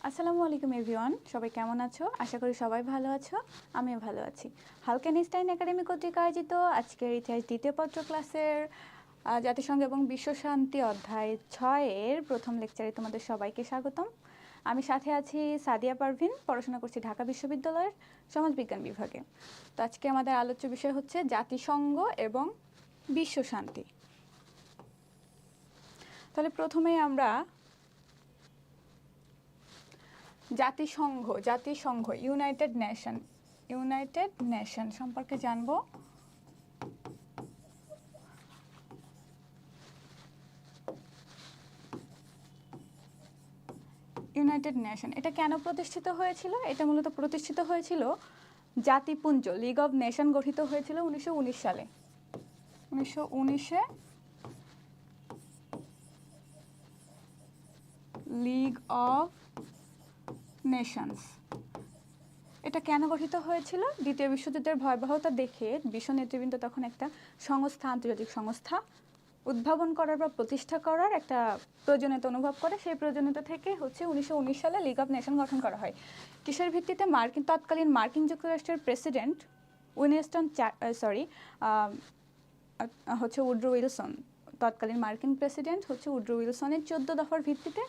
আসসালামু আলাইকুম এভরিওয়ান, সবাই কেমন আছো? আশা করি সবাই ভালো আছো। আমিও ভালো আছি। হালকা আইনস্টাইন একাডেমি কর্তৃক আয়োজিত আজকের ইতিহাস দ্বিতীয় পত্র ক্লাসের জাতিসংঘ এবং বিশ্ব শান্তি অধ্যায় 6-এর প্রথম লেকচারে তোমাদের সবাইকে স্বাগতম। আমি সাথে আছি সাদিয়া পারভিন, পড়াশোনা করছি ঢাকা বিশ্ববিদ্যালয়ের সমাজবিজ্ঞান বিভাগে। তো আজকে আমাদের আলোচ্য বিষয় হচ্ছে জাতিসংঘ এবং বিশ্ব শান্তি। তাহলে প্রথমেই আমরা জাতিসংঘ ইউনাইটেড নেশন সম্পর্কে জানব। ইউনাইটেড নেশন এটা কেন প্রতিষ্ঠিত হয়েছিল? এটা মূলত প্রতিষ্ঠিত হয়েছিল জাতিপুঞ্জ লিগ অব নেশন গঠিত হয়েছিল 1919 সালে। 1919-এ লিগ অফ নেশনস। এটা কেন গঠিত হয়েছিল? দ্বিতীয় বিশ্বযুদ্ধের ভয়াবহতা দেখে বিশ্ব নেতৃবৃন্দ তখন একটা সংস্থা, আন্তর্জাতিক সংস্থা উদ্ভাবন করার বা প্রতিষ্ঠা করার একটা প্রয়োজনীয়তা অনুভব করে। সেই প্রয়োজনীয়তা থেকে 1919 সালে লিগ অফ নেশন গঠন করা হয়। কিসের ভিত্তিতে? তৎকালীন মার্কিন যুক্তরাষ্ট্রের প্রেসিডেন্ট উড্রো উইলসন, তৎকালীন মার্কিন প্রেসিডেন্ট উড্রো উইলসনের 14 দফার ভিত্তিতে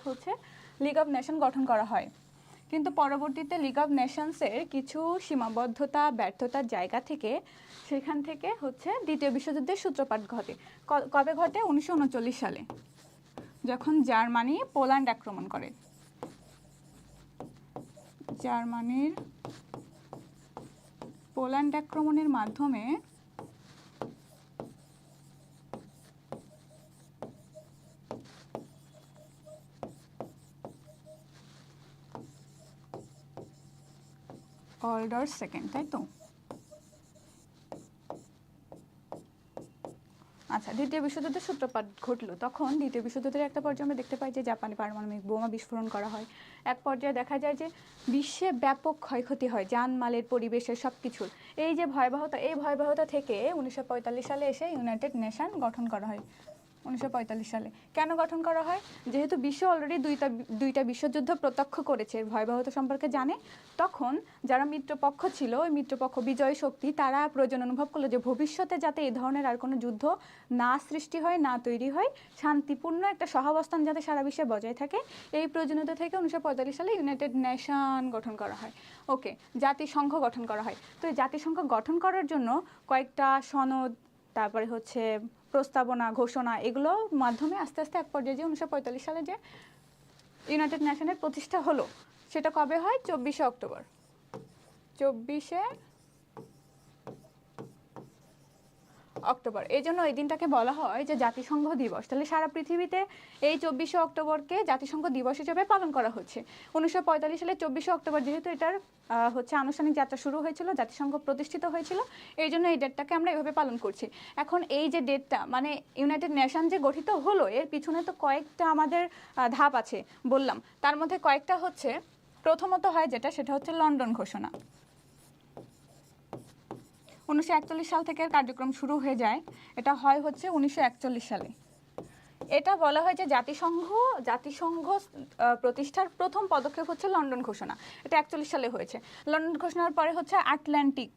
লিগ অফ নেশন গঠন করা হয়। কিন্তু পরবর্তীতে লিগ অফ নেশনসের কিছু সীমাবদ্ধতা, ব্যর্থতার জায়গা থেকে সেখান থেকে দ্বিতীয় বিশ্বযুদ্ধের সূত্রপাত ঘটে। কবে ঘটে? 1939 সালে, যখন জার্মানি পোল্যান্ড আক্রমণ করে। জার্মানির পোল্যান্ড আক্রমণের মাধ্যমে অল্ডার সেকেন্ড, তাই তো? আচ্ছা, দ্বিতীয় বিশ্বযুদ্ধের সূত্রপাত ঘটলো। তখন দ্বিতীয় বিশ্বযুদ্ধের একটা পর্যায়ে আমরা দেখতে পাই যে জাপানে পারমাণবিক বোমা বিস্ফোরণ করা হয়। এক পর্যায়ে দেখা যায় যে বিশ্বে ব্যাপক ক্ষয়ক্ষতি হয়, জানমালের, পরিবেশের, সব কিছুর। এই যে ভয়াবহতা, এই ভয়াবহতা থেকে 1945 সালে এসে ইউনাইটেড নেশন গঠন করা হয়। 1945 সালে কেন গঠন করা হয়? যেহেতু বিশ্ব অলরেডি দুইটা বিশ্বযুদ্ধ প্রত্যক্ষ করেছে, ভয়াবহতা সম্পর্কে জানে। তখন যারা মিত্রপক্ষ ছিল, ওই মিত্রপক্ষ বিজয় শক্তি, তারা প্রয়োজন অনুভব করলো যে ভবিষ্যতে যাতে এই ধরনের আর কোনো যুদ্ধ না সৃষ্টি হয়, না তৈরি হয়, শান্তিপূর্ণ একটা সহাবস্থান যাতে সারা বিশ্বে বজায় থাকে, এই প্রয়োজনীয়তা থেকে 1945 সালে ইউনাইটেড নেশন গঠন করা হয়। ওকে, জাতিসংঘ গঠন করা হয়। তো এই জাতিসংঘ গঠন করার জন্য কয়েকটা সনদ, তারপরে প্রস্তাবনা, ঘোষণা, এগুলো মাধ্যমে আস্তে আস্তে এক পর্যায়ে যে 1945 সালে যে ইউনাইটেড নেশনের প্রতিষ্ঠা হলো, সেটা কবে হয়? 24শে অক্টোবর। 24শে অক্টোবর। এই জন্য এই দিনটাকে বলা হয় যে জাতিসংঘ দিবস। তাহলে সারা পৃথিবীতে এই 24শে অক্টোবরকে জাতিসংঘ দিবস হিসেবে পালন করা হচ্ছে। 1945 সালে 24শে অক্টোবর যেহেতু এটার আনুষ্ঠানিক যাত্রা শুরু হয়েছিল, জাতিসংঘ প্রতিষ্ঠিত হয়েছিল, এই জন্য এই ডেটটাকে আমরা এভাবে পালন করছি। এখন এই যে ডেটটা, মানে ইউনাইটেড নেশন যে গঠিত হলো, এর পিছনে তো কয়েকটা আমাদের ধাপ আছে বললাম। তার মধ্যে কয়েকটা প্রথমত হয় যেটা, সেটা হচ্ছে লন্ডন ঘোষণা। 1941 সাল থেকে কার্যক্রম শুরু হয়ে যায়। এটা হয় 1941 সালে। এটা বলা হয় যে জাতিসংঘ প্রতিষ্ঠার প্রথম পদক্ষেপ লন্ডন ঘোষণা। এটা 41 সালে হয়েছে। লন্ডন ঘোষণার পরে আটলান্টিক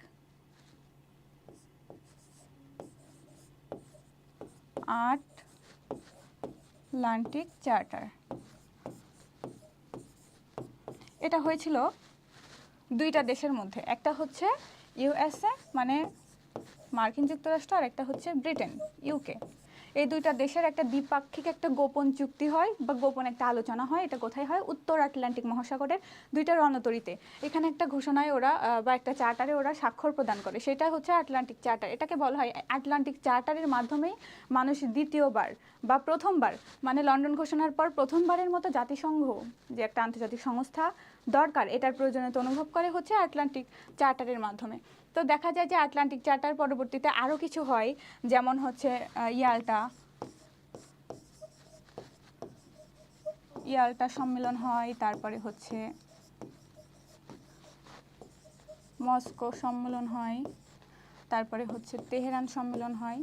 চার্টার। এটা হয়েছিল দুইটা দেশের মধ্যে, একটা ইউএসএ মানে মার্কিন যুক্তরাষ্ট্র, আর একটা ব্রিটেন, ইউকে। এই দুইটা দেশের একটা দ্বিপাক্ষিক একটা গোপন চুক্তি হয় বা গোপন একটা আলোচনা হয়। এটা কোথায় হয়? উত্তর আটলান্টিক মহাসাগরের দুইটা রণতরীতে। এখানে একটা ঘোষণায় ওরা বা একটা চার্টারে ওরা স্বাক্ষর প্রদান করে, সেটা আটলান্টিক চার্টার। এটাকে বলা হয় আটলান্টিক চার্টারের মাধ্যমেই মানুষ দ্বিতীয়বার বা প্রথমবার, মানে লন্ডন ঘোষণার পর প্রথমবারের মতো জাতিসংঘ যে একটা আন্তর্জাতিক সংস্থা দরকার, এটার প্রয়োজনীয়তা অনুভব করে আটলান্টিক চার্টারের মাধ্যমে। তো দেখা যায় যে আটলান্টিক চার্টার পরবর্তীতে আরও কিছু হয়, যেমন ইয়াল্টা সম্মেলন হয়, তারপরে মস্কো সম্মেলন হয়, তারপরে তেহরান সম্মেলন হয়।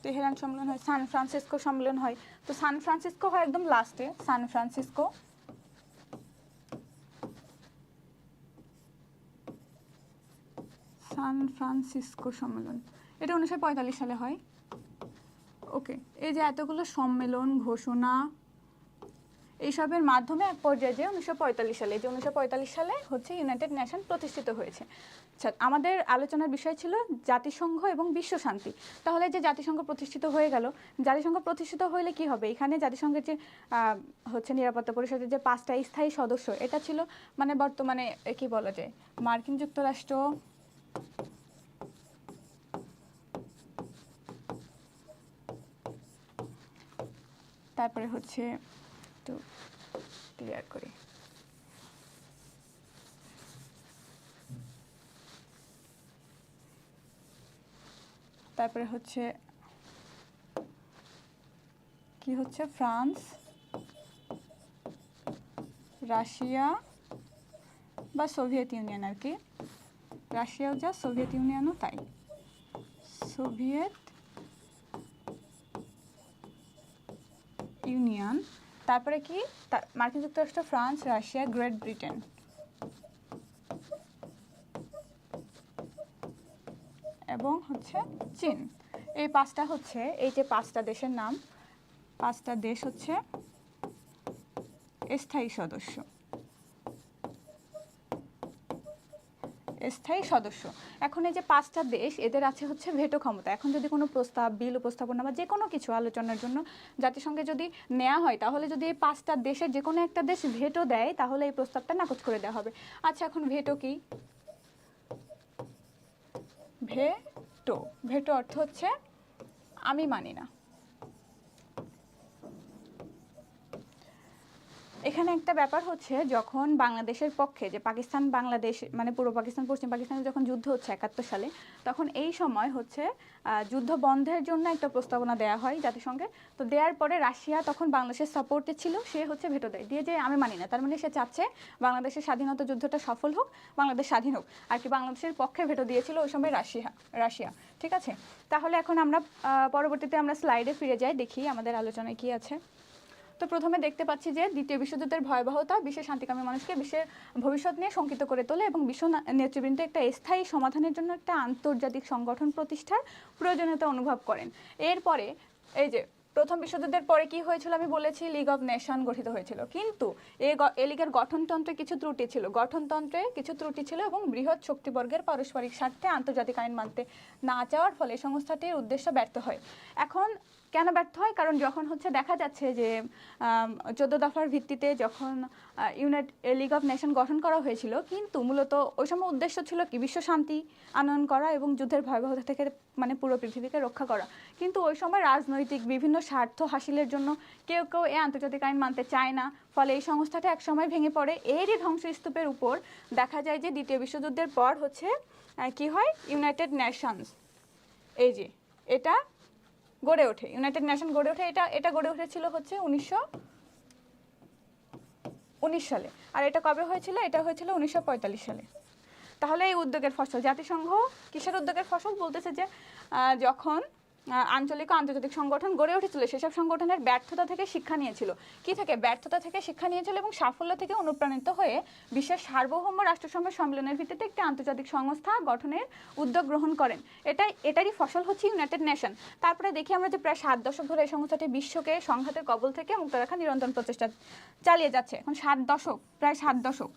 তেহরান সম্মেলন হয়, সান ফ্রান্সিসকো সম্মেলন হয়। তো সান ফ্রান্সিসকো হয় একদম লাস্টে, সান ফ্রান্সিসকো। সান ফ্রান্সিসকো সম্মেলন, এটা 1945 সালে হয়। ওকে, এই যে এতগুলো সম্মেলন, ঘোষণা, এইসবের মাধ্যমে এক পর্যায়ে যে 1945 সালে, যে 1945 সালে হচ্ছে ইউনাইটেড নেশন প্রতিষ্ঠিত হয়েছে। আচ্ছা, আমাদের আলোচনার বিষয় ছিল জাতিসংঘ এবং বিশ্ব শান্তি। তাহলে যে জাতিসংঘ প্রতিষ্ঠিত হয়ে গেল, জাতিসংঘ প্রতিষ্ঠিত হলে কি হবে? এখানে জাতিসংঘের যে হচ্ছে নিরাপত্তা পরিষদের যে 5টা স্থায়ী সদস্য, এটা ছিল মানে বর্তমানে কি বলা যায়, মার্কিন যুক্তরাষ্ট্র, তারপরে হচ্ছে একটু ক্লিয়ার করি, তারপরে হচ্ছে কি হচ্ছে, ফ্রান্স, রাশিয়া বা সোভিয়েত ইউনিয়ন আর কি, রাশিয়াও যা সোভিয়েত ইউনিয়নও তাই, সোভিয়েত ইউনিয়ন, তারপরে কি মার্কিন যুক্তরাষ্ট্র, ফ্রান্স, রাশিয়া, গ্রেট ব্রিটেন এবং হচ্ছে চীন। এই 5টা হচ্ছে, এই যে 5টা দেশের নাম, 5টা দেশ হচ্ছে স্থায়ী সদস্য, স্থায়ী সদস্য। এখন এই যে 5টা দেশ, এদের আছে হচ্ছে ভেটো ক্ষমতা। এখন যদি কোনো প্রস্তাব, বিল উপস্থাপনা বা যে কোনো কিছু আলোচনার জন্য জাতিসংঘে যদি নেওয়া হয়, তাহলে যদি এই 5টা দেশের যে কোনো একটা দেশ ভেটো দেয়, তাহলে এই প্রস্তাবটা নাকচ করে দেওয়া হবে। আচ্ছা, এখন ভেটো কি? ভেটো, ভেটো অর্থ হচ্ছে আমি মানি না। এখানে একটা ব্যাপার হচ্ছে, যখন বাংলাদেশের পক্ষে, যে পাকিস্তান বাংলাদেশ মানে পূর্ব পাকিস্তান পশ্চিম পাকিস্তানে যখন যুদ্ধ হচ্ছে 71 সালে, তখন এই সময় হচ্ছে যুদ্ধ বন্ধের জন্য একটা প্রস্তাবনা দেওয়া হয় জাতিসংঘে। তো দেওয়ার পরে রাশিয়া তখন বাংলাদেশের সাপোর্টে ছিল, সে হচ্ছে ভেটো দেয়, দিয়ে যে আমি মানি না। তার মানে সে চাচ্ছে বাংলাদেশের স্বাধীনতা যুদ্ধটা সফল হোক, বাংলাদেশ স্বাধীন হোক আর কি। বাংলাদেশের পক্ষে ভেটো দিয়েছিল ওই সময় রাশিয়া। ঠিক আছে, তাহলে এখন আমরা পরবর্তীতে আমরা স্লাইডে ফিরে যাই, দেখি আমাদের আলোচনায় কি আছে। তো প্রথমে দেখতে পাচ্ছি যে দ্বিতীয় বিশ্বযুদ্ধের ভয়াবহতা বিশ্বের শান্তিকামী মানুষকে বিশ্বের ভবিষ্যৎ নিয়ে শঙ্কিত করে তোলে এবং বিশ্ব নেতৃবৃন্দ একটা স্থায়ী সমাধানের জন্য একটা আন্তর্জাতিক সংগঠন প্রতিষ্ঠার প্রয়োজনীয়তা অনুভব করেন। এরপরে এই যে প্রথম বিশ্বযুদ্ধের পরে কি হয়েছিল, আমি বলেছি লিগ অফ নেশন গঠিত হয়েছিল, কিন্তু এই লিগের গঠনতন্ত্রে কিছু ত্রুটি ছিল, এবং বৃহৎ শক্তিবর্গের পারস্পরিক স্বার্থে আন্তর্জাতিক আইন মানতে না চাওয়ার ফলে সংস্থাটির উদ্দেশ্য ব্যর্থ হয়। এখন কেন ব্যর্থ হয়? কারণ যখন হচ্ছে দেখা যাচ্ছে যে 14 দফার ভিত্তিতে যখন লিগ অফ নেশন গঠন করা হয়েছিল, কিন্তু মূলত ওই সময় উদ্দেশ্য ছিল কি, বিশ্ব শান্তি আনয়ন করা এবং যুদ্ধের ভয়াবহতা থেকে মানে পুরো পৃথিবীকে রক্ষা করা। কিন্তু ওই সময় রাজনৈতিক বিভিন্ন স্বার্থ হাসিলের জন্য কেউ কেউ এই আন্তর্জাতিক আইন মানতে চায় না, ফলে এই সংস্থাটা একসময় ভেঙে পড়ে। এরই ধ্বংসস্তূপের উপর দেখা যায় যে দ্বিতীয় বিশ্বযুদ্ধের পর হচ্ছে কি হয়, ইউনাইটেড নেশনস, এই যে এটা গড়ে ওঠে, ইউনাইটেড নেশন গড়ে ওঠে। এটা গড়ে উঠেছিল হচ্ছে 1919 সালে, আর এটা কবে হয়েছিল? এটা হয়েছিল 1945 সালে। তাহলে এই উদ্যোগের ফসল, জাতিসংঘ কিসের উদ্যোগের ফসল? বলতেছে যে যখন আঞ্চলিক ও আন্তর্জাতিক সংগঠন গড়ে উঠেছিল, সেসব সংগঠনের ব্যর্থতা থেকে শিক্ষা নিয়েছিল। কি থেকে? ব্যর্থতা থেকে শিক্ষা নিয়েছিল এবং সাফল্য থেকে অনুপ্রাণিত হয়ে বিশ্বের সার্বভৌম রাষ্ট্রসংঘের সম্মেলনের ভিত্তিতে একটি আন্তর্জাতিক সংস্থা গঠনের উদ্যোগ গ্রহণ করেন। এটারই ফসল হচ্ছে ইউনাইটেড নেশন। তারপরে দেখি আমরা যে প্রায় 7 দশক ধরে এই সংস্থাটি বিশ্বকে সংঘাতের কবল থেকে মুক্ত রাখার নিরন্তর প্রচেষ্টা চালিয়ে যাচ্ছে। এখন 7 দশক, প্রায় 7 দশক,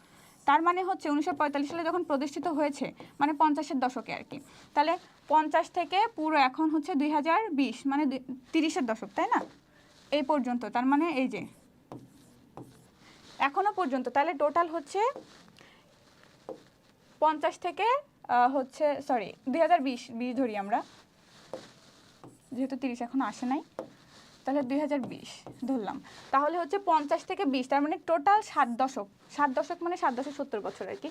তার মানে হচ্ছে 1945 সালে যখন প্রতিষ্ঠিত হয়েছে, মানে 50-এর দশকে আর কি। তাহলে 50 থেকে পুরো এখন হচ্ছে 2020, মানে 30-এর দশক, তাই না? এই পর্যন্ত, তার মানে এই যে এখনো পর্যন্ত, তাহলে টোটাল হচ্ছে 50 থেকে হচ্ছে 2020 ধরি আমরা, যেহেতু 30 এখনো আসে নাই, তাহলে 2020 ধরলাম। তাহলে হচ্ছে 50 থেকে 20, তার মানে টোটাল 7 দশক। 7 দশক মানে 7 দশক 70 বছর আর কি।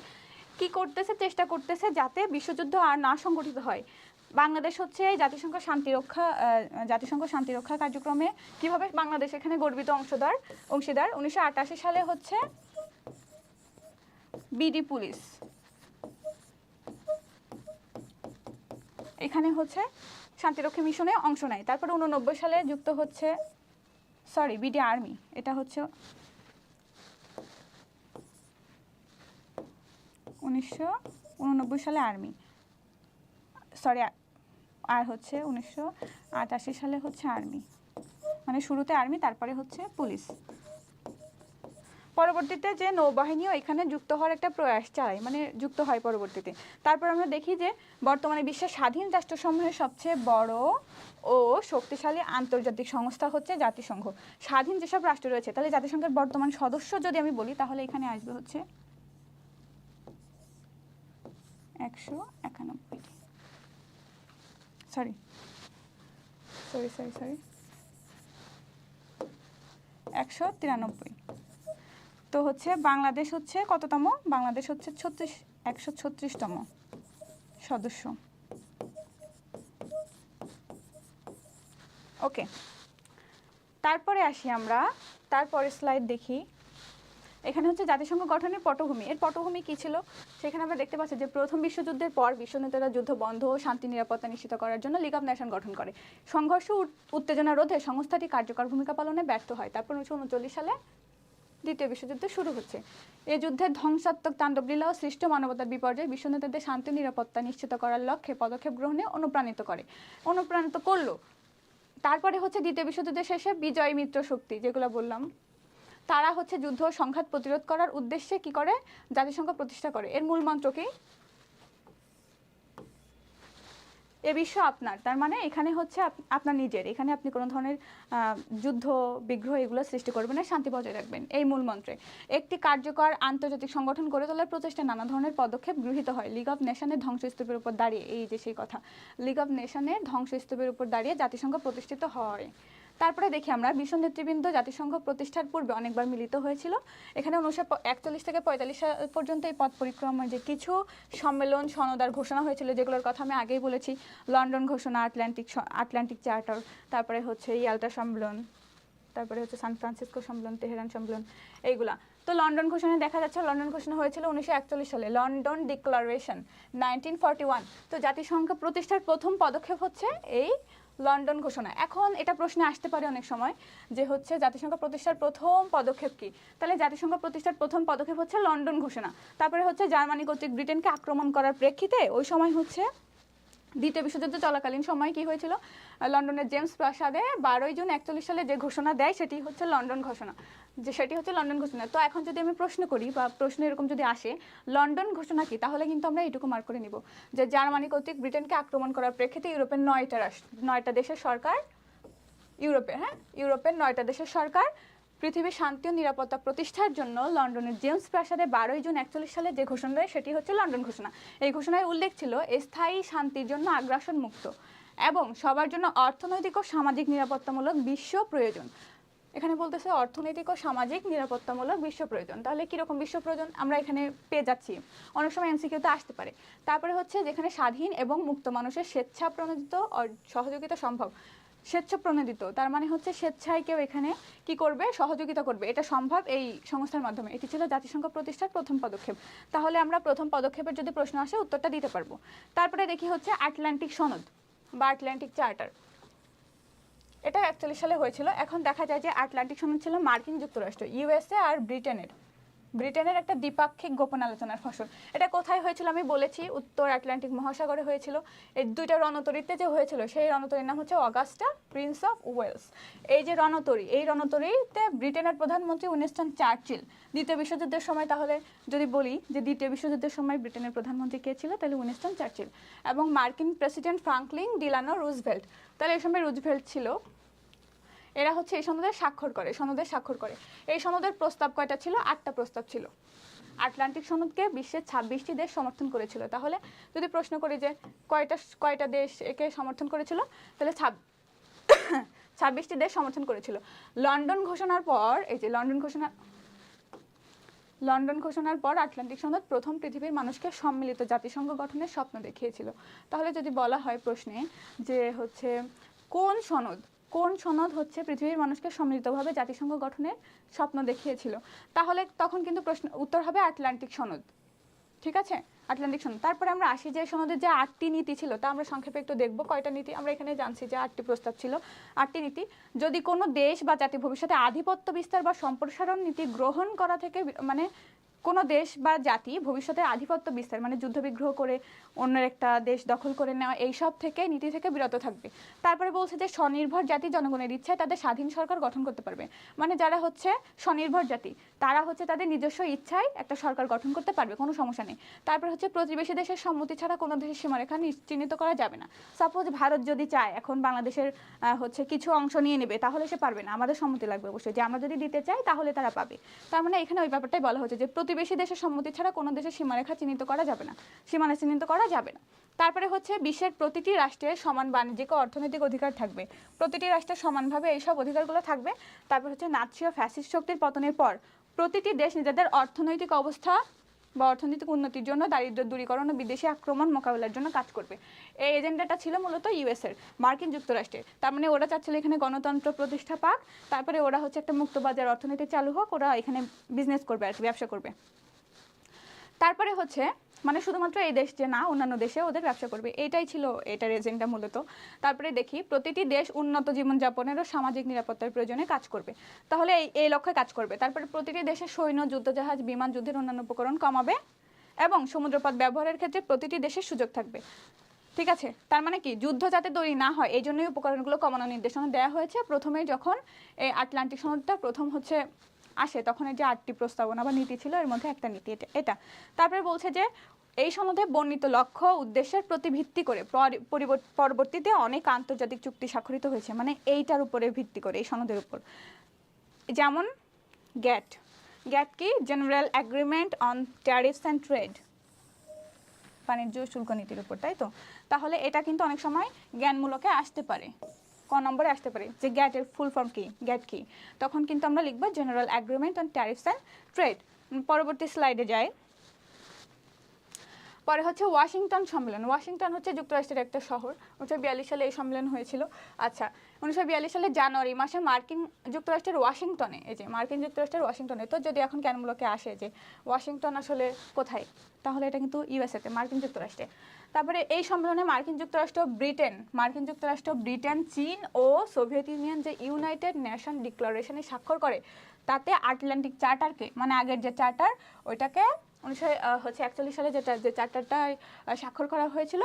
কি করতেছে? চেষ্টা করতেছে যাতে বিশ্বযুদ্ধ আর না সংগঠিত হয়। বাংলাদেশ হচ্ছে জাতিসংঘ শান্তিরক্ষা কার্যক্রমে কিভাবে বাংলাদেশ এখানে গর্বিত অংশীদার। 1988 সালে হচ্ছে বিডি পুলিশ, এখানে হচ্ছে শান্তিরক্ষী মিশনে অংশ নেয়। তারপরে 89 সালে যুক্ত হচ্ছে বিডি আর্মি, এটা হচ্ছে 1989 সালে আর্মি, আর হচ্ছে 1988 সালে হচ্ছে আর্মি, মানে শুরুতে আর্মি তারপরে হচ্ছে পুলিশ। পরবর্তীতে যে নৌবাহিনীও এখানে যুক্ত হওয়ার একটা প্রয়াস চালায়, মানে যুক্ত হয় পরবর্তীতে। তারপর আমরা দেখি যে বর্তমানে বিশ্বের স্বাধীন রাষ্ট্রসমূহের সবচেয়ে বড় ও শক্তিশালী আন্তর্জাতিক সংস্থা হচ্ছে জাতিসংঘ। স্বাধীন যেসব রাষ্ট্র রয়েছে, তাহলে জাতিসংঘের বর্তমান সদস্য যদি আমি বলি, তাহলে এখানে আসবে হচ্ছে 191, সরি 193। তো হচ্ছে বাংলাদেশ হচ্ছে কততম? বাংলাদেশ হচ্ছে 136তম সদস্য। ওকে, তারপরে আসি আমরা, তারপরে স্লাইড দেখি। এখানে হচ্ছে জাতিসংঘ গঠনের পটভূমি। এর পটভূমি কী ছিল? সেখানে আমরা দেখতে পাচ্ছি যে প্রথম বিশ্বযুদ্ধের পর বিশ্ব নেতারা যুদ্ধ বন্ধ ও শান্তি নিরাপত্তা নিশ্চিত করার জন্য লিগ অব নেশন গঠন করে। সংঘর্ষ উত্তেজনা রোধে সংস্থাটি কার্যকর ভূমিকা পালনে ব্যর্থ হয়। তারপর 1939 সালে দ্বিতীয় বিশ্বযুদ্ধ শুরু হচ্ছে। এই যুদ্ধের ধ্বংসাত্মক তাণ্ডবলীলা ও সৃষ্ট মানবতার বিপর্যয় বিশ্ব নেতাদের শান্তি নিরাপত্তা নিশ্চিত করার লক্ষ্যে পদক্ষেপ গ্রহণে অনুপ্রাণিত করলো। তারপরে হচ্ছে দ্বিতীয় বিশ্বযুদ্ধের শেষে বিজয় মিত্র শক্তি, যেগুলো বললাম, তারা হচ্ছে যুদ্ধ ও সংঘাত প্রতিরোধ করার উদ্দেশ্যে কি করে? জাতিসংঘ প্রতিষ্ঠা করে। এর মূল মন্ত্র কি? এ বিশ্ব আপনার, তার মানে এখানে হচ্ছে আপনার নিজের, এখানে আপনি কোনো ধরনের যুদ্ধ বিগ্রহ এগুলো সৃষ্টি করবেন না, শান্তি বজায় রাখবেন, এই মূল মন্ত্রে। একটি কার্যকর আন্তর্জাতিক সংগঠন গড়ে তোলার প্রচেষ্টায় নানা ধরনের পদক্ষেপ গৃহীত হয়। লিগ অব নেশনের ধ্বংসস্তূপের উপর দাঁড়িয়ে, এই যে সেই কথা, লিগ অব নেশনের ধ্বংসস্তূপের উপর দাঁড়িয়ে জাতিসংঘ প্রতিষ্ঠিত হয়। তারপরে দেখি আমরা বিশ্ব নেতৃবৃন্দ জাতিসংঘ প্রতিষ্ঠার পূর্বে অনেকবার মিলিত হয়েছিল। এখানে 1941 থেকে 45 সাল পর্যন্ত এই পথ পরিক্রমার যে কিছু সম্মেলন, সনদ আর ঘোষণা হয়েছিল, যেগুলোর কথা আমি আগেই বলেছি, লন্ডন ঘোষণা, আটলান্টিক চার্টার, তারপরে হচ্ছে ইয়াল্টা সম্মেলন, তারপরে হচ্ছে সান ফ্রান্সিসকো সম্মেলন, তেহরান সম্মেলন, এইগুলা। তো লন্ডন ঘোষণা দেখা যাচ্ছে, লন্ডন ঘোষণা হয়েছিল 1941 সালে, লন্ডন ডিক্লারেশন 1941। তো জাতিসংঘ প্রতিষ্ঠার প্রথম পদক্ষেপ হচ্ছে এই লন্ডন ঘোষণা। এখন এটা প্রশ্নে আসতে পারে অনেক সময় যে হচ্ছে জাতিসংঘ প্রতিষ্ঠার প্রথম পদক্ষেপ কি? তাহলে জাতিসংঘ প্রতিষ্ঠার প্রথম পদক্ষেপ হচ্ছে লন্ডন ঘোষণা। তারপরে হচ্ছে জার্মানি কর্তৃক ব্রিটেনকে আক্রমণ করার প্রেক্ষিতে ওই সময় হচ্ছে দ্বিতীয় বিশ্বযুদ্ধ চলাকালীন সময় কি হয়েছিল? লন্ডনের জেমস প্রাসাদে 12 জুন 41 সালে যে ঘোষণা দেয় সেটি হচ্ছে লন্ডন ঘোষণা, তো এখন যদি আমি প্রশ্ন করি বা প্রশ্ন এরকম যদি আসে লন্ডন ঘোষণা কি, তাহলে কিন্তু আমরা এটুকু মার্ক করে নিব যে জার্মানি কর্তৃক ব্রিটেনকে আক্রমণ করার প্রেক্ষিতে ইউরোপের 9টা দেশের সরকার, ইউরোপের 9টা দেশের সরকার পৃথিবীর শান্তি ও নিরাপত্তা প্রতিষ্ঠার জন্য লন্ডনের জেমস প্রাসাদে 12 জুন 41 সালে যে ঘোষণা দেয় সেটি হচ্ছে লন্ডন ঘোষণা। এই ঘোষণায় উল্লেখ ছিল স্থায়ী শান্তির জন্য আগ্রাসন মুক্ত এবং সবার জন্য অর্থনৈতিক ও সামাজিক নিরাপত্তামূলক বিশ্ব প্রয়োজন। এখানে বলতেছে অর্থনৈতিক ও সামাজিক নিরাপত্তামূলক বিশ্ব প্রয়োজন। তাহলে কীরকম বিশ্ব প্রয়োজন আমরা এখানে পেয়ে যাচ্ছি, অনেক সময় এমসিকিউতে আসতে পারে। তারপরে হচ্ছে যেখানে স্বাধীন এবং মুক্ত মানুষের স্বেচ্ছা প্রণোদিত সহযোগিতা সম্ভব। স্বেচ্ছাপ্রণোদিত তার মানে হচ্ছে স্বেচ্ছায় কেউ এখানে কি করবে? সহযোগিতা করবে, এটা সম্ভব এই সংস্থার মাধ্যমে। এটি ছিল জাতিসংঘ প্রতিষ্ঠার প্রথম পদক্ষেপ। তাহলে আমরা প্রথম পদক্ষেপের যদি প্রশ্ন আসে উত্তরটা দিতে পারবো। তারপরে দেখি হচ্ছে আটলান্টিক সনদ বা আটলান্টিক চার্টার, এটা 41 সালে হয়েছিল। এখন দেখা যায় যে আটলান্টিক সনদ ছিল মার্কিন যুক্তরাষ্ট্র, ইউএসএ আর ব্রিটেনের একটা দ্বিপাক্ষিক গোপন আলোচনার ফসল। এটা কোথায় হয়েছিল আমি বলেছি, উত্তর আটলান্টিক মহাসাগরে হয়েছিল। এই দুইটা রণতরীতে যে হয়েছিল সেই রণতরীর নাম হচ্ছে অগাস্টা, প্রিন্স অফ ওয়েলস। এই যে রণতরী, এই রণতরীতে ব্রিটেনের প্রধানমন্ত্রী উইনস্টন চার্চিল। দ্বিতীয় বিশ্বযুদ্ধের সময়, তাহলে যদি বলি যে দ্বিতীয় বিশ্বযুদ্ধের সময় ব্রিটেনের প্রধানমন্ত্রী কে ছিল, তাহলে উইনস্টন চার্চিল। এবং মার্কিন প্রেসিডেন্ট ফ্রাঙ্কলিন ডিলানো রুজভেল্ট, তাহলে এই সময় রুজভেল্ট ছিল। এরা হচ্ছে এই সনদে স্বাক্ষর করে। এই সনদের প্রস্তাব কয়টা ছিল? 8টা প্রস্তাব ছিল। আটলান্টিক সনদকে বিশ্বের 26টি দেশ সমর্থন করেছিল। তাহলে যদি প্রশ্ন করি যে কয়টা দেশ একে সমর্থন করেছিল, তাহলে 26টি দেশ সমর্থন করেছিল। লন্ডন ঘোষণার পর, এই যে লন্ডন ঘোষণার পর আটলান্টিক সনদ প্রথম পৃথিবীর মানুষকে সম্মিলিত জাতিসংঘ গঠনের স্বপ্ন দেখিয়েছিল। তাহলে যদি বলা হয় প্রশ্নে যে হচ্ছে কোন সনদ হচ্ছে পৃথিবীর মানুষকে সম্মিলিতভাবে জাতিসংঘ গঠনের স্বপ্ন দেখিয়েছিল, তাহলে তখন কিন্তু উত্তর হবে আটলান্টিক সনদ। ঠিক আছে, আটলান্টিক সনদ। তারপরে আমরা আসি যে সনদের যে 8টি নীতি ছিল তা আমরা সংক্ষেপে একটু দেখব। কয়টা নীতি আমরা এখানে জানছি যে 8টি প্রস্তাব ছিল, 8টি নীতি। যদি কোনো দেশ বা জাতি ভবিষ্যতে আধিপত্য বিস্তার বা সম্প্রসারণ নীতি গ্রহণ করা থেকে মানে কোনো দেশ বা জাতি ভবিষ্যতে আধিপত্য বিস্তার মানে যুদ্ধবিগ্রহ করে অন্যের একটা দেশ দখল করে নেওয়া এইসব থেকে নীতি থেকে বিরত থাকবে। তারপরে বলছে যে স্বনির্ভর জাতি জনগণের ইচ্ছায় তাদের স্বাধীন সরকার গঠন করতে পারবে, মানে যারা হচ্ছে স্বনির্ভর জাতি তারা হচ্ছে তাদের নিজস্ব ইচ্ছায় একটা সরকার গঠন করতে পারবে, কোনো সমস্যা নেই। তারপরে হচ্ছে প্রতিবেশী দেশের সম্মতি ছাড়া কোনো দেশের সীমারেখা চিহ্নিত করা যাবে না। সাপোজ ভারত যদি চায় এখন বাংলাদেশের হচ্ছে কিছু অংশ নিয়ে নেবে, তাহলে সে পারবে না, আমাদের সম্মতি লাগবে অবশ্যই, যে আমরা যদি দিতে চাই তাহলে তারা পাবে। তার মানে এখানে ওই ব্যাপারটাই বলা হচ্ছে যে প্রতিবেশী দেশের সম্মতি ছাড়া কোনো দেশের সীমারেখা চিহ্নিত করা যাবে না, সীমানা চিহ্নিত করা যাবে না। তারপরে হচ্ছে বিশ্বের প্রতিটি রাষ্ট্রের সমান বাণিজ্যিক ও অর্থনৈতিক অধিকার থাকবে, প্রতিটি রাষ্ট্রের সমানভাবে এইসব অধিকারগুলো থাকবে। তারপর হচ্ছে নাৎসি ও ফ্যাসিস্ট শক্তির পতনের পর প্রতিটি দেশ নিজেদের অর্থনৈতিক অবস্থা বা অর্থনৈতিক উন্নতির জন্য দারিদ্র্য দূরীকরণ ও বিদেশি আক্রমণ মোকাবিলার জন্য কাজ করবে। এই এজেন্ডাটা ছিল মূলত ইউএসের, মার্কিন যুক্তরাষ্ট্রের। তার মানে ওরা চাচ্ছিল এখানে গণতন্ত্র প্রতিষ্ঠা পাক, তারপরে ওরা হচ্ছে একটা মুক্তবাজার অর্থনীতি চালু হোক, ওরা এখানে বিজনেস করবে আর কি, ব্যবসা করবে। তারপরে হচ্ছে মানে শুধুমাত্র এই দেশ যে না, অন্যান্য দেশে ওদের ব্যবসা করবে, এইটাই ছিল এটার এজেন্ডা মূলত। তারপরে দেখি প্রতিটি দেশ উন্নত জীবনযাপনের ও সামাজিক নিরাপত্তার প্রয়োজনে কাজ করবে, তাহলে এই লক্ষ্যে কাজ করবে। তারপরে প্রতিটি দেশের সৈন্য, যুদ্ধজাহাজ, বিমান, যুদ্ধের অন্যান্য উপকরণ কমাবে এবং সমুদ্রপথ ব্যবহারের ক্ষেত্রে প্রতিটি দেশের সুযোগ থাকবে। ঠিক আছে, তার মানে কি যুদ্ধ যাতে তৈরি না হয় এই জন্যই উপকরণগুলো কমানোর নির্দেশনা দেওয়া হয়েছে। প্রথমে যখন এই আটলান্টিক সনদটা প্রথম হচ্ছে আসে তখন এই যে 8টি প্রস্তাবনা বা নীতি ছিল এর মধ্যে একটা নীতি এটা। তারপরে বলছে যে এই সনদে বর্ণিত লক্ষ্য উদ্দেশ্যের প্রতি ভিত্তি করে পরবর্তীতে অনেক আন্তর্জাতিক চুক্তি স্বাক্ষরিত হয়েছে, মানে এইটার উপরে ভিত্তি করে, এই সনদের উপর। যেমন গ্যাট কি, general agreement on tariffs and trade, বাণিজ্য শুল্ক নীতির উপর, তাই তো। তাহলে এটা কিন্তু অনেক সময় জ্ঞানমূলকে আসতে পারে, ক নম্বরে আসতে পারে যে গ্যাটের ফুল ফর্ম কি, গ্যাট কি, তখন কিন্তু আমরা লিখবো general agreement on tariffs and trade. পরবর্তী স্লাইডে যাই। পরে হচ্ছে ওয়াশিংটন সম্মেলন। ওয়াশিংটন হচ্ছে যুক্তরাষ্ট্রের একটা শহর, 1942 সালে এই সম্মেলন হয়েছিল। আচ্ছা, 1942 সালের জানুয়ারি মাসে মার্কিন যুক্তরাষ্ট্রের ওয়াশিংটনে, এই যে মার্কিন যুক্তরাষ্ট্রের ওয়াশিংটনে, তো যদি এখন জ্ঞানমূলকে আসে যে ওয়াশিংটন আসলে কোথায়, তাহলে এটা কিন্তু ইউএসএতে, মার্কিন যুক্তরাষ্ট্রে। তারপরে এই সম্মেলনে মার্কিন যুক্তরাষ্ট্র, ব্রিটেন, চীন ও সোভিয়েত ইউনিয়ন যে ইউনাইটেড নেশন ডিক্লারেশনে স্বাক্ষর করে, তাতে আটলান্টিক চার্টারকে, মানে আগের যে চার্টার ওইটাকে 1941 সালে যে চার্টারটা স্বাক্ষর করা হয়েছিল,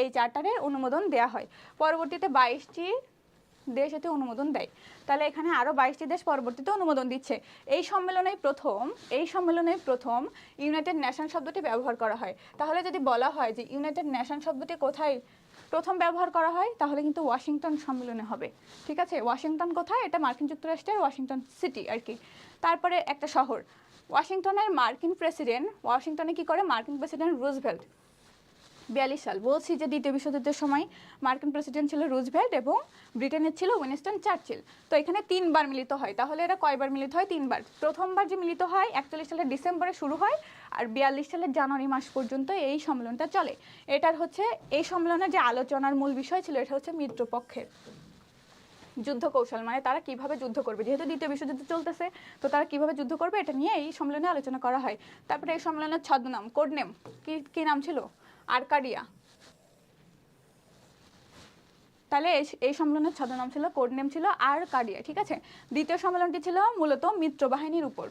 এই চার্টারের অনুমোদন দেওয়া হয়। পরবর্তীতে 22টি দেশ এতে অনুমোদন দেয়, তাহলে এখানে আরও 22টি দেশ পরবর্তীতে অনুমোদন দিচ্ছে। এই সম্মেলনেই প্রথম ইউনাইটেড নেশন শব্দটি ব্যবহার করা হয়। তাহলে যদি বলা হয় যে ইউনাইটেড নেশন শব্দটি কোথায় প্রথম ব্যবহার করা হয়, তাহলে কিন্তু ওয়াশিংটন সম্মেলনে হবে। ঠিক আছে, ওয়াশিংটন কোথায়, এটা মার্কিন যুক্তরাষ্ট্রের ওয়াশিংটন সিটি আর কি। তারপরে একটা শহর, ওয়াশিংটনে কি করে মার্কিন প্রেসিডেন্ট রুজভেল্ট, 42 সাল, বলছি যে দ্বিতীয় বিশ্বযুদ্ধের সময় মার্কিন প্রেসিডেন্ট ছিল রুজভেল্ট এবং ব্রিটেনের ছিল উইনস্টন চার্চিল। তো এখানে 3বার মিলিত হয়, তাহলে এরা কয়বার মিলিত হয়, 3বার। প্রথমবার যে মিলিত হয় 41 সালের ডিসেম্বরে শুরু হয়, আর 42 সালের জানুয়ারি মাস পর্যন্ত এই সম্মেলনটা চলে। এটার হচ্ছে এই সম্মেলনের যে আলোচনার মূল বিষয় ছিল, এটা হচ্ছে মিত্রপক্ষের যুদ্ধ কৌশল, মানে তারা কিভাবে যুদ্ধ করবে, যেহেতু দ্বিতীয় বিশ্বযুদ্ধ চলতেছে, তো তারা কিভাবে যুদ্ধ করবে এটা নিয়ে এই সম্মেলনে আলোচনা করা হয়। তারপরে এই সম্মেলনের ছদ্মনাম, কোড নেম, কি নাম ছিল, আর্কাডিয়া। তাহলে এই সম্মেলনের ছদ্মনাম ছিল, কোড নেম ছিল আর্কাডিয়া। ঠিক আছে, দ্বিতীয় সম্মেলনটি ছিল মূলত মিত্রবাহিনীর উপর,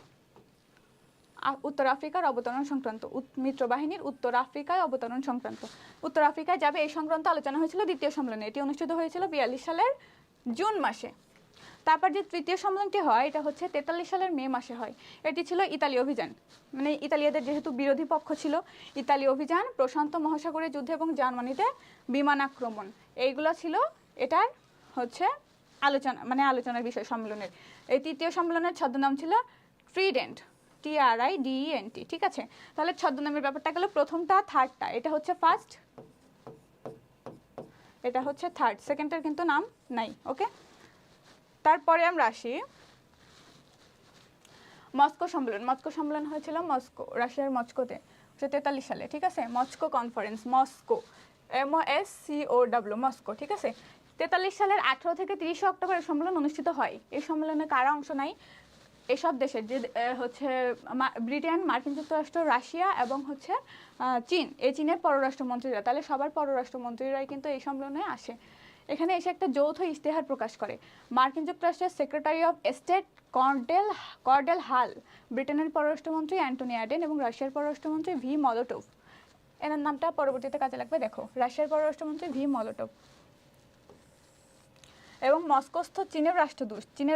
উত্তর আফ্রিকার অবতরণ সংক্রান্ত, মিত্রবাহিনীর উত্তর আফ্রিকায় অবতরণ সংক্রান্ত, উত্তর আফ্রিকায় যাবে এই সংক্রান্ত আলোচনা হয়েছিল দ্বিতীয় সম্মেলনে। এটি অনুষ্ঠিত হয়েছিল 42 সালের জুন মাসে। তারপর যে তৃতীয় সম্মেলনটি হয় এটা হচ্ছে 43 সালের মে মাসে হয়। এটি ছিল ইতালি অভিযান, মানে ইতালিয়াদের যেহেতু বিরোধী পক্ষ ছিল, ইতালি অভিযান, প্রশান্ত মহাসাগরের যুদ্ধ এবং জার্মানিতে বিমান আক্রমণ, এইগুলো ছিল এটার হচ্ছে আলোচনার বিষয় সম্মেলনের। এই তৃতীয় সম্মেলনের ছদ্মনাম ছিল ট্রিডেন্ট, TRIDENT। ঠিক আছে, তাহলে ছদ্মনামের ব্যাপারটা গেল প্রথমটা, থার্ডটা, এটা হচ্ছে ফার্স্ট, এটা হচ্ছে থার্ড, সেকেন্ডটার কিন্তু নাম নাই। ওকে, তারপরে আমরা আসি মস্কো সম্মেলন হয়েছিল মস্কো, রাশিয়ার মস্কোতে 1943 সালে। ঠিক আছে, Moscow conference, Moscow, MOSCOW, Moscow. ঠিক আছে, 43 সালের 18 থেকে 30 অক্টোবর এই সম্মেলন অনুষ্ঠিত হয়। এই সম্মেলনে কারা অংশ নেয়, এসব দেশের যে হচ্ছে ব্রিটেন, মার্কিন যুক্তরাষ্ট্র, রাশিয়া এবং হচ্ছে চীন, এই চীনের পররাষ্ট্রমন্ত্রীরা, তাহলে সবার পররাষ্ট্রমন্ত্রীরাই কিন্তু এই সম্মেলনে আসে। এখানে এসে একটা যৌথ ইশতেহার প্রকাশ করে মার্কিন যুক্তরাষ্ট্রের সেক্রেটারি অফ স্টেট কর্ডেল হাল, ব্রিটেনের পররাষ্ট্রমন্ত্রী অ্যান্টনি অ্যাডেন এবং রাশিয়ার পররাষ্ট্রমন্ত্রী ভি মলোটোভ। এনার নামটা পরবর্তীতে কাজে লাগবে, দেখো, রাশিয়ার পররাষ্ট্রমন্ত্রী ভি মলোটোভ। এবং মস্কোস্থ চীনের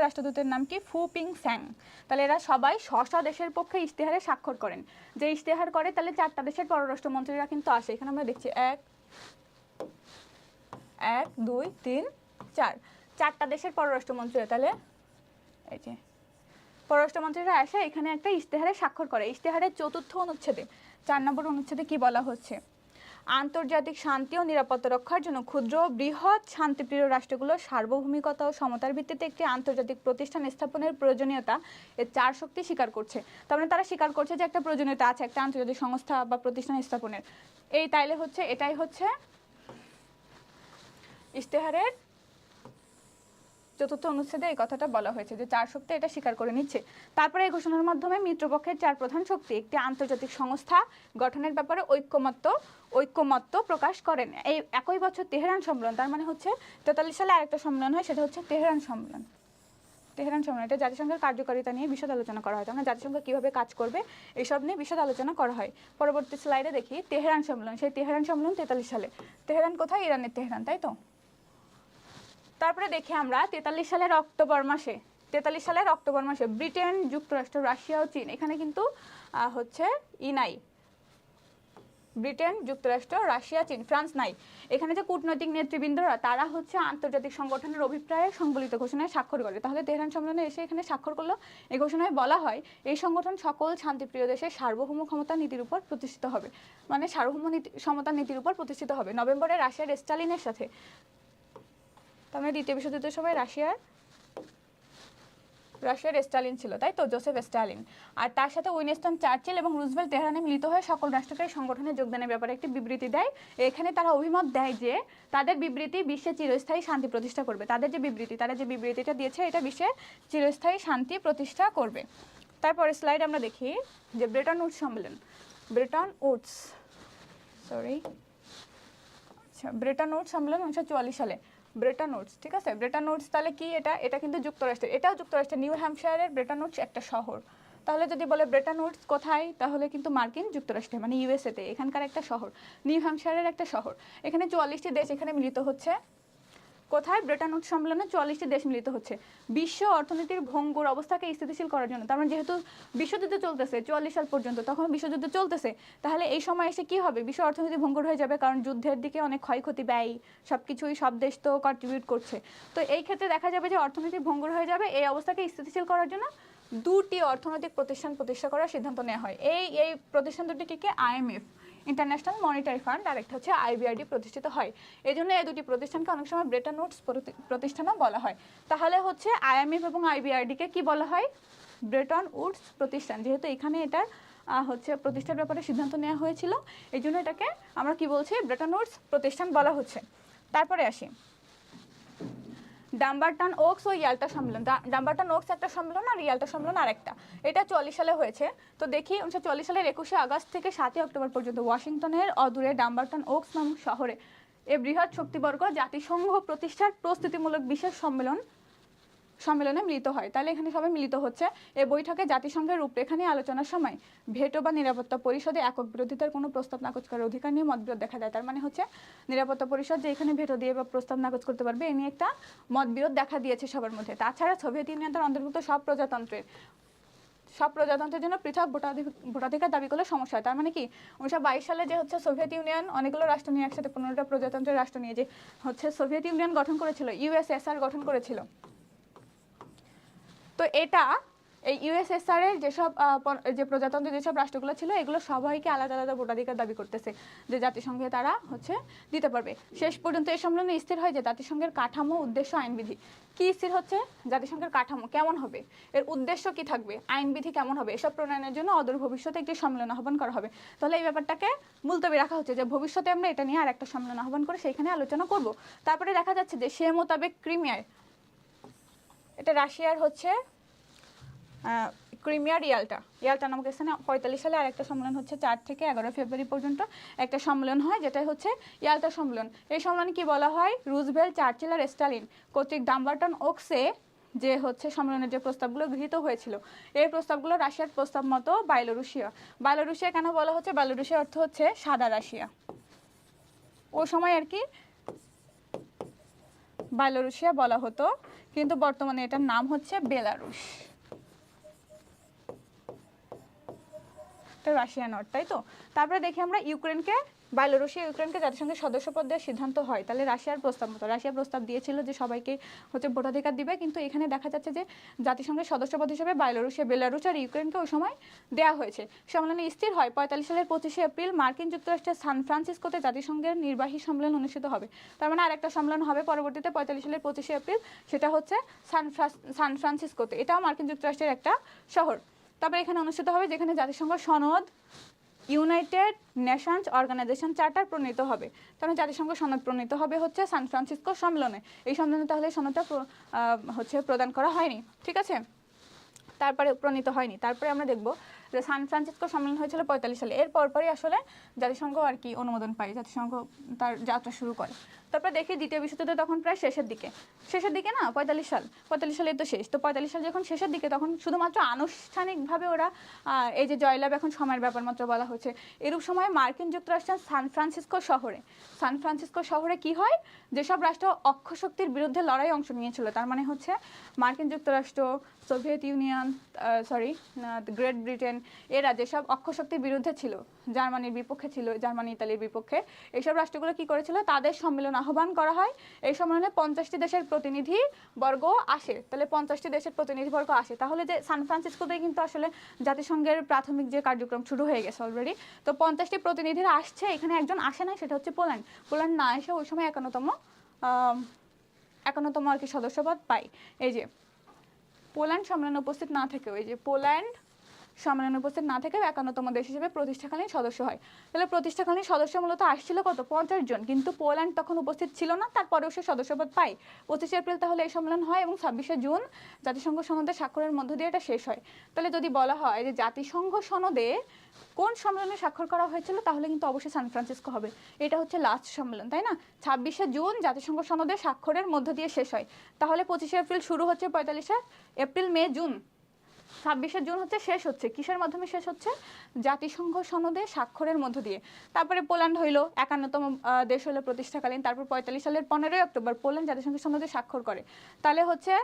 রাষ্ট্রদূতের নাম কি? ফু পিং স্যাং। তাহলে এরা সবাই স্ব দেশের পক্ষে ইশতেহারে স্বাক্ষর করেন। যে ইশতেহার করে তাহলে 4টা দেশের পররাষ্ট্রমন্ত্রীরা কিন্তু আসে। এখানে আমরা দেখছি 1 2 3 4, 4টা দেশের পররাষ্ট্রমন্ত্রীরা, তাহলে এই যে পররাষ্ট্রমন্ত্রীরা আসে এখানে একটা ইশতেহারে স্বাক্ষর করে। ইশতেহারের 4র্থ অনুচ্ছেদে 4 নম্বর অনুচ্ছেদে কি বলা হচ্ছে? আন্তর্জাতিক শান্তি ও নিরাপত্তা রক্ষার জন্য ক্ষুদ্র বৃহৎ শান্তিপ্রিয় রাষ্ট্রগুলোর সার্বভৌমিকতা ও সমতার ভিত্তিতে একটি আন্তর্জাতিক প্রতিষ্ঠান স্থাপনের প্রয়োজনীয়তা এর 4 শক্তি স্বীকার করছে। তার মানে তারা স্বীকার করছে যে একটা প্রয়োজনীয়তা আছে একটা আন্তর্জাতিক সংস্থা বা প্রতিষ্ঠান স্থাপনের। এই তাইলে হচ্ছে এটাই হচ্ছে ইশতেহারের 4র্থ অনুচ্ছেদে এই কথাটা বলা হয়েছে যে 4 শক্তি এটা স্বীকার করে নিচ্ছে। তারপরে এই ঘোষণার মাধ্যমে মিত্রপক্ষের 4 প্রধান শক্তি একটি আন্তর্জাতিক সংস্থা গঠনের ব্যাপারে ঐক্যমত্য প্রকাশ করেন। এই একই বছর তেহরান সম্মেলন, তার মানে হচ্ছে 43 সালে আরেকটা সম্মেলন হয়, সেটা হচ্ছে তেহরান সম্মেলন। এটা জাতিসংঘের কার্যকারিতা নিয়ে বিশদ আলোচনা করা হয়, তার মানে জাতিসংঘ কিভাবে কাজ করবে এইসব নিয়ে বিশদ আলোচনা করা হয়। পরবর্তী স্লাইডে দেখি তেহরান সম্মেলন। সেই তেহরান সম্মেলন 43 সালে। তেহরান কোথায়? ইরানের তেহরান, তাই তো। তারপরে দেখি আমরা 43 সালের অক্টোবর মাসে ব্রিটেন, যুক্তরাষ্ট্র, রাশিয়া ও চীন, এখানে কিন্তু হচ্ছে নাই, ব্রিটেন, যুক্তরাষ্ট্র, রাশিয়া, চীন, ফ্রান্স নাই। এখানে যে কূটনৈতিক নেতৃবৃন্দরা তারা হচ্ছে আন্তর্জাতিক সংগঠনের অভিপ্রায়ে সংবলিত ঘোষণায় স্বাক্ষর করে। তাহলে তেহরান সম্মেলনে এসে এখানে স্বাক্ষর করলো। এই ঘোষণায় বলা হয় এই সংগঠন সকল শান্তিপ্রিয় দেশের সার্বভৌম ক্ষমতা নীতির উপর প্রতিষ্ঠিত হবে, মানে সার্বভৌম সমতা নীতির উপর প্রতিষ্ঠিত হবে। নভেম্বরে রাশিয়ার স্টালিনের সাথে, তার মানে দ্বিতীয় বিশ্বযুদ্ধের সময় রাশিয়ার স্টালিন ছিল, তাই তো, জোসেফ স্টালিন। আর তার সাথে উইনস্টন চার্চিল এবং রুজভেল্ট তেহরানে মিলিত হয়ে সকল রাষ্ট্রকে সংগঠনে যোগদানের ব্যাপারে একটি বিবৃতি দেয়। এখানে তারা অভিমত দেয় যে তাদের বিবৃতি বিশ্বে চিরস্থায়ী শান্তি প্রতিষ্ঠা করবে। তারা যে বিবৃতিটা দিয়েছে এটা বিশ্বে চিরস্থায়ী শান্তি প্রতিষ্ঠা করবে। তারপরে স্লাইড আমরা দেখি যে ব্রেটন উডস সম্মেলন। ব্রেটন উডস সম্মেলন 1944 সালে। ব্রেটন উডস, ঠিক আছে। ব্রেটন উডস তাহলে কি? এটা কিন্তু যুক্তরাষ্ট্রের, এটাও যুক্তরাষ্ট্রের নিউ হ্যাম্পশায়ারের ব্রেটন উডস একটা শহর। তাহলে যদি বলে ব্রেটন উডস কোথায়, তাহলে কিন্তু মার্কিন যুক্তরাষ্ট্রে, মানে ইউএসএতে, এখানকার একটা শহর, নিউ হ্যাম্পশায়ারের একটা শহর। এখানে 44টি দেশ এখানে মিলিত হচ্ছে। কোথায়? ব্রেটন উডস সম্মেলনে 44টি দেশ মিলিত হচ্ছে বিশ্ব অর্থনীতির ভঙ্গুর অবস্থাকে স্থিতিশীল করার জন্য। তার মানে যেহেতু বিশ্বযুদ্ধ চলতেছে 44 সাল পর্যন্ত, তখন বিশ্বযুদ্ধ চলতেছে, তাহলে এই সময় এসে কি হবে? বিশ্ব অর্থনীতি ভঙ্গুর হয়ে যাবে, কারণ যুদ্ধের দিকে অনেক ক্ষয়ক্ষতি, ব্যয়, সবকিছুই সব দেশ তো কন্ট্রিবিউট করছে। তো এই ক্ষেত্রে দেখা যাবে যে অর্থনীতি ভঙ্গুর হয়ে যাবে। এই অবস্থাকে স্থিতিশীল করার জন্য 2টি অর্থনৈতিক প্রতিষ্ঠান প্রতিষ্ঠা করার সিদ্ধান্ত নেওয়া হয়। এই প্রতিষ্ঠান দুটি কি? IMF, ইন্টারন্যাশনাল মনিটারি ফান্ড, আর একটা হচ্ছে IBRD প্রতিষ্ঠিত হয়। এই জন্য এই দুটি প্রতিষ্ঠানকে অনেক সময় ব্রেটন উডস প্রতিষ্ঠানও বলা হয়। তাহলে হচ্ছে IMF এবং IBRD-কে কি বলা হয়? ব্রেটন উডস প্রতিষ্ঠান। যেহেতু এখানে এটার হচ্ছে প্রতিষ্ঠার ব্যাপারে সিদ্ধান্ত নেওয়া হয়েছিল, এই জন্য এটাকে আমরা কি বলছি? ব্রেটন উডস প্রতিষ্ঠান বলা হচ্ছে। তারপরে আসি ডাম্বারটন ওকস ও ইয়াল্টা সম্মেলন। ডাম্বারটন ওকস একটা সম্মেলন আর ইয়াল্টা সম্মেলন আরেকটা। এটা 44 সালে হয়েছে। তো দেখি 1944 সালের 21শে আগস্ট থেকে 7ই অক্টোবর পর্যন্ত ওয়াশিংটনের অদূরে ডাম্বারটন ওকস নামক শহরে এই বৃহৎ শক্তিবর্গ জাতিসংঘ প্রতিষ্ঠার প্রস্তুতিমূলক বিশেষ সম্মেলনে মিলিত হয়। তাহলে এখানে সবাই মিলিত হচ্ছে। এই বৈঠকে জাতিসংঘের রূপরেখা নিয়ে আলোচনার সময় ভেটো বা নিরাপত্তা পরিষদে একক বিরোধিতার কোনো প্রস্তাব নাকচ করার অধিকার নিয়ে মতবিরোধ দেখা যায়। তার মানে হচ্ছে নিরাপত্তা পরিষদ যে এখানে ভেটো দিয়ে বা প্রস্তাব নাকচ করতে পারবে, এ নিয়ে একটা মতবিরোধ দেখা দিয়েছে সবার মধ্যে। তাছাড়া সোভিয়েত ইউনিয়নের অন্তর্ভুক্ত সব প্রজাতন্ত্রের জন্য পৃথক ভোটাধিকার দাবি করলে সমস্যা হয়। তার মানে কি 1922 সালে যে হচ্ছে সোভিয়েত ইউনিয়ন অনেকগুলো রাষ্ট্র নিয়ে একসাথে 15টা প্রজাতন্ত্রের রাষ্ট্র নিয়ে যে হচ্ছে সোভিয়েত ইউনিয়ন গঠন করেছিল, USSR গঠন করেছিল। তো এটা এই USSR এর যেসব যে প্রজাতন্ত্রের যেসব রাষ্ট্রগুলো ছিল, এগুলো সবাইকে আলাদা আলাদা ভোটাধিকার দাবি করতেছে যে জাতিসংঘে তারা হচ্ছে দিতে পারবে। শেষ পর্যন্ত এই সম্মেলনে স্থির হয় যে জাতিসংঘের কাঠামো, উদ্দেশ্য, আইনবিধি কি স্থির হচ্ছে? জাতিসংঘের কাঠামো কেমন হবে, এর উদ্দেশ্য কি থাকবে, আইনবিধি কেমন হবে, এসব প্রণয়নের জন্য অদূর ভবিষ্যতে একটি সম্মেলন আহ্বান করা হবে। তাহলে এই ব্যাপারটাকে মুলতবি রাখা হচ্ছে যে ভবিষ্যতে আমরা এটা নিয়ে আর একটা সম্মেলন আহ্বান করে সেইখানে আলোচনা করব। তারপরে দেখা যাচ্ছে যে সে মোতাবেক ক্রিমিয়ায়, এটা রাশিয়ার হচ্ছে ক্রিমিয়ার ইয়াল্টা নামক স্থানে 45 সালে আরেকটা সম্মেলন হচ্ছে 4 থেকে 11 ফেব্রুয়ারি পর্যন্ত একটা সম্মেলন হয়, যেটা হচ্ছে ইয়াল্টা সম্মেলন। এই সম্মেলনে কি বলা হয়, রুজভেল্ট, চার্চিল আর স্টালিন কর্তৃক ডাম্বারটন ওকসে যে হচ্ছে সম্মেলনের যে প্রস্তাবগুলো গৃহীত হয়েছিল, এই প্রস্তাবগুলো রাশিয়ার প্রস্তাব মতো বায়োলরুশিয়া কেন বলা হচ্ছে, বায়োলরুশিয়া অর্থ হচ্ছে সাদা রাশিয়া। ওই সময় আর কি বায়োলরুশিয়া বলা হতো, কিন্তু বর্তমানে এটার নাম হচ্ছে বেলারুশ। রাশিয়া নট, তাই তো। তারপরে দেখি আমরা ইউক্রেনকে জাতিসংঘের সদস্যপদ দেওয়ার সিদ্ধান্ত হয়, তাহলে রাশিয়ার প্রস্তাব মতো রাশিয়া প্রস্তাব দিয়েছিল যে সবাইকে হচ্ছে ভোটাধিকার দিবে, কিন্তু এখানে দেখা যাচ্ছে যে জাতিসংঘের সদস্যপদ হিসেবে বেলারুশ আর ইউক্রেনকে ওই সময় দেওয়া হয়েছে। সম্মেলনে স্থির হয় 45 সালের 25 এপ্রিল মার্কিন যুক্তরাষ্ট্রের সান ফ্রান্সিসকোতে জাতিসংঘের নির্বাহী সম্মেলন অনুষ্ঠিত হবে। তার মানে আরেকটা সম্মেলন হবে পরবর্তীতে 45 সালের 25 এপ্রিল, সেটা হচ্ছে সান ফ্রান্সিসকোতে, এটাও মার্কিন যুক্তরাষ্ট্রের একটা শহর। তারপরে এখানে অনুষ্ঠিত হবে, যেখানে জাতিসংঘ সনদ, ইউনাইটেড নেশনস অর্গানাইজেশন চার্টার প্রণীত হবে। তাহলে জাতিসংঘ সনদ প্রণীত হবে হচ্ছে সান ফ্রান্সিসকো সম্মেলনে। এই সম্মেলনে তাহলে সনদটা হচ্ছে প্রদান করা হয়নি, ঠিক আছে, তারপরে প্রণীত হয়নি। তারপরে আমরা দেখব যে সান ফ্রান্সিসকো সম্মেলন হয়েছিল 45 সালে, এর পরপরই আসলে জাতিসংঘ আর কি অনুমোদন পায়, জাতিসংঘ তার যাত্রা শুরু করে। তারপরে দেখি দ্বিতীয় বিশ্বযুদ্ধ তখন প্রায় শেষের দিকে না, 45 সালে তো শেষ। তো 45 সাল যখন শেষের দিকে, তখন শুধুমাত্র আনুষ্ঠানিকভাবে ওরা এই যে জয়লাভ এখন সময়ের ব্যাপার মাত্র বলা হচ্ছে। এরূপ সময় মার্কিন যুক্তরাষ্ট্রের সান ফ্রান্সিসকো শহরে কি হয়, যেসব রাষ্ট্র অক্ষ শক্তির বিরুদ্ধে লড়াই অংশ নিয়েছিল, তার মানে হচ্ছে মার্কিন যুক্তরাষ্ট্র, সোভিয়েত ইউনিয়ন, গ্রেট ব্রিটেন, এরা যেসব অক্ষ শক্তির বিরুদ্ধে ছিল, জার্মানির বিপক্ষে ছিল, জার্মানি ইতালির বিপক্ষে, এইসব রাষ্ট্রগুলো কি করেছিল, তাদের সম্মেলন আহ্বান করা হয়। এই সম্মেলনে 50টি দেশের প্রতিনিধি বর্গ আসে। তাহলে 50টি দেশের প্রতিনিধি বর্গ আসে, তাহলে যে সান ফ্রান্সিসকোতেই কিন্তু আসলে জাতিসংঘের প্রাথমিক যে কার্যক্রম শুরু হয়ে গেছে অলরেডি। তো 50টি প্রতিনিধিরা আসছে, এখানে একজন আসে না, সেটা হচ্ছে পোল্যান্ড না এসে ওই সময় 51তম আর কি সদস্যপদ পায়। এই যে পোল্যান্ড সম্মেলনে উপস্থিত না থেকেও, 51তম দেশ হিসেবে প্রতিষ্ঠাকালীন সদস্য হয়। তাহলে প্রতিষ্ঠাকালীন সদস্য মূলত আসছিল কত, 50 জন, কিন্তু পোল্যান্ড তখন উপস্থিত ছিল না, তারপরেও সে সদস্যপদ পায়। 25 এপ্রিল তাহলে এই সম্মেলন হয় এবং 26 জুন জাতিসংঘ সনদে স্বাক্ষরের মধ্য দিয়ে এটা শেষ হয়। তাহলে যদি বলা হয় যে জাতিসংঘ সনদে কোন সম্মেলনে স্বাক্ষর করা হয়েছিল, তাহলে কিন্তু অবশ্যই সান ফ্রান্সিসকো হবে। এটা হচ্ছে লাস্ট সম্মেলন, তাই না। 26 জুন জাতিসংঘ সনদে স্বাক্ষরের মধ্য দিয়ে শেষ হয়। তাহলে 25 এপ্রিল শুরু হচ্ছে, 45 এপ্রিল, মে, জুন, 26 জুন হচ্ছে শেষ হচ্ছে। কিসের মাধ্যমে শেষ হচ্ছে, জাতিসংঘ সনদে স্বাক্ষরের মধ্য দিয়ে। তারপরে পোল্যান্ড হইলো 51তম দেশ হলো প্রতিষ্ঠাকালীন। তারপর 45 সালের 15 অক্টোবর পোল্যান্ড জাতিসংঘ সনদে স্বাক্ষর করে। তাহলে হচ্ছে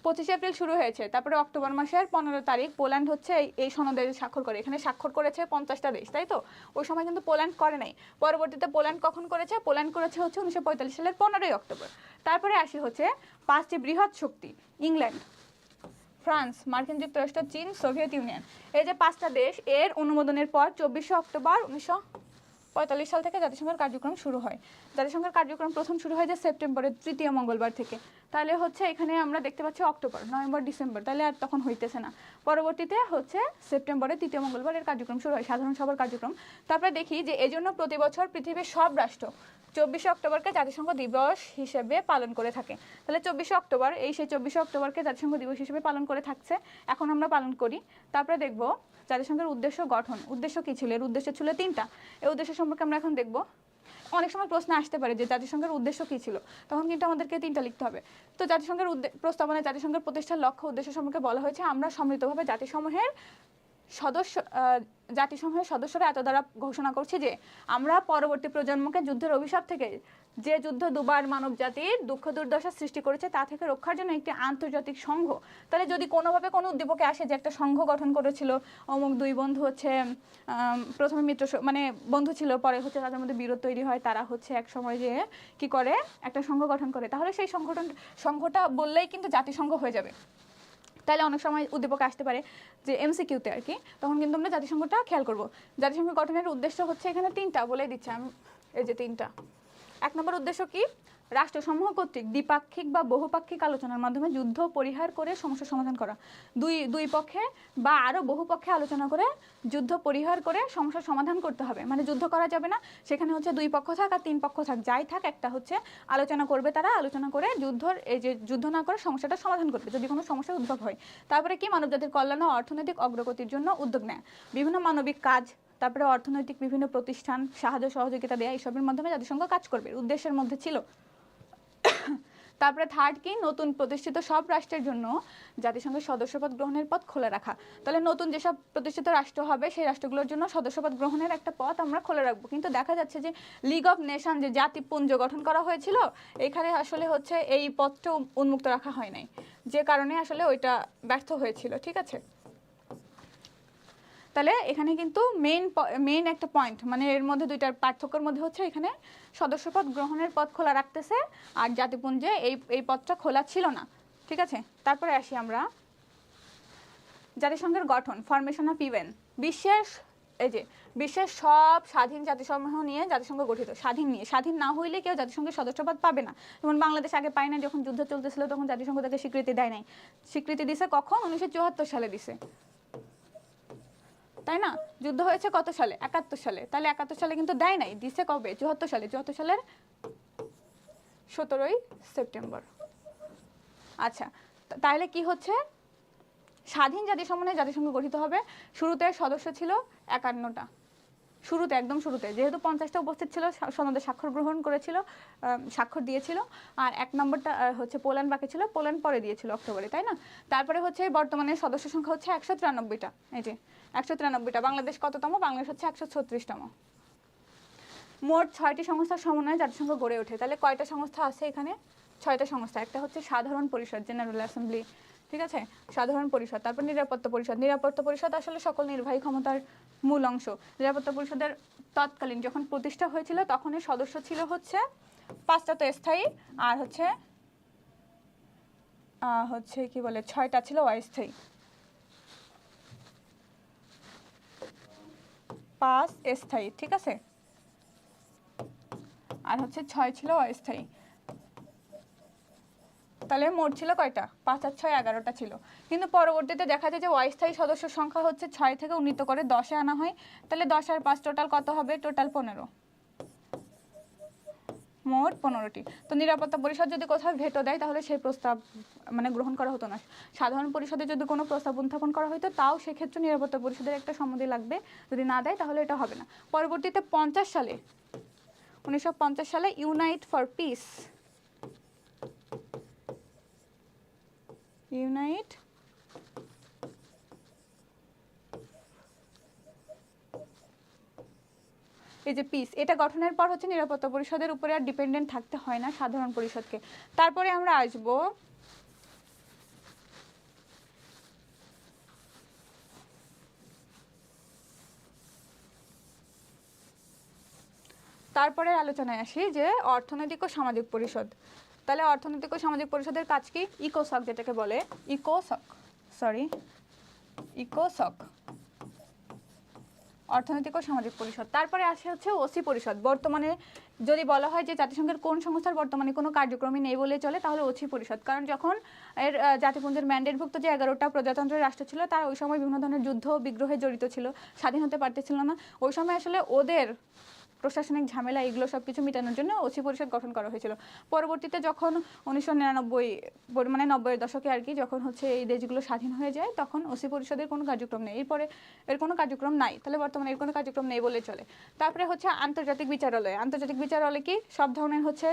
25 এপ্রিল শুরু হয়েছে, তারপরে অক্টোবর মাসের 15 তারিখ পোল্যান্ড হচ্ছে এই সনদে স্বাক্ষর করে। এখানে স্বাক্ষর করেছে 50টা দেশ, তাই তো। ওই সময় কিন্তু পোল্যান্ড করে নাই। পরবর্তীতে পোল্যান্ড কখন করেছে, পোল্যান্ড করেছে হচ্ছে 1945 সালের 15 অক্টোবর। তারপরে আসি হচ্ছে 5টি বৃহৎ শক্তি, ইংল্যান্ড, ফ্রান্স, মার্কিন যুক্তরাষ্ট্র, চীন, সোভিয়েত ইউনিয়ন। এই যে 5টা দেশ, এর অনুমোদনের পর 24 অক্টোবর 1945 সাল থেকে জাতিসংঘের কার্যক্রম শুরু হয়। জাতিসংঘের কার্যক্রম প্রথম শুরু হয় যে সেপ্টেম্বরের 3য় মঙ্গলবার থেকে। তাহলে হচ্ছে এখানে আমরা দেখতে পাচ্ছি অক্টোবর, নভেম্বর, ডিসেম্বর, তাহলে আর তখন হইতেছে না। পরবর্তীতে হচ্ছে সেপ্টেম্বরের 3য় মঙ্গলবার এর কার্যক্রম শুরু হয়, সাধারণ সভার কার্যক্রম। তারপরে দেখি যে এজন্য প্রতি বছর পৃথিবীর সব রাষ্ট্র 24 অক্টোবরকে জাতিসংঘ দিবস হিসেবে পালন করে থাকে। তাহলে 24 অক্টোবর, সেই 24 অক্টোবরকে জাতিসংঘ দিবস হিসেবে পালন করে থাকছে, এখন আমরা পালন করি। তারপরে দেখব জাতিসংঘের উদ্দেশ্য গঠন। উদ্দেশ্য কী ছিল, এর উদ্দেশ্য ছিল 3টা। এই উদ্দেশ্য সম্পর্কে আমরা এখন দেখব। অনেক সময় প্রশ্ন আসতে পারে যে জাতিসংঘের উদ্দেশ্য কী ছিল, তখন কিন্তু আমাদেরকে 3টা লিখতে হবে। তো জাতিসংঘের প্রস্তাবনায় জাতিসংঘের প্রতিষ্ঠার লক্ষ্য উদ্দেশ্য সম্পর্কে বলা হয়েছে, আমরা সম্মিলিতভাবে জাতিসমূহের সদস্যরা এত দ্বারা ঘোষণা করছি যে আমরা পরবর্তী প্রজন্মকে যুদ্ধের অভিশাপ থেকে, যে যুদ্ধ দুবার মানব জাতির দুঃখ দুর্দশা সৃষ্টি করেছে, তা থেকে রক্ষার জন্য একটি আন্তর্জাতিক সংঘ। তাহলে যদি কোনোভাবে কোনো উদ্দীপকে আসে যে একটা সংঘ গঠন করেছিল, অমুক দুই বন্ধু হচ্ছে প্রথমে মানে বন্ধু ছিল, পরে হচ্ছে তাদের মধ্যে বিরোধ তৈরি হয়, তারা হচ্ছে এক সময় যে কি করে একটা সংঘ গঠন করে, তাহলে সেই সংঘটা বললেই কিন্তু জাতিসংঘ হয়ে যাবে। তাহলে অনেক সময় উদ্দীপকে আসতে পারে যে এমসিকিউতে আর কি, তখন কিন্তু আমরা জাতিসংঘটা খেয়াল করব। জাতিসংঘ গঠনের উদ্দেশ্য হচ্ছে এখানে 3টা বলে দিচ্ছি আমি, এই যে 3টা। 1 নম্বর উদ্দেশ্য কি, রাষ্ট্রসমূহ কর্তৃক দ্বিপাক্ষিক বা বহুপাক্ষিক আলোচনার মাধ্যমে যুদ্ধ পরিহার করে সমস্যা সমাধান করা। দুই পক্ষে বা আরও বহু পক্ষে আলোচনা করে যুদ্ধ পরিহার করে সমস্যার সমাধান করতে হবে। মানে যুদ্ধ করা যাবে না, সেখানে হচ্ছে 2 পক্ষ থাক আর 3 পক্ষ থাক, যাই থাক, একটা হচ্ছে আলোচনা করবে, তারা আলোচনা করে যুদ্ধ না করে সমস্যাটা সমাধান করবে যদি কোনো সমস্যার উদ্ভব হয়। তারপরে কি, মানবজাতির কল্যাণ ও অর্থনৈতিক অগ্রগতির জন্য উদ্যোগ নেয়, বিভিন্ন মানবিক কাজ, তারপরে অর্থনৈতিক বিভিন্ন প্রতিষ্ঠান সাহায্য সহযোগিতা দেয়া, এইসবের মাধ্যমে জাতিসংঘ কাজ করবে, উদ্দেশ্যের মধ্যে ছিল। তারপরে থার্ড কি, নতুন প্রতিষ্ঠিত সব রাষ্ট্রের জন্য জাতিসংঘের সদস্যপদ গ্রহণের পথ খোলা রাখা। তাহলে নতুন যেসব প্রতিষ্ঠিত রাষ্ট্র হবে সেই রাষ্ট্রগুলোর জন্য সদস্যপদ গ্রহণের একটা পথ আমরা খোলা রাখবো। কিন্তু দেখা যাচ্ছে যে লিগ অফ নেশন, যে জাতিপুঞ্জ গঠন করা হয়েছিল, এখানে আসলে হচ্ছে এই পথটা উন্মুক্ত রাখা হয় নাই, যে কারণে আসলে ওইটা ব্যর্থ হয়েছিল। ঠিক আছে, তাহলে এখানে কিন্তু মেইন একটা পয়েন্ট, মানে এর মধ্যে দুইটার পার্থক্যের মধ্যে হচ্ছে এখানে সদস্যপদ গ্রহণের পথ খোলা রাখতেছে আর জাতিপুঞ্জে এই পথটা খোলা ছিল না। ঠিক আছে, তারপরে আসি আমরা জাতিসংঘের গঠন, ফরমেশন অফ ইউএন। বিশ্বের সব স্বাধীন জাতিসমূহ নিয়ে জাতিসংঘ গঠিত। স্বাধীন না হইলে কেউ জাতিসংঘের সদস্যপদ পাবে না। যেমন বাংলাদেশ আগে পায় না, যখন যুদ্ধ চলতেছিল তখন জাতিসংঘ তাকে স্বীকৃতি দেয় নাই। স্বীকৃতি দিছে কখন? 1974 সালে দিছে, তাই না? যুদ্ধ হয়েছে কত সালে? 71 সালে। তাহলে 71 সালে কিন্তু দেয় নাই, দিছে কবে? 74 সালে। 74 সালের 17ই সেপ্টেম্বর। আচ্ছা, তাহলে কি হচ্ছে, স্বাধীন জাতিসমূহ নিয়ে জাতিসংঘ গঠিত হবে। শুরুতে সদস্য ছিল 51টা, শুরুতে, একদম শুরুতে, যেহেতু 50টা উপস্থিত ছিল, সনদে স্বাক্ষর গ্রহণ করেছিল, স্বাক্ষর দিয়েছিল। আর 1 নম্বরটা হচ্ছে পোল্যান্ড বাকি ছিল, পোল্যান্ড পরে দিয়েছিল অক্টোবরে, তাই না? তারপরে হচ্ছে বর্তমানে সদস্য সংখ্যা হচ্ছে 193টা। এই যে 193টা। বাংলাদেশ কততম? বাংলাদেশ হচ্ছে 136তম। মোট 6টি সংস্থার সমন্বয়ে জাতিসংঘ গড়ে ওঠে। তাহলে কয়টা সংস্থা আছে এখানে? 6টা সংস্থা। একটা হচ্ছে সাধারণ পরিষদ, জেনারেল অ্যাসেম্বলি, ঠিক আছে, সাধারণ পরিষদ। তারপর নিরাপত্তা পরিষদ। নিরাপত্তা পরিষদ আসলে সকল নির্বাহী ক্ষমতার মূল অংশ। নিরাপত্তা পরিষদের তৎকালীন যখন প্রতিষ্ঠা হয়েছিল তখন এর সদস্য ছিল হচ্ছে 5টা তো স্থায়ী, আর হচ্ছে কি বলে 6টা ছিল অস্থায়ী। 5 স্থায়ী, ঠিক আছে, আর হচ্ছে 6 ছিল অস্থায়ী। তাহলে মোট ছিল কয়টা? 5 আর 6 11টা ছিল। কিন্তু পরবর্তীতে দেখা যায় যে অস্থায়ী সদস্য সংখ্যা হচ্ছে 6 থেকে উন্নীত করে 10-এ আনা হয়। তাহলে 10 আর 5 টোটাল কত হবে? টোটাল 15, মোট 15টি। তো নিরাপত্তা পরিষদ যদি কোথাও ভেটো দেয় তাহলে সেই প্রস্তাব মানে গ্রহণ করা হতো না। সাধারণ পরিষদে যদি কোনো প্রস্তাব উত্থাপন করা হতো তাও সেক্ষেত্রে নিরাপত্তা পরিষদের একটা সম্মতি লাগবে, যদি না দেয় তাহলে এটা হবে না। পরবর্তীতে 1950 সালে ইউনাইট ফর পিস, ইউনাইট এই যে পিস, এটা গঠনের পর হচ্ছে নিরাপত্তা পরিষদের উপরে আর ডিপেন্ডেন্ট থাকতে হয় না সাধারণ পরিষদকে। তারপরে আমরা আসবো তারপরে আলোচনায় আসি যে অর্থনৈতিক ও সামাজিক পরিষদ। তাহলে অর্থনৈতিক ও সামাজিক পরিষদের কাজ কি? ইকোসক যেটাকে বলে, ইকোসক, অর্থনৈতিক ও সামাজিক পরিষদ। তারপরে আসে হচ্ছে ওসি পরিষদ। বর্তমানে যদি বলা হয় যে জাতিসংঘের কোন সংস্থার বর্তমানে কোনো কার্যক্রমই নেই বলে চলে, তাহলে ওসি পরিষদ। কারণ যখন এর জাতিপুঞ্জের ম্যান্ডেটভুক্ত যে 11টা প্রজাতন্ত্রের রাষ্ট্র ছিল তারা ওই সময় বিভিন্ন ধরনের যুদ্ধ বিগ্রহে জড়িত ছিল, স্বাধীন হতে পারতেছিল না। ওই সময় আসলে ওদের প্রশাসনিক ঝামেলা এগুলো সব কিছু মেটানোর জন্য ওসি পরিষদ গঠন করা হয়েছিল। পরবর্তীতে যখন 1999 মানে 90-এর দশকে আর কি, যখন হচ্ছে এই দেশগুলো স্বাধীন হয়ে যায় তখন ওসি পরিষদের কোনো কার্যক্রম নেই, এরপরে এর কোনো কার্যক্রম নাই। তাহলে বর্তমানে এর কোনো কার্যক্রম নেই বলে চলে। তারপরে হচ্ছে আন্তর্জাতিক বিচারালয়। আন্তর্জাতিক বিচারালয় কি? সব ধরনের হচ্ছে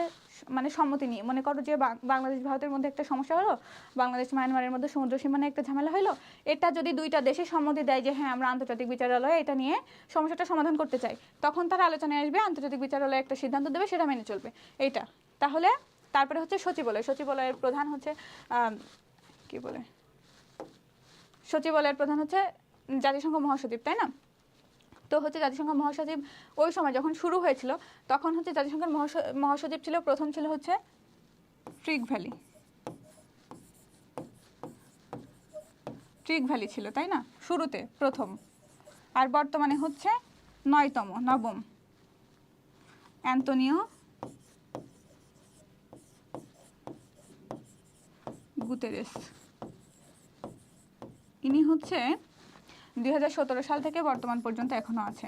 মানে সম্মতি নিয়ে, মনে করো যে বাংলাদেশ ভারতের মধ্যে একটা সমস্যা হলো, বাংলাদেশ মায়ানমারের মধ্যে সমুদ্র সীমানায় একটা ঝামেলা হলো, এটা যদি দুইটা দেশে সম্মতি দেয় যে হ্যাঁ আমরা আন্তর্জাতিক বিচারালয়ে এটা নিয়ে সমস্যাটা সমাধান করতে চাই, তখন তারা আলোচনায় আসবে, আন্তর্জাতিক বিচারালয় একটা সিদ্ধান্ত দেবে, সেটা মেনে চলবে এইটা। তাহলে তারপরে হচ্ছে সচিবালয়। সচিবালয়ের প্রধান হচ্ছে কি বলে, সচিবালয়ের প্রধান হচ্ছে জাতিসংঘ মহাসচিব, তাই না? তো হচ্ছে জাতিসংঘ মহাসচিব ওই সময় যখন শুরু হয়েছিল তখন হচ্ছে জাতিসংঘের মহাসচিব ছিল, প্রথম ছিল হচ্ছে ট্রিগ ভ্যালি ছিল, তাই না, শুরুতে প্রথম। আর বর্তমানে হচ্ছে নবম অ্যান্তোনিও গুতেরেস। ইনি হচ্ছে 2017 সাল থেকে বর্তমান পর্যন্ত এখনো আছে,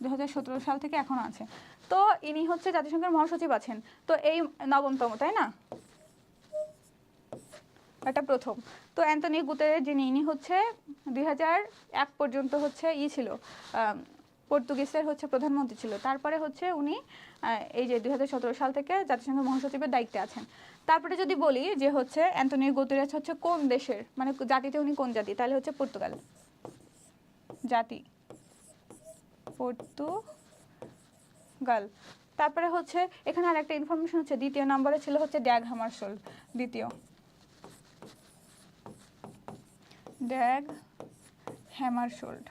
2017 সাল থেকে এখনো আছে। তো ইনি হচ্ছে জাতিসংঘের মহাসচিব আছেন, তো এই নবমতম, তাই না? এটা প্রথম। তো অ্যান্টনিও গুতেরেস যিনি, ইনি হচ্ছে 2001 পর্যন্ত হচ্ছে ছিল পর্তুগিজের হচ্ছে প্রধানমন্ত্রী ছিল। তারপরে হচ্ছে উনি এই যে 2017 সাল থেকে জাতিসংঘের মহাসচিবের দায়িত্বে আছেন। তারপরে যদি বলি যে হচ্ছে অ্যান্টনিও গুতেরেস হচ্ছে কোন দেশের, মানে জাতিতে উনি কোন জাতি, তাহলে হচ্ছে পর্তুগাল জাতি, পর্তুগাল। তারপরে হচ্ছে এখানে আর একটা ইনফরমেশন হচ্ছে, দ্বিতীয় নম্বরে ছিল হচ্ছে ড্যাগ হ্যামারশোল্ড, দ্বিতীয় ড্যাগ হ্যামারশোল্ড।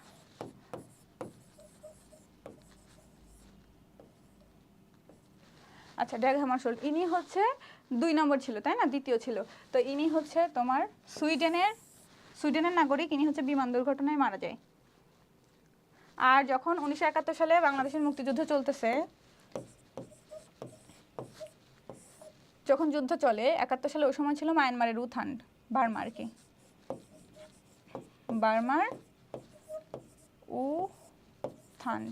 আচ্ছা, ড্যাগ হ্যামারশোল্ড ইনি হচ্ছে 2 নম্বর ছিল, তাই না? দ্বিতীয় ছিল। তো ইনি হচ্ছে তোমার সুইডেনের নাগরিক। ইনি হচ্ছে বিমান দুর্ঘটনায় মারা যায়। আর যখন 1971 সালে বাংলাদেশের মুক্তিযুদ্ধ চলতেছে, যখন যুদ্ধ চলে 71 সালে, ওই সময় ছিল মায়ানমারের উত্থান, বার্মার কি বার্মার উত্থান।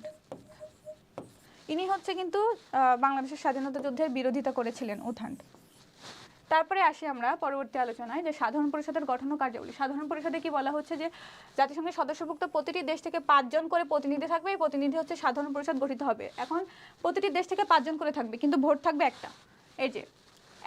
ইনি হচ্ছে কিন্তু বাংলাদেশের স্বাধীনতা যুদ্ধের বিরোধিতা করেছিলেন, উত্থান। তারপরে আসি আমরা পরবর্তী আলোচনায় যে সাধারণ পরিষদের গঠন ও কার্যাবলী। সাধারণ পরিষদে কি বলা হচ্ছে যে জাতিসংঘের সদস্যভুক্ত প্রতিটি দেশ থেকে 5 জন করে প্রতিনিধি থাকবে। এই প্রতিনিধি হচ্ছে সাধারণ পরিষদ গঠিত হবে। এখন প্রতিটি দেশ থেকে 5 জন করে থাকবে, কিন্তু ভোট থাকবে একটা। এই যে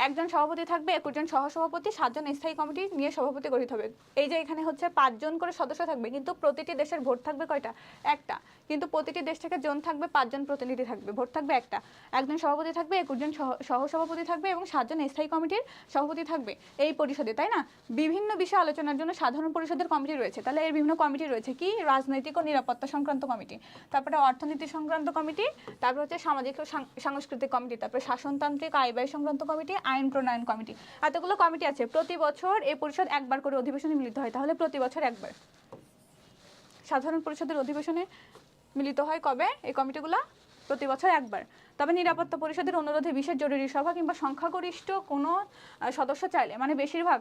একজন সভাপতি থাকবে, 21 জন সহসভাপতি, 7 জন স্থায়ী কমিটি নিয়ে সভাপতি গঠিত হবে। এই যে এখানে হচ্ছে 5 জন করে সদস্য থাকবে, কিন্তু প্রতিটি দেশের ভোট থাকবে কয়টা? একটা। কিন্তু প্রতিটি দেশ থেকে জন থাকবে, 5 জন প্রতিনিধি থাকবে, ভোট থাকবে একটা। একজন সভাপতি থাকবে, 21 জন সহসভাপতি থাকবে এবং 7 জন স্থায়ী কমিটির সভাপতি থাকবে এই পরিষদে, তাই না? বিভিন্ন বিষয় আলোচনার জন্য সাধারণ পরিষদের কমিটি রয়েছে। তাহলে এর বিভিন্ন কমিটি রয়েছে, কি? রাজনৈতিক ও নিরাপত্তা সংক্রান্ত কমিটি, তারপরে অর্থনীতি সংক্রান্ত কমিটি, তারপরে হচ্ছে সামাজিক ও সাংস্কৃতিক কমিটি, তারপরে শাসনতান্ত্রিক আয় ব্যয় সংক্রান্ত কমিটি, আইন প্রণয়ন কমিটি। এতগুলো কমিটি আছে। প্রতি বছর এই পরিষদ একবার করে অধিবেশনে মিলিত হয়। তাহলে প্রতি বছর একবার সাধারণ পরিষদের অধিবেশনে মিলিত হয়। কবে এই কমিটিগুলো? প্রতি বছর একবার। তবে নিরাপত্তা পরিষদের অনুরোধে বিশেষ জরুরি সভা কিংবা সংখ্যাগরিষ্ঠ কোনো সদস্য চাইলে, মানে বেশিরভাগ,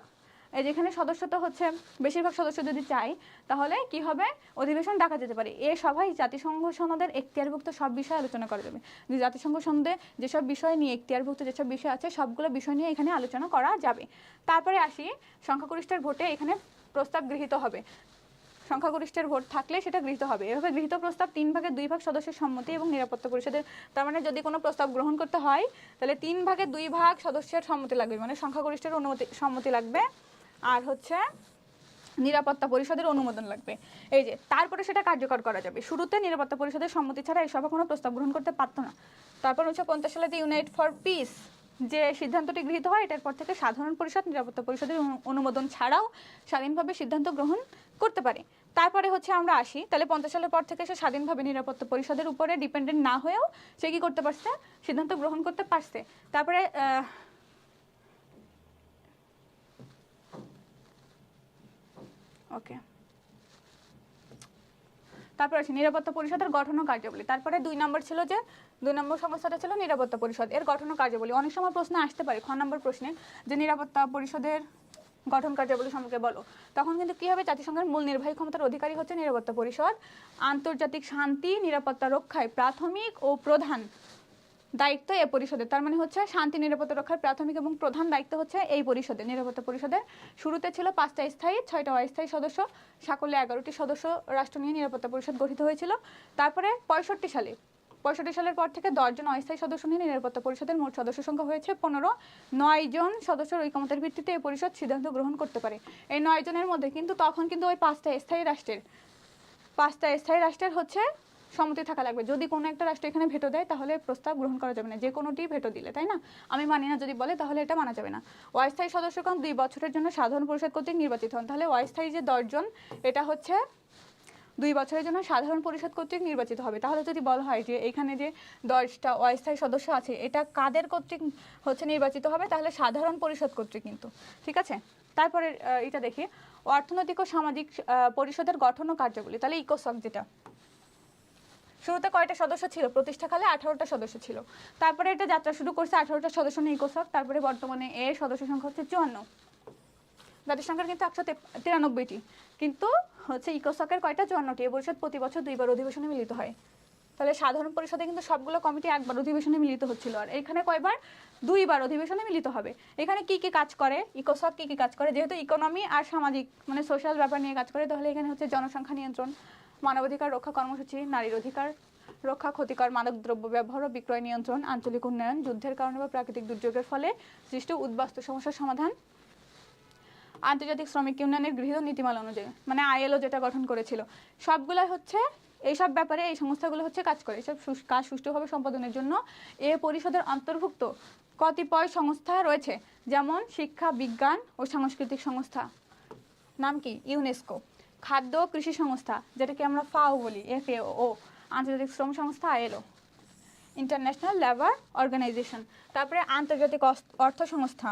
এই যেখানে সদস্যতা হচ্ছে বেশিরভাগ সদস্য যদি চাই, তাহলে কি হবে? অধিবেশন ডাকা যেতে পারে। এই সভায় জাতিসংঘ সনদের এখতিয়ারভুক্ত সব বিষয়ে আলোচনা করা যাবে। যে জাতিসংঘ সনদে যেসব বিষয় নিয়ে এখতিয়ারভুক্ত যেসব বিষয় আছে, সবগুলো বিষয় নিয়ে এখানে আলোচনা করা যাবে। তারপরে আসি সংখ্যাগরিষ্ঠের ভোটে এখানে প্রস্তাব গৃহীত হবে। সংখ্যাগরিষ্ঠের ভোট থাকলে সেটা গৃহীত হবে। এভাবে গৃহীত প্রস্তাব 3 ভাগে 2 ভাগ সদস্যের সম্মতি এবং নিরাপত্তা পরিষদের, তার মানে যদি কোনো প্রস্তাব গ্রহণ করতে হয় তাহলে 3 ভাগে 2 ভাগ সদস্যের সম্মতি লাগবে, মানে সংখ্যাগরিষ্ঠের সম্মতি লাগবে, আর হচ্ছে নিরাপত্তা পরিষদের অনুমোদন লাগবে। এই যে তারপরে সেটা কার্যকর করা যাবে। শুরুতে নিরাপত্তা পরিষদের সম্মতি ছাড়া এই সভা কোনো প্রস্তাব গ্রহণ করতে পারত না। তারপর 1950 সালে ইউনাইট ফর পিস যে সিদ্ধান্তটি গৃহীত হয়, এটার পর থেকে সাধারণ পরিষদ নিরাপত্তা পরিষদের অনুমোদন ছাড়াও স্বাধীনভাবে সিদ্ধান্ত গ্রহণ করতে পারে। তারপরে হচ্ছে আমরা আসি, তাহলে 50 সালের পর থেকে সে স্বাধীনভাবে নিরাপত্তা পরিষদের উপরে ডিপেন্ডেন্ট না হয়েও সে কি করতে পারছে? সিদ্ধান্ত গ্রহণ করতে পারছে। তারপরে ওকে, তারপর আছে নিরাপত্তা পরিষদের গঠন ও কার্যাবলী। তারপরে 2 নম্বর ছিল যে 2 নম্বর সংস্থাটা ছিল নিরাপত্তা পরিষদ, এর গঠন ও কার্যাবলী। অনেক সময় প্রশ্ন আসতে পারে খ নম্বর প্রশ্নে যে নিরাপত্তা পরিষদের গঠন কার্যাবলী সম্পর্কে বলো। তখন কিন্তু কি হবে? জাতিসংঘের মূল নির্বাহী ক্ষমতার অধিকারী হচ্ছে নিরাপত্তা পরিষদ। আন্তর্জাতিক শান্তি নিরাপত্তা রক্ষায় প্রাথমিক ও প্রধান দায়িত্ব এই পরিষদের। তার মানে হচ্ছে শান্তি নিরাপত্তা রক্ষার প্রাথমিক এবং প্রধান দায়িত্ব হচ্ছে এই পরিষদের, নিরাপত্তা পরিষদের। শুরুতে ছিল 5টা স্থায়ী, 6টা অস্থায়ী সদস্য, সকলে 11টি সদস্য রাষ্ট্র নিয়ে নিরাপত্তা পরিষদ গঠিত হয়েছিল। তারপরে 65 সালের পর থেকে 10 জন অস্থায়ী সদস্য নিয়ে নিরাপত্তা পরিষদের মোট সদস্য সংখ্যা হয়েছে 15। 9 জন সদস্যের ঐকমত্যের ভিত্তিতে এই পরিষদ সিদ্ধান্ত গ্রহণ করতে পারে। এই 9 জনের মধ্যে কিন্তু তখন কিন্তু ওই 5টা স্থায়ী রাষ্ট্রের হচ্ছে সম্মতি থাকা লাগবে। যদি কোনো একটা রাষ্ট্র এখানে ভেটো দেয় তাহলে প্রস্তাব গ্রহণ করা যাবে না, যে কোনোটি ভেটো দিলে, তাই না? আমি মানি না যদি বলে তাহলে এটা মানা যাবে না। অস্থায়ী সদস্যগণ 2 বছরের জন্য সাধারণ পরিষদ কর্তৃক নির্বাচিত হন। তাহলে অস্থায়ী যে 10 জন, এটা হচ্ছে 2 বছরের জন্য সাধারণ পরিষদ কর্তৃক নির্বাচিত হবে। তাহলে যদি বলা হয় যে এখানে যে 10টা অস্থায়ী সদস্য আছে, এটা কাদের কর্তৃক হচ্ছে নির্বাচিত হবে? তাহলে সাধারণ পরিষদ কর্তৃক কিন্তু, ঠিক আছে? তারপরে এটা দেখি অর্থনৈতিক ও সামাজিক পরিষদের গঠন ও কার্যাবলী। তাহলে ইকোসক, যেটা শুরুতে কয়টা সদস্য ছিল? প্রতিষ্ঠাকালে 18টা সদস্য ছিল। তারপরে এটা যাত্রা শুরু করছে 18টা সদস্য নিয়ে ইকোসক। তারপরে বর্তমানে এর সদস্য সংখ্যা হচ্ছে 54। জাতিসংঘের কিন্তু 193টি, কিন্তু হচ্ছে ইকোসকের কয়টা? 54টি। এই পরিষদ প্রতি বছর 2বার অধিবেশনে মিলিত হয়। তাহলে সাধারণ পরিষদে কিন্তু সবগুলো কমিটি একবার অধিবেশনে মিলিত হচ্ছিল, আর এখানে কয়বার? 2বার অধিবেশনে মিলিত হবে। এখানে কি কি কাজ করে ইকোসক? কি কি কাজ করে? যেহেতু ইকোনমি আর সামাজিক মানে সোশ্যাল ব্যাপার নিয়ে কাজ করে, তাহলে এখানে হচ্ছে জনসংখ্যা নিয়ন্ত্রণ, মানবাধিকার রক্ষা কর্মসূচি, নারীর অধিকার রক্ষা, ক্ষতিকর মাদকদ্রব্য ব্যবহার ও বিক্রয় নিয়ন্ত্রণ, আঞ্চলিক উন্নয়ন, যুদ্ধের কারণে বা প্রাকৃতিক দুর্যোগের ফলে সৃষ্ট উদ্বাস্তু সমস্যার সমাধান, আন্তর্জাতিক শ্রমিক ইউনিয়নের গৃহীত নীতিমালা অনুযায়ী, মানে আইএলও যেটা গঠন করেছিল, সবগুলাই হচ্ছে এইসব ব্যাপারে এই সংস্থাগুলো হচ্ছে কাজ করে। এসব কাজ সুষ্ঠুভাবে সম্পাদনের জন্য এ পরিষদের অন্তর্ভুক্ত কতিপয় সংস্থা রয়েছে, যেমন শিক্ষা, বিজ্ঞান ও সাংস্কৃতিক সংস্থা, নাম কি? ইউনেস্কো, খাদ্য ও কৃষি সংস্থা যেটাকে আমরা ফাও বলি, FAO, আন্তর্জাতিক শ্রম সংস্থা আইএলও, ইন্টারন্যাশনাল লেবার অর্গানাইজেশন, তারপরে আন্তর্জাতিক অর্থ সংস্থা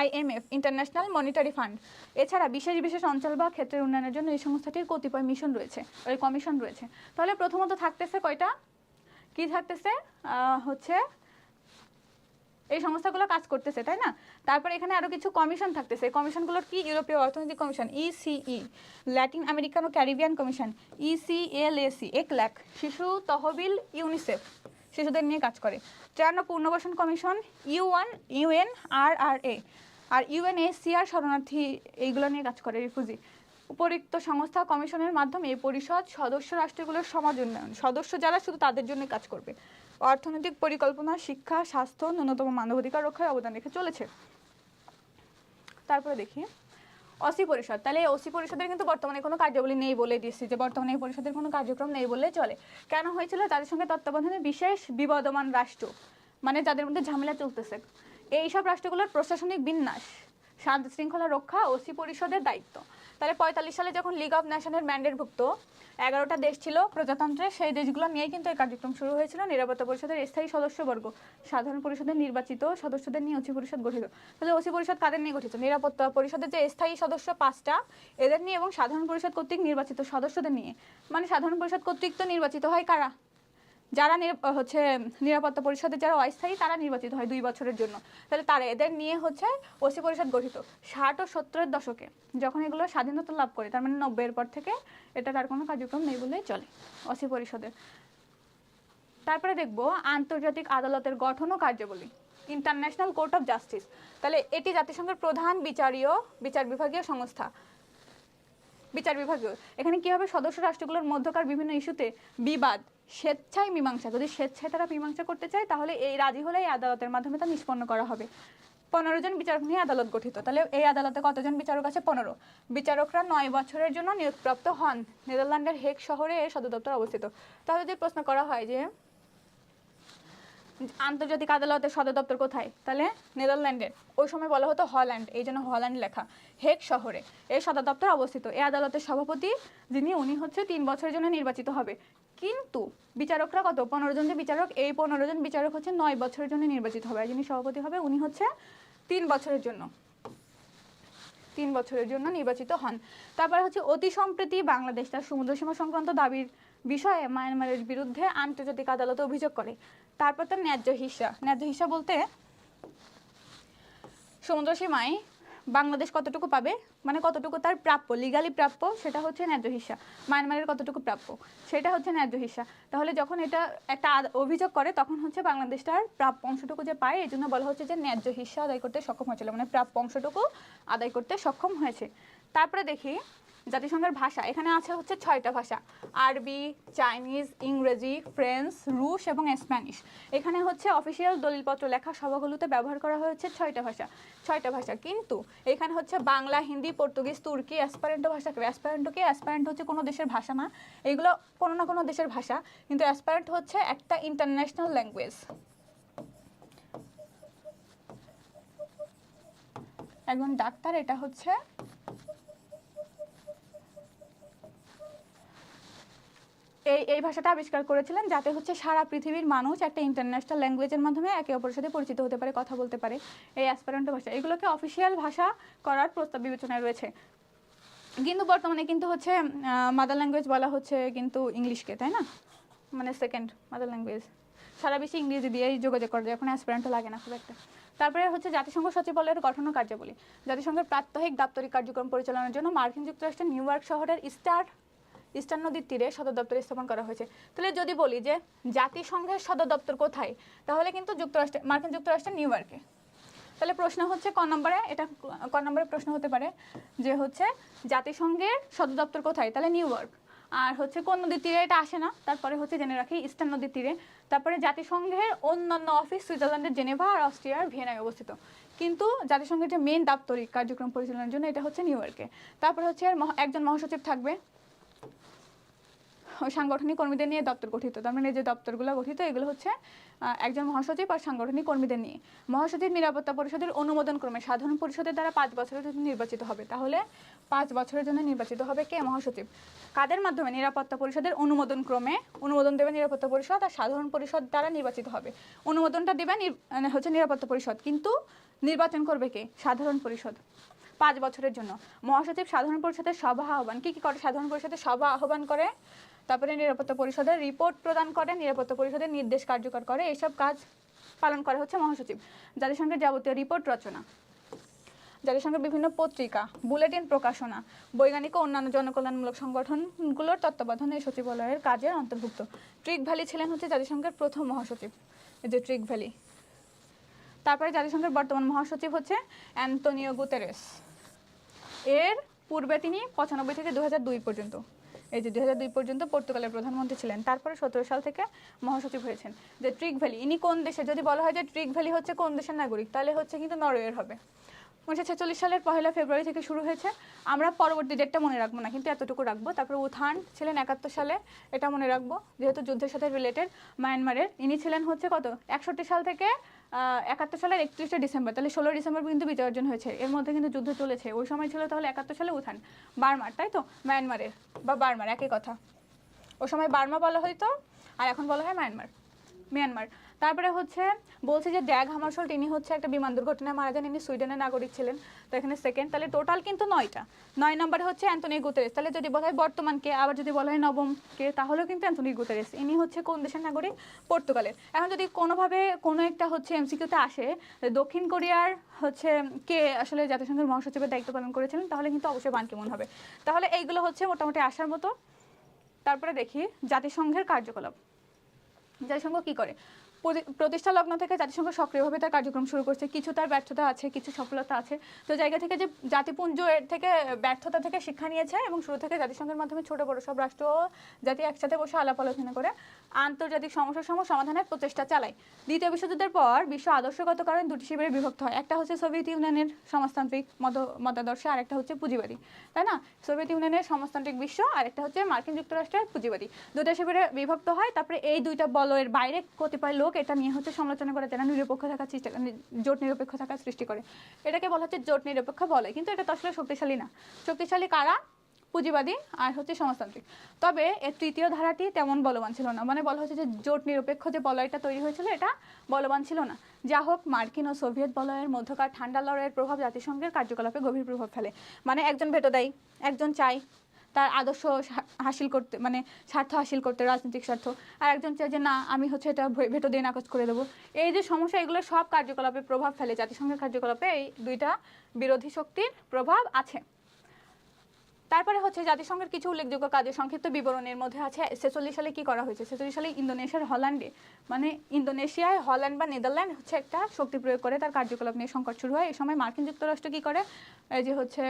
IMF, ইন্টারন্যাশনাল মনিটারি ফান্ড। এছাড়া বিশেষ বিশেষ অঞ্চল বা ক্ষেত্রের উন্নয়নের জন্য এই সংস্থাটির কতিপয় মিশন রয়েছে, ওই কমিশন রয়েছে। তাহলে প্রথমত থাকতেছে কয়টা? কি থাকতেছে? হচ্ছে এই সংস্থাগুলো কাজ করতেছে, তাই না? তারপর এখানে আরো কিছু কমিশন থাকতেছে। কমিশনগুলোর কি? ইউরোপীয় অর্থনৈতিক কমিশন ECE, ল্যাটিন আমেরিকান ও ক্যারিবিয়ান কমিশন ECLAC, একল্যাক, শিশু তহবিল ইউনিসেফ, শিশুদের নিয়ে কাজ করে। 53 পুনর্বাসন কমিশন UNRRA, আর UNHCR শরণার্থী, এইগুলো নিয়ে কাজ করে, রিফিউজি। উপরিক্ত সংস্থা কমিশনের মাধ্যমে এই পরিষদ সদস্য রাষ্ট্রগুলোর সমাজ উন্নয়ন, সদস্য যারা শুধু তাদের জন্য কাজ করবে, অর্থনৈতিক পরিকল্পনা, শিক্ষা, স্বাস্থ্য, ন্যূনতম মানবাধিকার রক্ষায় অবদান রেখে চলেছে। তারপরে দেখি অসি পরিষদ। তাহলে অসি পরিষদের কিন্তু বর্তমানে কোনো কার্যাবলী নেই, বলে দিচ্ছি যে বর্তমানে এই পরিষদের কোনো কার্যক্রম নেই বললেই চলে। কেন হয়েছিল? তাদের সঙ্গে তত্ত্বাবধানে বিশেষ বিবদমান রাষ্ট্র, মানে যাদের মধ্যে ঝামেলা চলতেছে, এইসব রাষ্ট্রগুলোর প্রশাসনিক বিন্যাস, শান্তি শৃঙ্খলা রক্ষা অসি পরিষদের দায়িত্ব। তাহলে 45 সালে যখন লিগ অফ নেশনের ম্যান্ডেটভুক্ত 11টা দেশ ছিল প্রজাতন্ত্রের, সেই দেশগুলো নিয়ে কিন্তু এই কার্যক্রম শুরু হয়েছিল। নিরাপত্তা পরিষদের স্থায়ী সদস্যবর্গ, সাধারণ পরিষদের নির্বাচিত সদস্যদের নিয়ে অসি পরিষদ গঠিত। তাহলে অসি পরিষদ কাদের নিয়ে গঠিত? নিরাপত্তা পরিষদের যে স্থায়ী সদস্য 5টা, এদের নিয়ে, এবং সাধারণ পরিষদ কর্তৃক নির্বাচিত সদস্যদের নিয়ে। মানে সাধারণ পরিষদ কর্তৃক তো নির্বাচিত হয় কারা? যারা হচ্ছে নিরাপত্তা পরিষদের যারা অস্থায়ী, তারা নির্বাচিত হয় 2 বছরের জন্য। তাহলে তারা এদের নিয়ে হচ্ছে ওসি পরিষদ গঠিত। 60 ও 70-এর দশকে যখন এগুলো স্বাধীনতা লাভ করে, তার মানে 90-এর পর থেকে এটা তার কোনো কার্যক্রম নেই বললেই চলে ওসি পরিষদের। তারপরে দেখব আন্তর্জাতিক আদালতের গঠন ও কার্যাবলী, ইন্টারন্যাশনাল কোর্ট অফ জাস্টিস। তাহলে এটি জাতিসংঘের প্রধান বিচার বিভাগীয় সংস্থা। বিচার বিভাগীয়, এখানে কি হবে? সদস্য রাষ্ট্রগুলোর মধ্যকার বিভিন্ন ইস্যুতে বিবাদ স্বেচ্ছায় মীমাংসা, যদি স্বেচ্ছায় তারা মীমাংসা করতে চায় তাহলে এই রাজি হলে এই আদালতের মাধ্যমে তা নিষ্পন্ন করা হবে। 15 জন বিচারক নিয়ে আদালত গঠিত। তাহলে এই আদালতে কতজন বিচারক আছে? 15। বিচারকরা 9 বছরের জন্য নিয়োগপ্রাপ্ত হন। নেদারল্যান্ডের হেগ শহরে এর সদর দপ্তর অবস্থিত। তাহলে যদি প্রশ্ন করা হয় যে আন্তর্জাতিক আদালতের সদর দপ্তর কোথায়, তাহলে নেদারল্যান্ডের, ওই সময় বলা হতো হল্যান্ড, এই জন্য হল্যান্ড লেখা, হেগ শহরে এর সদর দপ্তর অবস্থিত। এই আদালতের সভাপতি যিনি, উনি হচ্ছে 3 বছরের জন্য নির্বাচিত হবে। কিন্তু বিচারকরা কত? 15 জন যে বিচারক, এই 15 জন বিচারক হচ্ছে 9 বছরের জন্য নির্বাচিত হবে। আর যিনি সভাপতি হবে উনি হচ্ছে 3 বছরের জন্য নির্বাচিত হন। তারপর হচ্ছে অতি সম্প্রতি বাংলাদেশ তার সমুদ্র সীমা সংক্রান্ত দাবির বিষয়ে মায়ানমারের বিরুদ্ধে আন্তর্জাতিক আদালতে অভিযোগ করে। তারপর তার ন্যায্য হিস্সা বলতে সমুদ্র সীমায় বাংলাদেশ কতটুকু পাবে, মানে কতটুকু তার প্রাপ্য, লিগালি প্রাপ্য, সেটা হচ্ছে ন্যায্য হিস্সা। মায়ানমারের কতটুকু প্রাপ্য, সেটা হচ্ছে ন্যায্য হিস্সা। তাহলে যখন এটা একটা অভিযোগ করে, তখন হচ্ছে বাংলাদেশটার প্রাপ্য অংশটুকু যে পায়, এই জন্য বলা হচ্ছে যে ন্যায্য হিস্সা আদায় করতে সক্ষম হয়েছিল, মানে প্রাপ্য অংশটুকু আদায় করতে সক্ষম হয়েছে। তারপরে দেখি জাতিসংঘের ভাষা। এখানে আছে হচ্ছে 6টা ভাষা: আরবি, চাইনিজ, ইংরেজি, ফ্রেঞ্চ, রুশ এবং স্প্যানিশ। এখানে হচ্ছে অফিসিয়াল দলিলপত্র লেখা সভাগুলোতে ব্যবহার করা হয়েছে 6টা ভাষা। কিন্তু এখানে হচ্ছে বাংলা, হিন্দি, পর্তুগিজ, তুর্কি, অ্যাসপারেন্টো ভাষা। অ্যাসপারেন্ট হচ্ছে কোনো দেশের ভাষা না, এইগুলো কোনো না কোনো দেশের ভাষা, কিন্তু অ্যাসপারেন্ট হচ্ছে একটা ইন্টারন্যাশনাল ল্যাঙ্গুয়েজ। একজন ডাক্তার এটা হচ্ছে এই ভাষাটা আবিষ্কার করেছিলেন, যাতে হচ্ছে সারা পৃথিবীর মানুষ একটা ইন্টারন্যাশনাল ল্যাঙ্গুয়েজের মাধ্যমে একে অপরের সাথে পরিচিত হতে পারে, কথা বলতে পারে। এই অ্যাসপারেন্টো ভাষা, এগুলোকে অফিসিয়াল ভাষা করার প্রস্তাব বিবেচনায় রয়েছে। কিন্তু বর্তমানে কিন্তু হচ্ছে মাদার ল্যাঙ্গুয়েজ বলা হচ্ছে কিন্তু ইংলিশকে, তাই না? মানে সেকেন্ড মাদার ল্যাঙ্গুয়েজ, সারা বিশ্বে ইংরেজি দিয়েই যোগাযোগ করা যায়, এখন অ্যাসপিরেন্টও লাগে না খুব একটা। তারপরে হচ্ছে জাতিসংঘ সচিবালয়ের গঠন ও কার্যাবলী। জাতিসংঘের প্রাত্যহিক দাপ্তরিক কার্যক্রম পরিচালনার জন্য মার্কিন যুক্তরাষ্ট্রের নিউ ইয়র্ক শহরের ইস্টার্ন নদীর তীরে সদর দপ্তর স্থাপন করা হয়েছে। তাহলে যদি বলি যে জাতিসংঘের সদর দপ্তর কোথায়, তাহলে কিন্তু মার্কিন যুক্তরাষ্ট্রের নিউ ইয়র্কে। তাহলে প্রশ্ন হচ্ছে ক নম্বরে, এটা ক নম্বরে প্রশ্ন হতে পারে যে হচ্ছে জাতিসংঘের সদর দপ্তর কোথায়, তাহলে নিউ ইয়র্ক। আর হচ্ছে কোন নদীর তীরে, এটা আসে না। তারপরে হচ্ছে জেনে রাখি ইস্টার্ন নদীর তীরে। তারপরে জাতিসংঘের অন্যান্য অফিস সুইজারল্যান্ডের জেনেভা আর অস্ট্রিয়ার ভিয়েনায় অবস্থিত, কিন্তু জাতিসংঘের যে মেইন দাপ্তরিক কার্যক্রম পরিচালনার জন্য এটা হচ্ছে নিউ ইয়র্কে। তারপরে হচ্ছে একজন মহাসচিব থাকবে, সাংগঠনিক কর্মীদের নিয়ে দপ্তর গঠিত। তার মানে যে দপ্তরগুলো গঠিত এগুলো হচ্ছে একজন মহাসচিব আর সাংগঠনিক কর্মীদের নিয়ে। মহাসচিব নিরাপত্তা পরিষদের অনুমোদন ক্রমে সাধারণ পরিষদের দ্বারা 5 বছরের জন্য নির্বাচিত হবে। তাহলে 5 বছরের জন্য নির্বাচিত হবে কে? মহাসচিব। কাদের মাধ্যমে? নিরাপত্তা পরিষদের অনুমোদন ক্রমে। অনুমোদন দেবে নিরাপত্তা পরিষদ আর সাধারণ পরিষদ দ্বারা নির্বাচিত হবে। অনুমোদনটা দেবে হচ্ছে নিরাপত্তা পরিষদ, কিন্তু নির্বাচন করবে কে? সাধারণ পরিষদ 5 বছরের জন্য। মহাসচিব সাধারণ পরিষদের সভা আহ্বান, কি কি করে? সাধারণ পরিষদের সভা আহ্বান করে, তারপরে নিরাপত্তা পরিষদের রিপোর্ট প্রদান করে, নিরাপত্তা পরিষদের নির্দেশ কার্যকর করে, এইসব কাজ পালন করে হচ্ছে মহাসচিব। জাতিসংঘের যাবতীয় রিপোর্ট রচনা, জাতিসংঘের বিভিন্ন পত্রিকা, বুলেটিন প্রকাশনা, বৈজ্ঞানিক ও অন্যান্য জনকল্যাণমূলক সংগঠনগুলোর তত্ত্বাবধানে এই সচিবালয়ের কাজের অন্তর্ভুক্ত। ট্রিক ভ্যালি ছিলেন হচ্ছে জাতিসংঘের প্রথম মহাসচিব, এই যে ট্রিক ভ্যালি। তারপরে জাতিসংঘের বর্তমান মহাসচিব হচ্ছে অ্যান্তোনিও গুতেরেস। এর পূর্বে তিনি 95 থেকে 2002 পর্যন্ত, এই যে 2002 পর্যন্ত পর্তুগালের প্রধানমন্ত্রী ছিলেন। তারপরে 17 সাল থেকে মহাসচিব হয়েছেন। যে ট্রিক ভ্যালি, ইনি কোন দেশে, যদি বলা হয় যে ট্রিক ভ্যালি হচ্ছে কোন দেশের নাগরিক, তাহলে হচ্ছে কিন্তু নরওয়ের হবে। 1946 সালের 1 ফেব্রুয়ারি থেকে শুরু হয়েছে। আমরা পরবর্তী ডেটটা মনে রাখবো না, কিন্তু এতটুকু রাখবো। তারপরে উথান ছিলেন 71 সালে, এটা মনে রাখবো যেহেতু যুদ্ধের সাথে রিলেটেড। মায়ানমারের ইনি ছিলেন হচ্ছে কত, 61 সাল থেকে 71 সালের 31 ডিসেম্বর, তাহলে 16 ডিসেম্বর কিন্তু বিজয় অর্জন হয়েছে। এর মধ্যে কিন্তু যুদ্ধ চলেছে, ওই সময় ছিল তাহলে 71 সালে উথান। বার্মার, তাই তো, মায়ানমারের বা বার্মার একই কথা। ওই সময় বার্মা বলা হইতো আর এখন বলা হয় মিয়ানমার। তারপরে হচ্ছে বলছে যে ড্যাগ হামারশোল্ড, তিনি হচ্ছে একটা বিমান দুর্ঘটনায় মারা যান, ইনি সুইডেনের নাগরিক ছিলেন। তো এখানে সেকেন্ড, তাহলে টোটাল কিন্তু 9টা। 9 নম্বরে হচ্ছে অ্যান্তোনিও গুতেরেস। তাহলে যদি বলা হয় বর্তমান কে, আবার যদি বলা হয় নবম কে, তাহলেও কিন্তু অ্যান্তোনিও গুতেরেস। ইনি হচ্ছে কোন দেশের নাগরিক? পর্তুগালের। এখন যদি কোনোভাবে কোনো একটা হচ্ছে এমসিকিউতে আসে দক্ষিণ কোরিয়ার হচ্ছে কে আসলে জাতিসংঘের মহাসচিবের দায়িত্ব পালন করেছিলেন, তাহলে কিন্তু অবশ্যই বান কি মুন হবে। তাহলে এইগুলো হচ্ছে মোটামুটি আসার মতো। তারপরে দেখি জাতিসংঘের কার্যকলাপ। জাতিসংঘ কি করে? প্রতিষ্ঠা লগ্ন থেকে জাতিসংঘ সক্রিয়ভাবে তার কার্যক্রম শুরু করছে। কিছু তার ব্যর্থতা আছে, কিছু সফলতা আছে। তো জায়গা থেকে যে জাতিপুঞ্জ এর থেকে ব্যর্থতা থেকে শিক্ষা নিয়েছে এবং শুরু থেকে জাতিসংঘের মাধ্যমে ছোট বড় সব রাষ্ট্র জাতি একসাথে বসে আলাপ আলোচনা করে আন্তর্জাতিক সমস্যাসমূহ সমাধানের প্রচেষ্টা চালায়। দ্বিতীয় বিশ্বযুদ্ধের পর বিশ্ব আদর্শগত কারণে দুটি শিবিরে বিভক্ত হয়। একটা হচ্ছে সোভিয়েত ইউনিয়নের সমাজতান্ত্রিক মতাদর্শে, আর একটা হচ্ছে পুঁজিবাদী, তাই না? সোভিয়েত ইউনিয়নের সমাজতান্ত্রিক বিশ্ব আর একটা হচ্ছে মার্কিন যুক্তরাষ্ট্রের পুঁজিবাদী। দুটো শিবিরে বিভক্ত হয়। তারপরে এই দুইটা বলয়ের বাইরে কতিপয় লোক এটা নিয়ে হচ্ছে সমালোচনা করে, যারা নিরপেক্ষ থাকার চেষ্টা, জোট নিরপেক্ষ থাকার সৃষ্টি করে। এটাকে বলা হচ্ছে জোট নিরপেক্ষ বলয়, কিন্তু এটা তো আসলে শক্তিশালী না। শক্তিশালী কারা? পুঁজিবাদী আর হচ্ছে সমাজতান্ত্রিক। তবে এর তৃতীয় ধারাটি তেমন বলবান ছিল না, মানে বলা হচ্ছে যে জোট নিরপেক্ষ যে বলয়টা তৈরি হয়েছিল এটা বলবান ছিল না। যা হোক, মার্কিন ও সোভিয়েত বলয়ের মধ্যকার ঠান্ডা লড়াইয়ের প্রভাব জাতিসংঘের কার্যকলাপে গভীর প্রভাব ফেলে। মানে একজন ভেটো দেয়, একজন চায় তার আদর্শ হাসিল করতে, মানে স্বার্থ হাসিল করতে, রাজনৈতিক স্বার্থ, আর একজন চায় যে না আমি হচ্ছে এটা ভেটো দিয়ে নাকচ করে দেবো। এই যে সমস্যা, এগুলো সব কার্যকলাপে প্রভাব ফেলে। জাতিসংঘের কার্যকলাপে এই দুইটা বিরোধী শক্তির প্রভাব আছে। তারপরে হচ্ছে জাতিসংঘের কিছু উল্লেখযোগ্য কাজের সংক্ষিপ্ত বিবরণের মধ্যে আছে 46 সালে কি করা হয়েছে। 46 সালে ইন্দোনেশিয়ার হল্যান্ডে, মানে ইন্দোনেশিয়ায় হল্যান্ড বা নেদারল্যান্ড হচ্ছে একটা শক্তি প্রয়োগ করে তার কার্যকলাপ নিয়ে সংকট শুরু হয়। এই সময় মার্কিন যুক্তরাষ্ট্র কি করে, এই যে হচ্ছে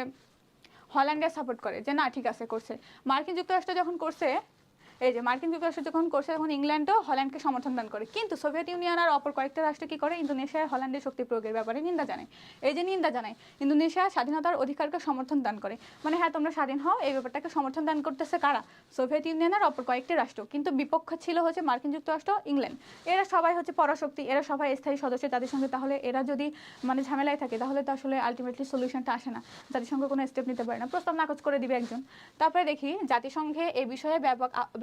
হল্যান্ডে সাপোর্ট করে যে না ঠিক আছে করছে। মার্কিন যুক্তরাষ্ট্র যখন করছে, এই যে মার্কিন যুক্তরাষ্ট্র যখন করছে তখন ইংল্যান্ডও হল্যান্ডকে সমর্থন দান করে। কিন্তু সোভিয়েত ইউনিয়ন আর অপর কয়েকটা রাষ্ট্র কি করে, ইন্দোনেশিয়ায় হল্যান্ডের শক্তি প্রয়োগের ব্যাপারে নিন্দা জানায়। এই যে নিন্দা জানায়, ইন্দোনেশিয়া স্বাধীনতার অধিকারকে সমর্থন দান করে, মানে হ্যাঁ তোমরা স্বাধীন হও, এই ব্যাপারটাকে সমর্থন দান করতেছে কারা? সোভিয়েত ইউনিয়ন আর অপর কয়েকটি রাষ্ট্র। কিন্তু বিপক্ষ ছিল হচ্ছে মার্কিন যুক্তরাষ্ট্র, ইংল্যান্ড। এরা সবাই হচ্ছে পরাশক্তি, এরা সবাই স্থায়ী সদস্য জাতিসংঘে। তাহলে এরা যদি মানে ঝামেলায় থাকে তাহলে তো আসলে আলটিমেটলি সলিউশনটা আসে না, জাতিসংঘ কোনো স্টেপ নিতে পারে না, প্রস্তাব নাকচ করে দিবে একজন। তারপরে দেখি জাতিসংঘে এই বিষয়ে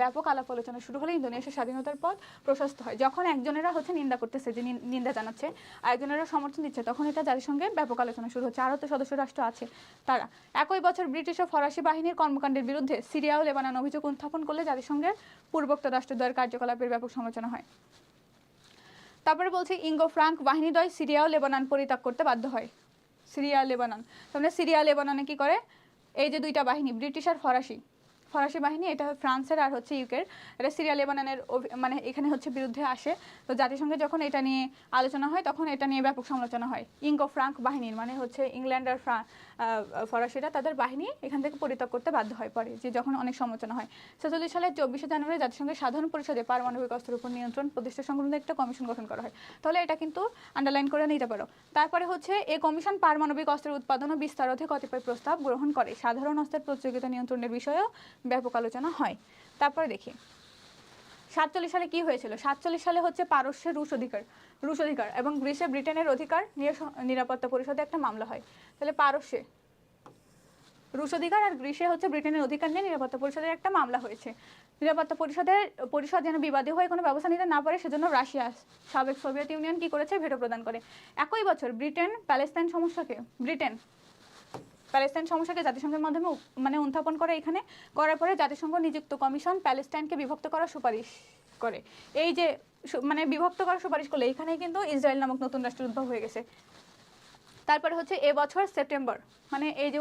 ব্যাপক আলাপ আলোচনা শুরু হলে ইন্দোনেশিয়ার স্বাধীনতার পথ প্রশস্ত হয়। যখন একজনেরা হচ্ছে নিন্দা করতেছে, যে নিন্দা জানাচ্ছে, আর একজনেরা সমর্থন দিচ্ছে, তখন এটা জাতিসংঘে ব্যাপক আলোচনা শুরু হচ্ছে। আরও তো সদস্য রাষ্ট্র আছে তারা। একই বছর ব্রিটিশ ও ফরাসি বাহিনীর কর্মকাণ্ডের বিরুদ্ধে সিরিয়া ও লেবানন অভিযোগ উত্থাপন করলে জাতিসংঘের পূর্বোক্ত রাষ্ট্রদ্বয়ের কার্যকলাপের ব্যাপক সমালোচনা হয়। তারপরে বলছে ইঙ্গো ফ্রাঙ্ক বাহিনীদ্বয় সিরিয়া ও লেবানন পরিত্যাগ করতে বাধ্য হয়। সিরিয়া লেবানন, তাহলে সিরিয়া লেবাননে কি করে, এই যে দুইটা বাহিনী ব্রিটিশ আর ফরাসি বাহিনী, এটা ফ্রান্সের আর হচ্ছে ইউকের, এটা সিরিয়া লেবাননের মানে এখানে হচ্ছে বিরুদ্ধে আসে। তো জাতিসংঘে যখন এটা নিয়ে আলোচনা হয় তখন এটা নিয়ে ব্যাপক সমালোচনা হয়। ইঙ্গো ফ্রাঙ্ক বাহিনীর মানে হচ্ছে ইংল্যান্ড আর ফরাসিরা তাদের বাহিনী এখান থেকে পরিত্যাগ করতে বাধ্য হয় পরে, যে যখন অনেক সমালোচনা হয়। 46 সালের 24শে জানুয়ারি জাতিসংঘের সাধারণ পরিষদে পারমাণবিক অস্ত্রের উপর নিয়ন্ত্রণ প্রতিষ্ঠা সংক্রান্ত একটা কমিশন গঠন করা হয়। তাহলে এটা কিন্তু আন্ডারলাইন করে নিতে পারো। তারপরে হচ্ছে এই কমিশন পারমাণবিক অস্ত্রের উৎপাদন ও বিস্তার রোধে কতিপয় প্রস্তাব গ্রহণ করে। সাধারণ অস্ত্রের প্রতিযোগিতা নিয়ন্ত্রণের বিষয়েও ব্যাপক আলোচনা হয়। তারপরে দেখি 47 সালে কি হয়েছিল। 47 সালে হচ্ছে পারস্যের রুশ অধিকার এবং গ্রিসে ব্রিটেনের অধিকার নিয়ে নিরাপত্তা পরিষদে একটা মামলা হয়। তাহলে পারস্যে রুশ অধিকার আর গ্রিসে হচ্ছে ব্রিটেনের অধিকার নিয়ে নিরাপত্তা পরিষদের একটা মামলা হয়েছে। নিরাপত্তা পরিষদ যেন বিবাদী হয়ে কোনো ব্যবস্থা নিতে না পারে সেজন্য রাশিয়া, সাবেক সোভিয়েত ইউনিয়ন কি করেছে, ভেটো প্রদান করে। একই বছর প্যালেস্তাইন সমস্যাকে জাতিসংঘের মাধ্যমে মানে উত্থাপন করে। এখানে করার পরে জাতিসংঘ নিযুক্ত কমিশন প্যালেস্টাইনকে বিভক্ত করার সুপারিশ করে। এই যে মানে বিভক্ত করার সুপারিশ করলে এখানেই কিন্তু ইসরায়েল নামক নতুন রাষ্ট্রের উদ্ভব হয়ে গেছে। তারপরে হচ্ছে এবছর সেপ্টেম্বর, মানে এই যে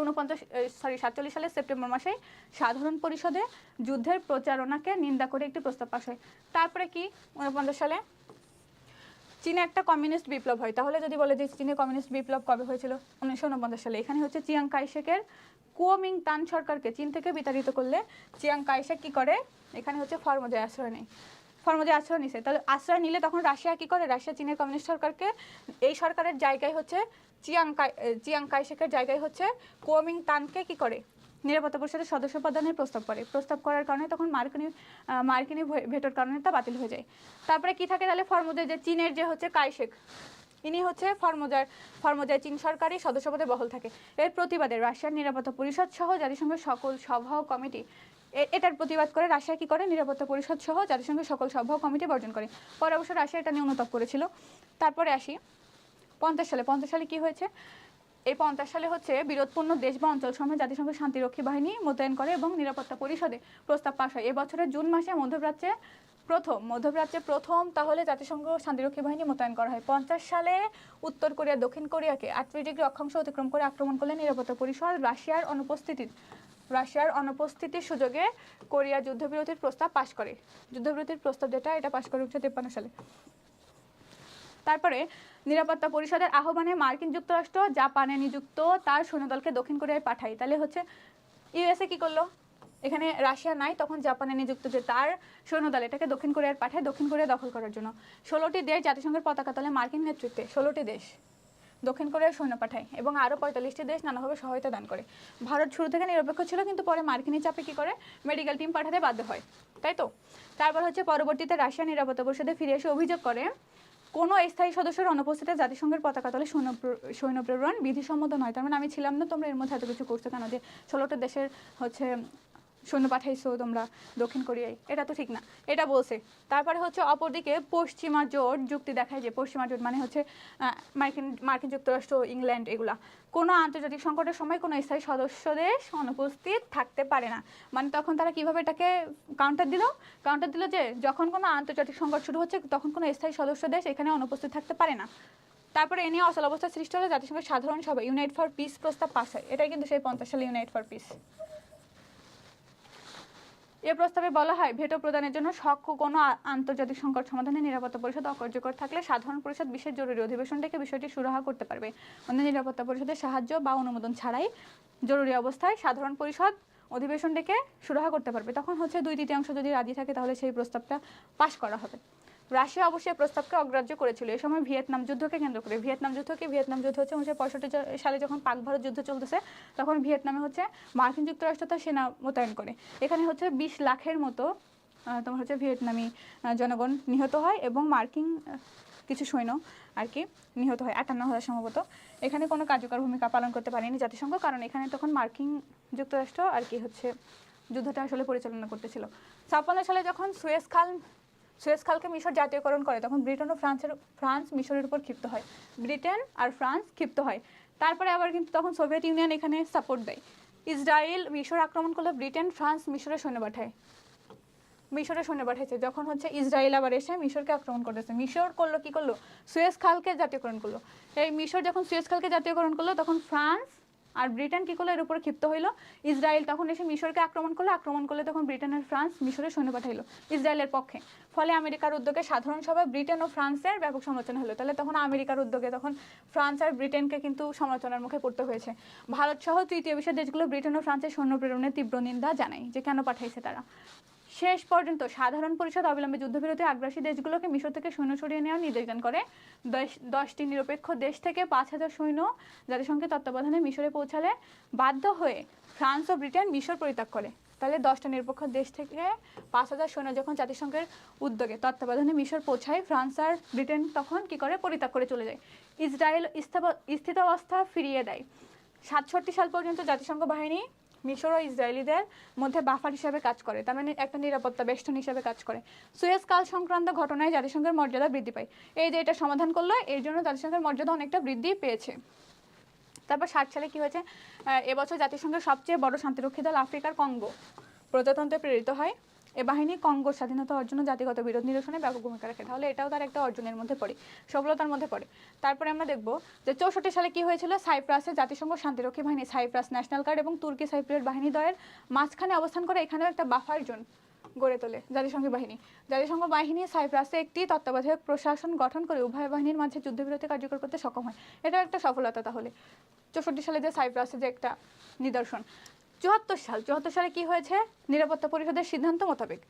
47 সালের সেপ্টেম্বর মাসে সাধারণ পরিষদে যুদ্ধের প্রচারণাকে নিন্দা করে একটি প্রস্তাব পাস হয়। তারপরে কি 49 সালে চীনে একটা কমিউনিস্ট বিপ্লব হয়। তাহলে যদি বলে যে চীনে কমিউনিস্ট বিপ্লব কবে হয়েছিল, 1949 সালে। এখানে হচ্ছে চিয়াং কাইশেকের কুওমিংতান সরকারকে চীন থেকে বিতাড়িত করলে চিয়াং কাইশেক কি করে, এখানে হচ্ছে ফরমোজায় আশ্রয় নেয়। নিছে। তাহলে আশ্রয় নিলে তখন রাশিয়া কি করে, রাশিয়া চীনের কমিউনিস্ট সরকারকে এই সরকারের জায়গায় হচ্ছে চিয়াং কাইশেকের জায়গায় হচ্ছে কুওমিংতানকে কি করে, নিরাপত্তা পরিষদের সদস্য প্রদানের প্রস্তাব করার কারণে তখন মার্কিনী ভেটোর কারণে তা বাতিল হয়ে যায়। তারপরে কি থাকে তাহলে ফরমোজায়, যে চীনের যে হচ্ছে কাইশেক, ইনি হচ্ছে ফরমোজায় চীন সরকারি সদস্যপদে বহাল থাকে। এর প্রতিবাদে রাশিয়ার নিরাপত্তা পরিষদ সহ জাতিসংঘের সকল সভা ও কমিটি এটার প্রতিবাদ করে রাশিয়া কি করে, নিরাপত্তা পরিষদ সহ জাতিসংঘের সকল সভা ও কমিটি বর্জন করে। পরে অবশ্য রাশিয়া এটা নিয়ে অনুতাপ করেছিল। তারপরে আসি 50 সালে কি হয়েছে। এই 50 সালে হচ্ছে বিরোধপূর্ণ দেশ বা অঞ্চল সময় জাতিসংঘের শান্তিরক্ষী বাহিনী মোতায়েন করে এবং নিরাপত্তা পরিষদে প্রস্তাব পাস হয়। এবছরের জুন মাসে মধ্যপ্রাচ্যে প্রথম তাহলে জাতিসংঘ শান্তিরক্ষী বাহিনী মোতায়েন করা হয়। 50 সালে উত্তর কোরিয়া দক্ষিণ কোরিয়াকে 38 ডিগ্রি অক্ষাংশ অতিক্রম করে আক্রমণ করলে নিরাপত্তা পরিষদ রাশিয়ার অনুপস্থিতির সুযোগে কোরিয়া যুদ্ধবিরতির প্রস্তাব পাশ করে। যুদ্ধবিরতির প্রস্তাব যেটা, এটা পাশ করে 1953 সালে। তারপরে নিরাপত্তা পরিষদের আহ্বানে মার্কিন যুক্তরাষ্ট্র জাপানে নিযুক্ত তার সৈন্যদলকে দক্ষিণ কোরিয়ায় পাঠায়। তাহলে হচ্ছে ইউএসএ কি করলো, এখানে রাশিয়া নাই, তখন জাপানে নিযুক্ত যে তার সৈন্যদল এটাকে দক্ষিণ কোরিয়ার পাঠায় দক্ষিণ কোরিয়া দখল করার জন্য। 16টি দেশ জাতিসংঘের পতাকা তলে মার্কিন নেতৃত্বে 16টি দেশ দক্ষিণ কোরিয়ার সৈন্য পাঠায় এবং আরও 45টি দেশ নানাভাবে সহায়তা দান করে। ভারত শুরু থেকে নিরপেক্ষ ছিল, কিন্তু পরে মার্কিনী চাপে কি করে মেডিকেল টিম পাঠাতে বাধ্য হয়, তাই তো। তারপর হচ্ছে পরবর্তীতে রাশিয়া নিরাপত্তা পরিষদে ফিরে এসে অভিযোগ করে কোনো স্থায়ী সদস্যের অনুপস্থিতিতে জাতিসংঘের পতাকা তলে সৈন্য প্রেরণ বিধিসম্মত নয়। তার মানে আমি ছিলাম না, তোমরা এর মধ্যে এত কিছু করছো কেন, যে 16টা দেশের হচ্ছে সৈন্য পাঠাইছো তোমরা দক্ষিণ কোরিয়ায়, এটা তো ঠিক না, এটা বলছে। তারপরে হচ্ছে অপরদিকে পশ্চিমা জোট যুক্তি দেখায় যে পশ্চিমা জোট মানে হচ্ছে মার্কিন যুক্তরাষ্ট্র, ইংল্যান্ড, এগুলা কোনো আন্তর্জাতিক সংকটের সময় কোনো স্থায়ী সদস্য দেশ অনুপস্থিত থাকতে পারে না। মানে তখন তারা কিভাবে এটাকে কাউন্টার দিল যে যখন কোনো আন্তর্জাতিক সংকট শুরু হচ্ছে তখন কোনো স্থায়ী সদস্য দেশ এখানে অনুপস্থিত থাকতে পারে না। তারপরে এ নিয়ে অচল অবস্থা সৃষ্টি হলে জাতিসংঘের সাধারণ সভা ইউনাইট ফর পিস প্রস্তাব পাস হয়। এটাই কিন্তু সেই 50 সালে ইউনাইট ফর পিস। এ প্রস্তাবে বলা হয় ভেটো প্রদানের জন্য কোনো আন্তর্জাতিক সংকট সমাধানে নিরাপত্তা পরিষদ অকার্যকর থাকলে সাধারণ পরিষদ বিশেষ জরুরি অধিবেশন ডেকে বিষয়টি সুরাহা করতে পারবে। অন্য নিরাপত্তা পরিষদের সাহায্য বা অনুমোদন ছাড়াই জরুরি অবস্থায় সাধারণ পরিষদ অধিবেশন ডেকে সুরাহা করতে পারবে। তখন হচ্ছে 2/3 যদি রাজি থাকে তাহলে সেই প্রস্তাবটা পাশ করা হবে। রাশিয়া অবশ্যই প্রস্তাবকে অগ্রাহ্য করেছিল। এই সময় ভিয়েতনাম যুদ্ধকে কেন্দ্র করে, ভিয়েতনাম যুদ্ধ হচ্ছে 1965 সালে যখন পাক ভারত যুদ্ধ চলতেছে তখন ভিয়েতনামে হচ্ছে মার্কিন যুক্তরাষ্ট্র তার সেনা মোতায়েন করে। এখানে হচ্ছে 20 লাখের মতো তোমার হচ্ছে ভিয়েতনামি জনগণ নিহত হয় এবং মার্কিন কিছু সৈন্য আর কি নিহত হয়, 58,000 সম্ভবত। এখানে কোনো কার্যকর ভূমিকা পালন করতে পারেনি জাতিসংঘ, কারণ এখানে তখন মার্কিন যুক্তরাষ্ট্র আর কি হচ্ছে যুদ্ধটা আসলে পরিচালনা করতেছিল। 56 সালে যখন সুয়েজ খালকে মিশর জাতীয়করণ করে তখন ব্রিটেন ও ফ্রান্স মিশরের উপর ক্ষিপ্ত হয়। ব্রিটেন আর ফ্রান্স ক্ষিপ্ত হয়। তারপরে আবার কিন্তু তখন সোভিয়েত ইউনিয়ন এখানে সাপোর্ট দেয়। ইসরায়েল মিশর আক্রমণ করলে ব্রিটেন, ফ্রান্স মিশরে সৈন্য পাঠায়। মিশরে সৈন্য পাঠাইছে, যখন হচ্ছে ইসরায়েল আবার এসে মিশরকে আক্রমণ করতেছে, মিশর করলো কি করলো, সুয়েজ খালকে জাতীয়করণ করলো। এই মিশর যখন সুয়েজ খালকে জাতীয়করণ করলো তখন ফ্রান্স আর ব্রিটেন কি করলো, এর উপরে ক্ষিপ্ত হইলো। ইসরায়েল তখন এসে মিশরকে আক্রমণ করলে তখন ব্রিটেন আর ফ্রান্স মিশরে সৈন্য পাঠাইলো ইসরায়েলের পক্ষে। ফলে আমেরিকার উদ্যোগে সাধারণ সভায় ব্রিটেন ও ফ্রান্সের ব্যাপক সমালোচনা হলো। তাহলে তখন আমেরিকার উদ্যোগে তখন ফ্রান্স আর ব্রিটেনকে কিন্তু সমালোচনার মুখে পড়তে হয়েছে। ভারত সহ তৃতীয় বিশ্বের দেশগুলো ব্রিটেন ও ফ্রান্সের সৈন্য প্রেরণের তীব্র নিন্দা জানায় যে কেন পাঠাইছে তারা। শেষ পর্যন্ত সাধারণ পরিষদ অবিলম্বে যুদ্ধবিরতি আগ্রাসী দেশগুলোকে মিশর থেকে সৈন্য সরিয়ে নেওয়ার নির্দেশ দান করে। 10টি নিরপেক্ষ দেশ থেকে 5,000 সৈন্য জাতিসংঘের তত্ত্বাবধানে মিশরে পৌঁছালে বাধ্য হয়ে ফ্রান্স ও ব্রিটেন মিশর পরিত্যাগ করে। তাহলে 10টা নিরপেক্ষ দেশ থেকে 5,000 সৈন্য যখন জাতিসংঘের উদ্যোগে তত্ত্বাবধানে মিশর পৌঁছায়, ফ্রান্স আর ব্রিটেন তখন কি করে, পরিত্যাগ করে চলে যায়। ইসরায়েল স্থিতাবস্থা ফিরিয়ে দেয়। 67 সাল পর্যন্ত জাতিসংঘ বাহিনী মিশর ও ইসরায়েলিদের মধ্যে বাফার হিসাবে কাজ করে, তার মানে একটা নিরাপত্তা বেষ্টন হিসাবে কাজ করে। সুয়েজ কাল সংক্রান্ত ঘটনায় জাতিসংঘের মর্যাদা বৃদ্ধি পায়। এই যে এটা সমাধান করলো, এর জন্য জাতিসংঘের মর্যাদা অনেকটা বৃদ্ধি পেয়েছে। তারপর 60 সালে কি হয়েছে, এবছর জাতিসংঘের সবচেয়ে বড় শান্তিরক্ষী দল আফ্রিকার কঙ্গো প্রজাতন্ত্রে প্রেরিত হয়। এ বাহিনী কঙ্গোর স্বাধীনতা অর্জন ও জাতিগত বিরোধ নিরসনে ব্যাপক ভূমিকা রাখে। তাহলে এটাও তার একটা অর্জনের মধ্যে পড়ে, সফলতার মধ্যে পড়ে। তারপরে আমরা দেখব যে 64 সালে কি হয়েছিল, সাইপ্রাসে জাতিসংঘ শান্তিরক্ষী বাহিনী সাইপ্রাস ন্যাশনাল গার্ড এবং তুর্কি সাইপ্রিয়ট বাহিনী দ্বয়ের মাঝখানে অবস্থান করে এখানেও একটা বাফার জোন গড়ে তোলে জাতিসংঘ বাহিনী। জাতিসংঘ বাহিনী সাইপ্রাসে একটি তত্ত্বাবধায়ক প্রশাসন গঠন করে উভয় বাহিনীর মাঝে যুদ্ধবিরতি কার্যকর করতে সক্ষম হয়। এটাও একটা সফলতা। তাহলে 64 সালে যে সাইপ্রাসে যে একটা নিদর্শন। 74 সালে কি হয়েছে, নিরাপত্তা পরিষদের সিদ্ধান্ত মোতাবেক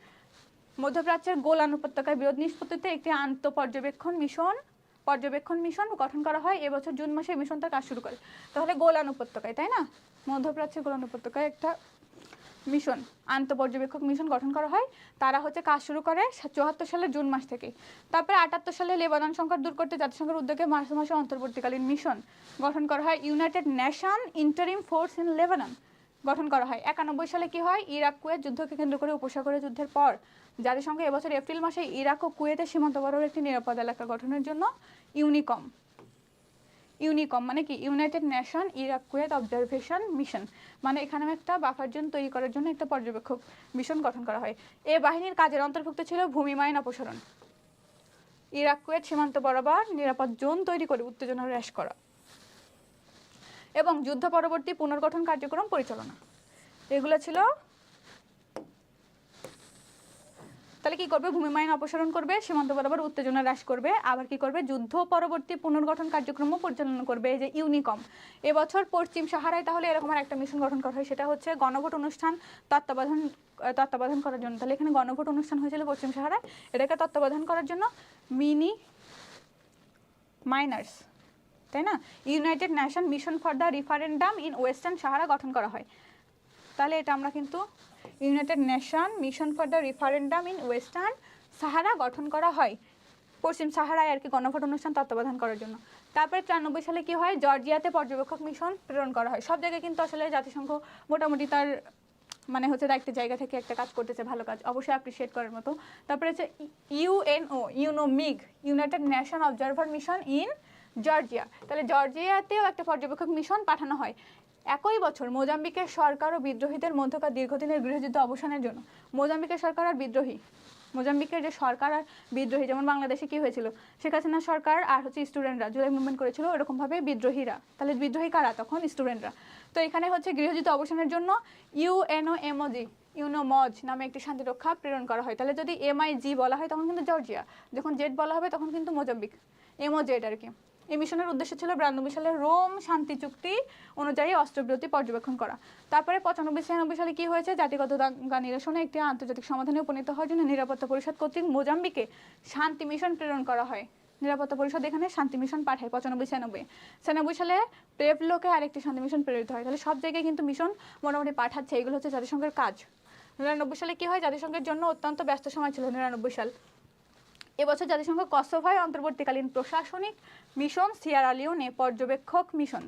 মধ্যপ্রাচ্যের গোলান উপত্যকায় বিরোধ নিষ্পত্তিতে একটি পর্যবেক্ষণ মিশন গঠন করা হয়। এবছর জুন মাসে মিশন তার কাজ শুরু করে। তাহলে গোলান উপত্যকায়, তাই না, মধ্যপ্রাচ্যের গোলান উপত্যকায় একটা মিশন, পর্যবেক্ষক মিশন গঠন করা হয়। তারা হচ্ছে কাজ শুরু করে 74 সালের জুন মাস থেকে। তারপরে 78 সালে লেবানন সংকট দূর করতে জাতিসংঘের উদ্যোগে মার্চ মাসে অন্তর্বর্তীকালীন মিশন গঠন করা হয়। United nation interim force in Lebanon গঠন করা হয়। 91 সালে কি হয়, ইরাক কুয়েত যুদ্ধকে কেন্দ্র করে উপসাগরীয় যুদ্ধের পর জাতিসংঘ এবছর এপ্রিল মাসে ইরাক ও কুয়েতের সীমান্ত বরাবর একটি নিরাপদ এলাকা গঠনের জন্য ইউনিকম মানে কি, United nation Iraq Kuwait observation mission, মানে এখানে একটা বাফার জোন তৈরি করার জন্য একটা পর্যবেক্ষক মিশন গঠন করা হয়। এই বাহিনীর কাজের অন্তর্ভুক্ত ছিল ভূমি মাইন অপসারণ, ইরাক কুয়েত সীমান্ত বরাবর নিরাপদ জোন তৈরি করে উত্তেজনা হ্রাস করা এবং যুদ্ধ পরবর্তী পুনর্গঠন কার্যক্রম পরিচালনা। এগুলো ছিল। তাহলে কি করবে, ভূমি মাইন অপসারণ করবে, সীমান্ত বরাবর উত্তেজনা হ্রাস করবে, আবার কি করবে, যুদ্ধ পরবর্তী পুনর্গঠন কার্যক্রম পরিচালনা করবে। এই যে ইউনিকম। এবছর পশ্চিম সাহারায় তাহলে এরকম একটা মিশন গঠন করা হয়, সেটা হচ্ছে গণভোট অনুষ্ঠান তত্ত্বাবধান করার জন্য। তাহলে এখানে গণভোট অনুষ্ঠান হয়েছিল পশ্চিম সাহারায়, এটাকে তত্ত্বাবধান করার জন্য মিনি মাইনার্স, তাই না, United Nation Mission for the Referendum in Western Sahara গঠন করা হয়। তাহলে এটা আমরা কিন্তু United Nation Mission for the Referendum in Western Sahara গঠন করা হয় পশ্চিম সাহারায় আর কি, গণভোট অনুষ্ঠান তত্ত্বাবধান করার জন্য। তারপরে 93 সালে কি হয়, জর্জিয়াতে পর্যবেক্ষক মিশন প্রেরণ করা হয়। সব জায়গায় কিন্তু আসলে জাতিসংঘ মোটামুটি তার মানে হচ্ছে দায়িত্বের জায়গা থেকে একটা কাজ করতেছে, ভালো কাজ, অবশ্যই অ্যাপ্রিসিয়েট করার মতো। তারপরে হচ্ছে UNOMIG United Nation Observer Mission in Georgia. তাহলে জর্জিয়াতেও একটা পর্যবেক্ষক মিশন পাঠানো হয়। একই বছর মোজাম্বিকের সরকার ও বিদ্রোহীদের মধ্যকার দীর্ঘদিনের গৃহযুদ্ধ অবসানের জন্য মোজাম্বিকের সরকার আর বিদ্রোহী, মোজাম্বিকের যে সরকার আর বিদ্রোহী, যেমন বাংলাদেশে কি হয়েছিল, শেখ হাসিনা সরকার আর হচ্ছে স্টুডেন্টরা জুলাই মুভমেন্ট করেছিল, এরকমভাবে বিদ্রোহীরা। তাহলে বিদ্রোহী কারা, তখন স্টুডেন্টরা। তো এখানে হচ্ছে গৃহযুদ্ধ অবসানের জন্য ইউনোমজ নামে একটি শান্তিরক্ষা প্রেরণ করা হয়। তাহলে যদি MIG বলা হয় তখন কিন্তু জর্জিয়া, যখন জেড বলা হবে তখন কিন্তু মোজাম্বিক, MOZ আর কি। এই মিশনের উদ্দেশ্য ছিল 92 সালের রোম শান্তি চুক্তি অনুযায়ী অস্ত্রবিরতি পর্যবেক্ষণ করা। তারপরে 95-96 সালে কি হয়েছে, জাতিগত দাঙ্গা নিরসনে একটি আন্তর্জাতিক সমাধানে উপনীত হওয়ার জন্য নিরাপত্তা পরিষদ কর্তৃক মোজাম্বিকে শান্তি মিশন প্রেরণ করা হয়। নিরাপত্তা পরিষদ এখানে শান্তি মিশন পাঠায় 95-96 সালে প্রেভলোকে আরেকটি শান্তি মিশন প্রেরিত হয়। তাহলে সব জায়গায় কিন্তু মিশন মোটামুটি পাঠাচ্ছে, এগুলো হচ্ছে জাতিসংঘের কাজ। 99 সালে কি হয়, জাতিসংঘের জন্য অত্যন্ত ব্যস্ত সময় ছিল 99 সাল। এবছর জাতিসংঘ কসোভোয় অন্তর্বর্তীকালীন প্রশাসনিক মিশন, সিয়েরা লিওনে পর্যবেক্ষক মিশন,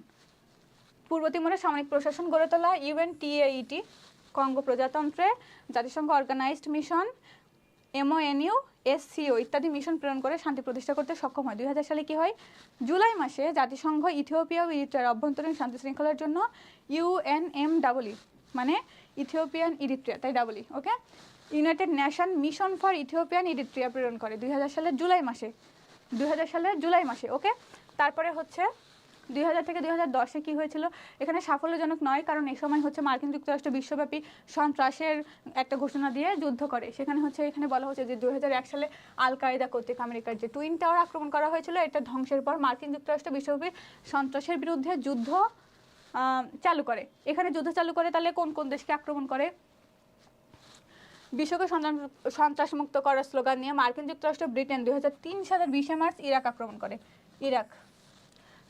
পূর্ব তিমুরে সামরিক প্রশাসন গড়ে তোলা, UNTAET কঙ্গো প্রজাতন্ত্রে জাতিসংঘ অর্গানাইজড মিশন, MONUSCO ইত্যাদি মিশন প্রেরণ করে শান্তি প্রতিষ্ঠা করতে সক্ষম হয়। 2000 সালে কি হয়, জুলাই মাসে জাতিসংঘ ইথিওপিয়া ও ইরিট্রিয়ার অভ্যন্তরীণ শান্তি শৃঙ্খলার জন্য UNMEE মানে ইথিওপিয়ান ইরিট্রিয়া, তাই ডাবলি, okay, United Nation Mission for Ethiopian Eritrea প্রেরণ করে 2000 সালের জুলাই মাসে। ওকে, তারপরে হচ্ছে 2000 থেকে 2010-এ কী হয়েছিল, এখানে সাফল্যজনক নয়, কারণ এই সময় হচ্ছে মার্কিন যুক্তরাষ্ট্র বিশ্বব্যাপী সন্ত্রাসের একটা ঘোষণা দিয়ে যুদ্ধ করে। সেখানে হচ্ছে এখানে বলা হচ্ছে যে 2001 সালে আল কায়দা কর্তৃক আমেরিকার যে টুইন টাওয়ার আক্রমণ করা হয়েছিল, এটা ধ্বংসের পর মার্কিন যুক্তরাষ্ট্র বিশ্বব্যাপী সন্ত্রাসের বিরুদ্ধে যুদ্ধ চালু করে। এখানে যুদ্ধ চালু করে তাহলে কোন কোন দেশকে আক্রমণ করে? বিশ্বকে সন্ত্রাসমুক্ত করার স্লোগান নিয়ে মার্কিন যুক্তরাষ্ট্র ব্রিটেন 2003 সালের 20 মার্চ ইরাক আক্রমণ করে।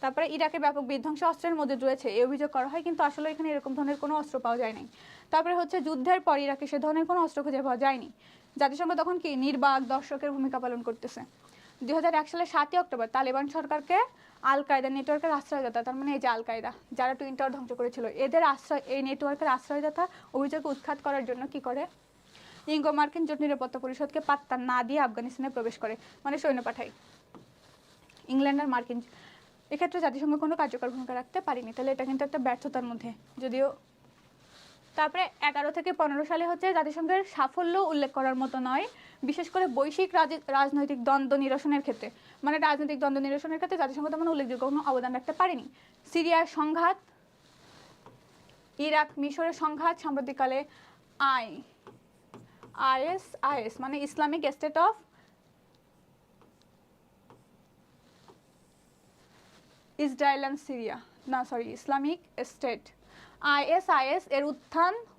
তারপরে ইরাকে ব্যাপক বিধ্বংসী অস্ত্রের মধ্যে রয়েছে এই অভিযোগ করা হয়, কিন্তু আসলে এখানে এরকম ধরনের কোনো অস্ত্র পাওয়া যায় নাই। তারপরে হচ্ছে যুদ্ধের পর ইরাকে সে ধরনের কোনো অস্ত্র খুঁজে পাওয়া যায়নি। জাতিসংঘ তখন কি নির্বাক দর্শকের ভূমিকা পালন করতেছে। 2001 সালের 7 অক্টোবর তালেবান সরকারকে আল কায়দা নেটওয়ার্কের আশ্রয়দাতা, তার মানে এই যে আল কায়দা যারা টুইন টাওয়ার ধ্বংস করেছিল, এই নেটওয়ার্কের আশ্রয়দাতা অভিযোগ উৎখাত করার জন্য কি করে, ইঙ্গো মার্কিন জোট নিরাপত্তা পরিষদকে পাত্তা না দিয়ে আফগানিস্তানে প্রবেশ করে, মানে সৈন্য পাঠায় ইংল্যান্ড আর মার্কিন। এক্ষেত্রে জাতিসংঘ কোনো কার্যকর ভূমিকা রাখতে পারেনি, তাহলে এটা কিন্তু একটা ব্যর্থতার মধ্যে। যদিও তারপরে 11 থেকে 15 সালে হচ্ছে জাতিসংঘের সাফল্য উল্লেখ করার মতো নয়, বিশেষ করে বৈশ্বিক রাজনৈতিক দ্বন্দ্ব নিরসনের ক্ষেত্রে, মানে রাজনৈতিক দ্বন্দ্ব নিরসনের ক্ষেত্রে জাতিসংঘ তেমন উল্লেখযোগ্য কোনো অবদান রাখতে পারেনি। সিরিয়ার সংঘাত, ইরাক মিশরের সংঘাত, সাম্প্রতিককালে ISIS মানে Islamic state of Israel and Syria, Islamic state ISIS এর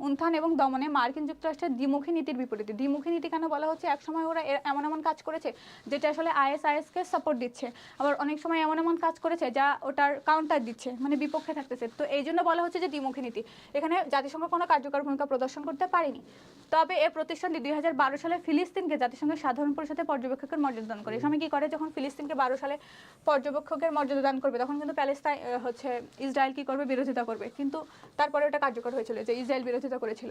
উত্থান এবং দমনে মার্কিন যুক্তরাষ্ট্রের দ্বিমুখী নীতির বিপরীতে। দ্বিমুখী নীতি কেন বলা হচ্ছে? এক সময় ওরা এমন কাজ করেছে যেটা আসলে ISIS কে সাপোর্ট দিচ্ছে, আবার অনেক সময় এমন কাজ করেছে যা ওটার কাউন্টার দিচ্ছে, মানে বিপক্ষে থাকতেছে। তো এই জন্য বলা হচ্ছে যে দ্বিমুখী নীতি। এখানে জাতিসংঘ কোনো কার্যকর ভূমিকা প্রদর্শন করতে পারেনি। তবে এই প্রতিষ্ঠানটি 2012 সালে ফিলিস্তিনকে জাতিসংঘের সাধারণ পরিষদের পর্যবেক্ষকের মর্যাদা দান করে। এই সময় কি করে, যখন ফিলিস্তিনকে 12 সালে পর্যবেক্ষকের মর্যাদা দান করবে, তখন কিন্তু ইসরায়েল কি করবে, বিরোধিতা করবে। কিন্তু তারপরে ওটা কার্যকর হয়েছিল, যে ইসরায়েল বিরোধিতা করেছিল।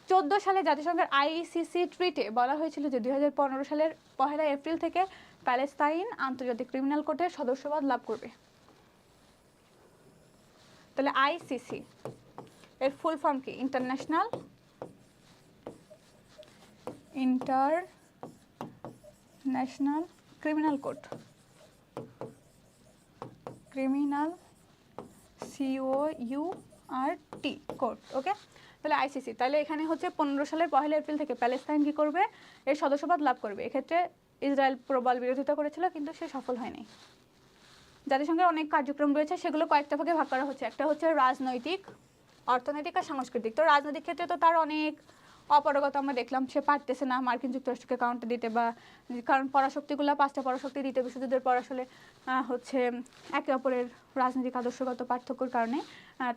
14 সালে জাতিসংঘের ICC ট্রিটে বলা হয়েছিল যে 2015 সালের 1 এপ্রিল থেকে প্যালেস্তাইন আন্তর্জাতিক ক্রিমিনাল কোর্টের সদস্যপদ লাভ করবে। তাহলে ICC এর ফুল ফর্ম কি? International Criminal Court, Criminal COURT Court. Okay, তাহলে ICC। তাহলে এখানে হচ্ছে 15 সালের 1 এপ্রিল থেকে প্যালেস্তাইন কি করবে, এর সদস্যপদ লাভ করবে। এক্ষেত্রে ইসরায়েল প্রবল বিরোধিতা করেছিল, কিন্তু সে সফল হয়নি। জাতিসংঘের অনেক কার্যক্রম রয়েছে, সেগুলো কয়েকটা ভাগে ভাগ করা হচ্ছে। একটা হচ্ছে রাজনৈতিক, অর্থনৈতিক আর সাংস্কৃতিক। তো রাজনৈতিক ক্ষেত্রে তো তার অনেক অপারগতা আমরা দেখলাম, সে পারতেছে না মার্কিন যুক্তরাষ্ট্রকে কাউন্টার দিতে, বা কারণ পরাশক্তিগুলো 5টা পরাশক্তি দ্বিতীয় বিশ্বযুদ্ধের পর আসলে হচ্ছে একে অপরের রাজনৈতিক আদর্শগত পার্থক্যের কারণে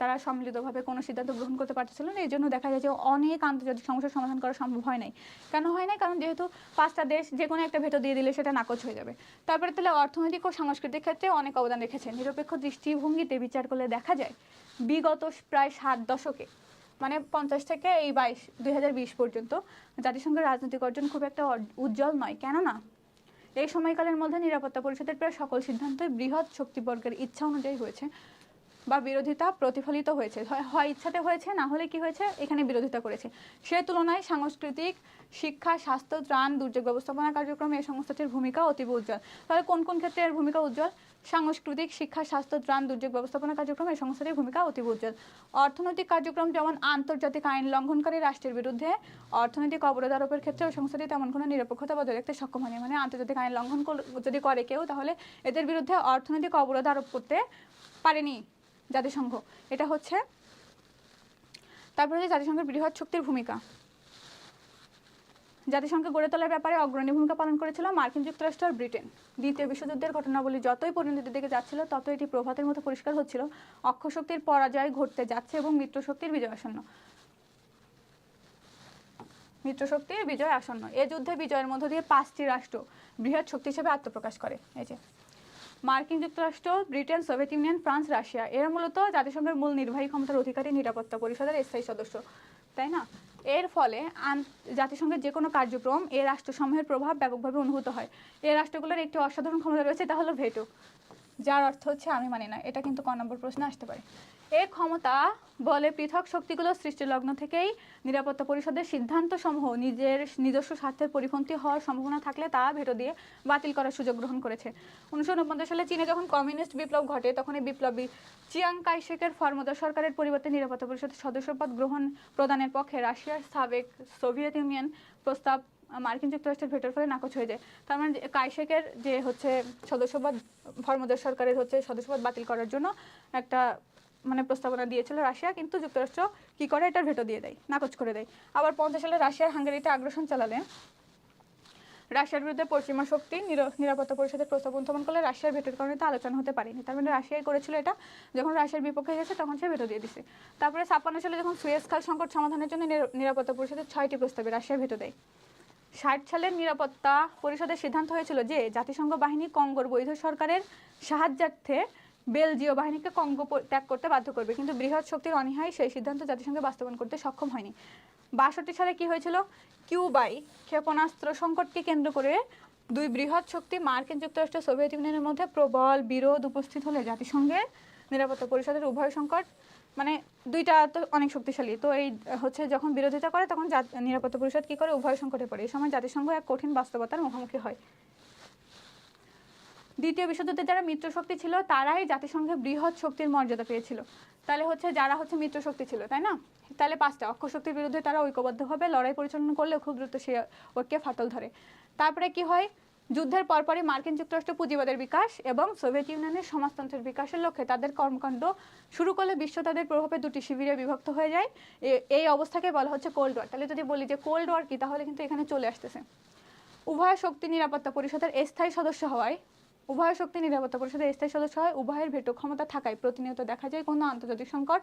তারা সম্মিলিতভাবে কোনো সিদ্ধান্ত গ্রহণ করতে পারতেছিল না। এই জন্য দেখা যায় যে অনেক আন্তর্জাতিক সমস্যার সমাধান করা সম্ভব হয় নাই। কেন হয় নাই? কারণ যেহেতু 5টা দেশ যে কোনো একটা ভেটো দিয়ে দিলে সেটা নাকচ হয়ে যাবে। তারপরে তাহলে অর্থনৈতিক ও সাংস্কৃতিক ক্ষেত্রে অনেক অবদান রেখেছে। নিরপেক্ষ দৃষ্টিভঙ্গিতে বিচার করলে দেখা যায় বিগত প্রায় 7 দশকে, মানে 50 থেকে এই 2020 পর্যন্ত জাতিসংঘের রাজনৈতিক অর্জন খুব একটা উজ্জ্বল নয়। কেননা এই সময়কালের মধ্যে নিরাপত্তা পরিষদের প্রায় সকল সিদ্ধান্তই বৃহৎ শক্তিবর্গের ইচ্ছা অনুযায়ী হয়েছে, বা বিরোধিতা প্রতিফলিত হয়েছে। হয় ইচ্ছাতে হয়েছে, না হলে কি হয়েছে, এখানে বিরোধিতা করেছে। সে তুলনায় সাংস্কৃতিক, শিক্ষা, স্বাস্থ্য, ত্রাণ, দুর্যোগ ব্যবস্থাপনা কার্যক্রমে এই সংস্থাটির ভূমিকা অতীব উজ্জ্বল। তাহলে কোন কোন ক্ষেত্রে এর ভূমিকা উজ্জ্বল? সাংস্কৃতিক, শিক্ষা, স্বাস্থ্য, ত্রাণ, দুর্যোগ ব্যবস্থাপনা কার্যক্রমে এই সংস্থাটির ভূমিকা অতীব উজ্জ্বল। অর্থনৈতিক কার্যক্রম, যেমন আন্তর্জাতিক আইন লঙ্ঘনকারী রাষ্ট্রের বিরুদ্ধে অর্থনৈতিক অবরোধ আরোপের ক্ষেত্রে ওই সংস্থাটি তেমন কোনো নিরপেক্ষতা বজায় রাখতে সক্ষম হয়নি। মানে আন্তর্জাতিক আইন লঙ্ঘন যদি করে কেউ, তাহলে এদের বিরুদ্ধে অর্থনৈতিক অবরোধ আরোপ করতে পারেনি জাতিসংঘ। এটা হচ্ছে। তারপরে হচ্ছে জাতিসংঘের বৃহৎ শক্তির ভূমিকা। জাতিসংঘ গড়ে তোলার ব্যাপারে অগ্রণী ভূমিকা পালন করেছিল মার্কিন যুক্তরাষ্ট্র আর ব্রিটেন। দ্বিতীয় বিশ্বযুদ্ধের ঘটনাবলী যতই পরিণতির দিকে যাচ্ছিল, তত এটি প্রভাতের মতো পরিষ্কার হচ্ছিল অক্ষশক্তির পরাজয় ঘটতে যাচ্ছে এবং মিত্রশক্তির বিজয় আসন্ন। এ যুদ্ধে বিজয়ের মধ্য দিয়ে 5টি রাষ্ট্র বৃহৎ শক্তি হিসেবে আত্মপ্রকাশ করে। এই যে মার্কিন যুক্তরাষ্ট্র, Britain, Soviet union, France, Russia, এরা মূলত জাতিসংঘের মূল নির্বাহী ক্ষমতার অধিকারী নিরাপত্তা পরিষদের স্থায়ী সদস্য, তাই না? এর ফলে জাতিসংঘের যে কোনো কার্যক্রম এই রাষ্ট্রসমূহের প্রভাব ব্যাপকভাবে অনুভূত হয়। এই রাষ্ট্রগুলোর একটি অসাধারণ ক্ষমতা রয়েছে, তা হলো ভেটো, যার অর্থ হচ্ছে আমি মানি না। এটা কিন্তু ক নম্বর প্রশ্নে আসতে পারে। এই ক্ষমতা বলে পৃথক শক্তিগুলো সৃষ্টির লগ্ন থেকেই নিরাপত্তা পরিষদের সিদ্ধান্ত সমূহ নিজস্ব স্বার্থের পরিপন্থী হওয়ার সম্ভাবনা থাকলে তা ভেটো দিয়ে বাতিল করার সুযোগ গ্রহণ করেছে। 1949 সালে চীনে যখন কমিউনিস্ট বিপ্লব ঘটে তখন এই বিপ্লবী চিয়াং কাই শেকের ফরমোদা সরকারের পরিবর্তে নিরাপত্তা পরিষদের সদস্যপদ প্রদানের পক্ষে রাশিয়ার সাবেক সোভিয়েত ইউনিয়ন প্রস্তাব মার্কিন যুক্তরাষ্ট্রের ভেটোর ফলে নাকচ হয়ে যায়। তার মানে কাইশেকের যে হচ্ছে সদস্যপদ ফরমোদা সরকারের হচ্ছে সদস্যপদ বাতিল করার জন্য একটা মানে প্রস্তাবনা দিয়েছিল রাশিয়া, কিন্তু যুক্তরাষ্ট্র কি করে এটার ভেটো দিয়ে দেয়, নাকচ করে দেয়। আবার 50 সালে রাশিয়ার হাঙ্গেরিতে আগ্রাসন চালালে রাশিয়ার বিরুদ্ধে পশ্চিমা শক্তি নিরাপত্তা পরিষদের প্রস্তাব উত্থাপন করলে রাশিয়ার ভেটোর কারণে তা আলোচনা হতে পারেনি। তার মানে রাশিয়াই করেছিল এটা, যখন রাশিয়ার বিপক্ষে গেছে তখন সে ভেটো দিয়ে দিছে। তারপরে 56 সালে যখন সুয়েজ খাল সংকট সমাধানের জন্য নিরাপত্তা পরিষদের 6টি প্রস্তাবে রাশিয়া ভেটো দেয়। 60 সালের নিরাপত্তা পরিষদের সিদ্ধান্ত হয়েছিল যে জাতিসংঘ বাহিনী কঙ্গোর বৈধ সরকারের সাহায্যার্থে বেলজিয় বাহিনীকে কঙ্গো ত্যাগ করতে বাধ্য করবে, কিন্তু বৃহৎ শক্তির অনীহায় সেই সিদ্ধান্ত জাতিসংঘে বাস্তবায়ন করতে সক্ষম হয়নি। 62 সালে কি হয়েছিল, কিউবায় ক্ষেপণাস্ত্র সংকটকে কেন্দ্র করে দুই বৃহৎ শক্তি মার্কিন যুক্তরাষ্ট্র সোভিয়েত ইউনিয়নের মধ্যে প্রবল বিরোধ উপস্থিত হলে জাতিসংঘের নিরাপত্তা পরিষদের উভয় সংকট মানে দুইটা তো অনেক শক্তিশালী, তো এই হচ্ছে যখন বিরোধিতা করে তখন নিরাপত্তা পরিষদ কি করে, উভয় সংকটে পড়ে। এই সময় জাতিসংঘ এক কঠিন বাস্তবতার মুখোমুখি হয়। দ্বিতীয় বিশ্বযুদ্ধে যারা মিত্র শক্তি ছিল তারাই জাতিসংঘে বৃহৎ শক্তির মর্যাদা পেয়েছিল। তাহলে হচ্ছে যারা হচ্ছে মিত্র শক্তি ছিল, তাই না, তাহলে 5টা অক্ষ শক্তির বিরুদ্ধে তারা ঐক্যবদ্ধভাবে লড়াই পরিচালনা করলে খুব দ্রুত সে ঐক্যে ফাটল ধরে। তারপরে কি হয়, যুদ্ধের পরপরই মার্কিন যুক্তরাষ্ট্র পুঁজিবাদের বিকাশ এবং সোভিয়েত ইউনিয়নের সমাজতন্ত্রের বিকাশের লক্ষ্যে তাদের কর্মকাণ্ড শুরু করলে বিশ্ব তাদের প্রভাবে দুটি শিবিরে বিভক্ত হয়ে যায়। এই অবস্থাকে বলা হচ্ছে কোল্ড ওয়ার। তাহলে যদি বলি যে কোল্ড ওয়ার কি, তাহলে কিন্তু এখানে চলে আসতেছে উভয় শক্তি নিরাপত্তা পরিষদের স্থায়ী সদস্য হওয়ায় উভয়ের ভেটো ক্ষমতা থাকায় প্রতিনিয়ত দেখা যায় কোনো আন্তর্জাতিক সংকট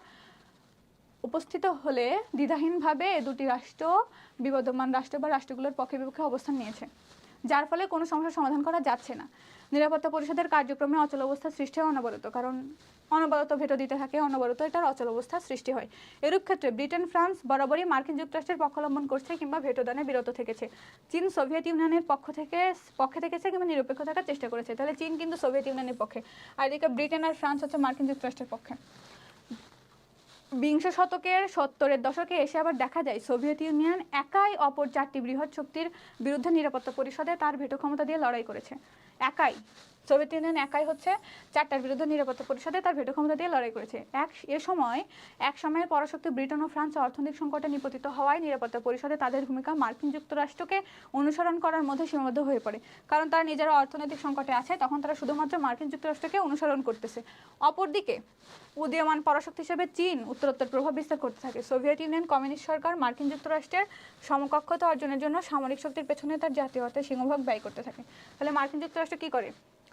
উপস্থিত হলে দ্বিধাহীনভাবে দুটি রাষ্ট্র বিবদমান রাষ্ট্র বা রাষ্ট্রগুলোর পক্ষে বিপক্ষে অবস্থান নিয়েছে, যার ফলে কোনো সমস্যার সমাধান করা যাচ্ছে না। নিরাপত্তা পরিষদের কার্যক্রমে অচল অবস্থা সৃষ্টি হয় অনবরত, কারণ অনবরত ভেটো দিতে থাকে, অনবরত এটার অচল অবস্থা সৃষ্টি হয়। এরূপ ক্ষেত্রে ব্রিটেন ফ্রান্স বরাবরই মার্কিন যুক্তরাষ্ট্রের পক্ষ অবলম্বন করছে কিংবা ভেটোদানে বিরত থেকেছে। চীন সোভিয়েত ইউনিয়নের পক্ষে থেকেছে কিংবা নিরপেক্ষ থাকার চেষ্টা করেছে। তাহলে চীন কিন্তু সোভিয়েত ইউনিয়নের পক্ষে, আর এদিকে ব্রিটেন আর ফ্রান্স হচ্ছে মার্কিন যুক্তরাষ্ট্রের পক্ষে। বিংশ শতকের 70-এর দশকে এসে আবার দেখা যায় সোভিয়েত ইউনিয়ন একাই অপর 4টি বৃহৎ শক্তির বিরুদ্ধে নিরাপত্তা পরিষদে তার ভেটো ক্ষমতা দিয়ে লড়াই করেছে। একাই সোভিয়েত ইউনিয়ন একাই হচ্ছে 4টার বিরুদ্ধে নিরাপত্তা পরিষদে তার ভেটো ক্ষমতা দিয়ে লড়াই করেছে। এক সময়ের পরাশক্তি ব্রিটেন ও ফ্রান্স অর্থনৈতিক সংকটে নিপতিত হওয়ায় নিরাপত্তা পরিষদে তাদের ভূমিকা মার্কিন যুক্তরাষ্ট্রকে অনুসরণ করার মধ্যে সীমাবদ্ধ হয়ে পড়ে, কারণ তারা নিজেরা অর্থনৈতিক সংকটে আছে, তখন তারা শুধুমাত্র মার্কিন যুক্তরাষ্ট্রকে অনুসরণ করতেছে। অপরদিকে উদীয়মান পরাশক্তি হিসেবে চীন উত্তরোত্তর প্রভাব বিস্তার করতে থাকে। সোভিয়েত ইউনিয়ন কমিউনিস্ট সরকার মার্কিন যুক্তরাষ্ট্রের সমকক্ষতা অর্জনের জন্য সামরিক শক্তির পেছনে তার জাতীয় অর্থের সিংহভাগ ব্যয় করতে থাকে। তাহলে মার্কিন যুক্তরাষ্ট্র কি করে,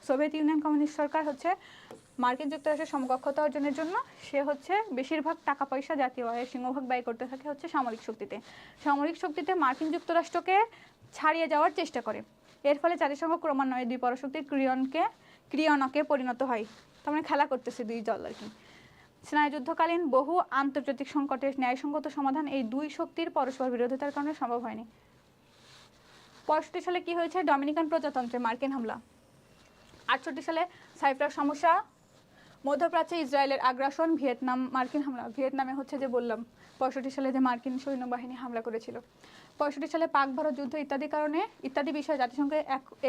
সোভিয়েত ইউনিয়ন কমিউনিস্ট সরকার হচ্ছে মার্কিন যুক্তরাষ্ট্রের সমকক্ষতা অর্জনের জন্য সে হচ্ছে বেশিরভাগ টাকা পয়সা জাতীয় আয়ের সিংহভাগ ব্যয় করতে থাকে হচ্ছে সামরিক শক্তিতে মার্কিন যুক্তরাষ্ট্রকে ছাড়িয়ে যাওয়ার চেষ্টা করে। এর ফলে জাতিসংঘ ক্রমান্বয়ে দুই পরাশক্তির ক্রিয়নকে পরিণত হয়। তার মানে খেলা করতেছে দুই দল আর কি। স্নায়ুযুদ্ধকালীন বহু আন্তর্জাতিক সংকটের ন্যায়সঙ্গত সমাধান এই দুই শক্তির পরস্পর বিরোধিতার কারণে সম্ভব হয়নি। 65 সালে কি হয়েছে, ডমিনিকান প্রজাতন্ত্রে মার্কিন হামলা। 68 সালে সাইপ্রাস সমস্যা, মধ্যপ্রাচ্যে ইসরায়েলের আগ্রাসন, ভিয়েতনাম মার্কিন হামলা। ভিয়েতনামে হচ্ছে যে বললাম 65 সালে যে মার্কিন সৈন্যবাহিনী হামলা করেছিল। 65 সালে পাক ভারত যুদ্ধ ইত্যাদি বিষয়ে জাতিসংঘে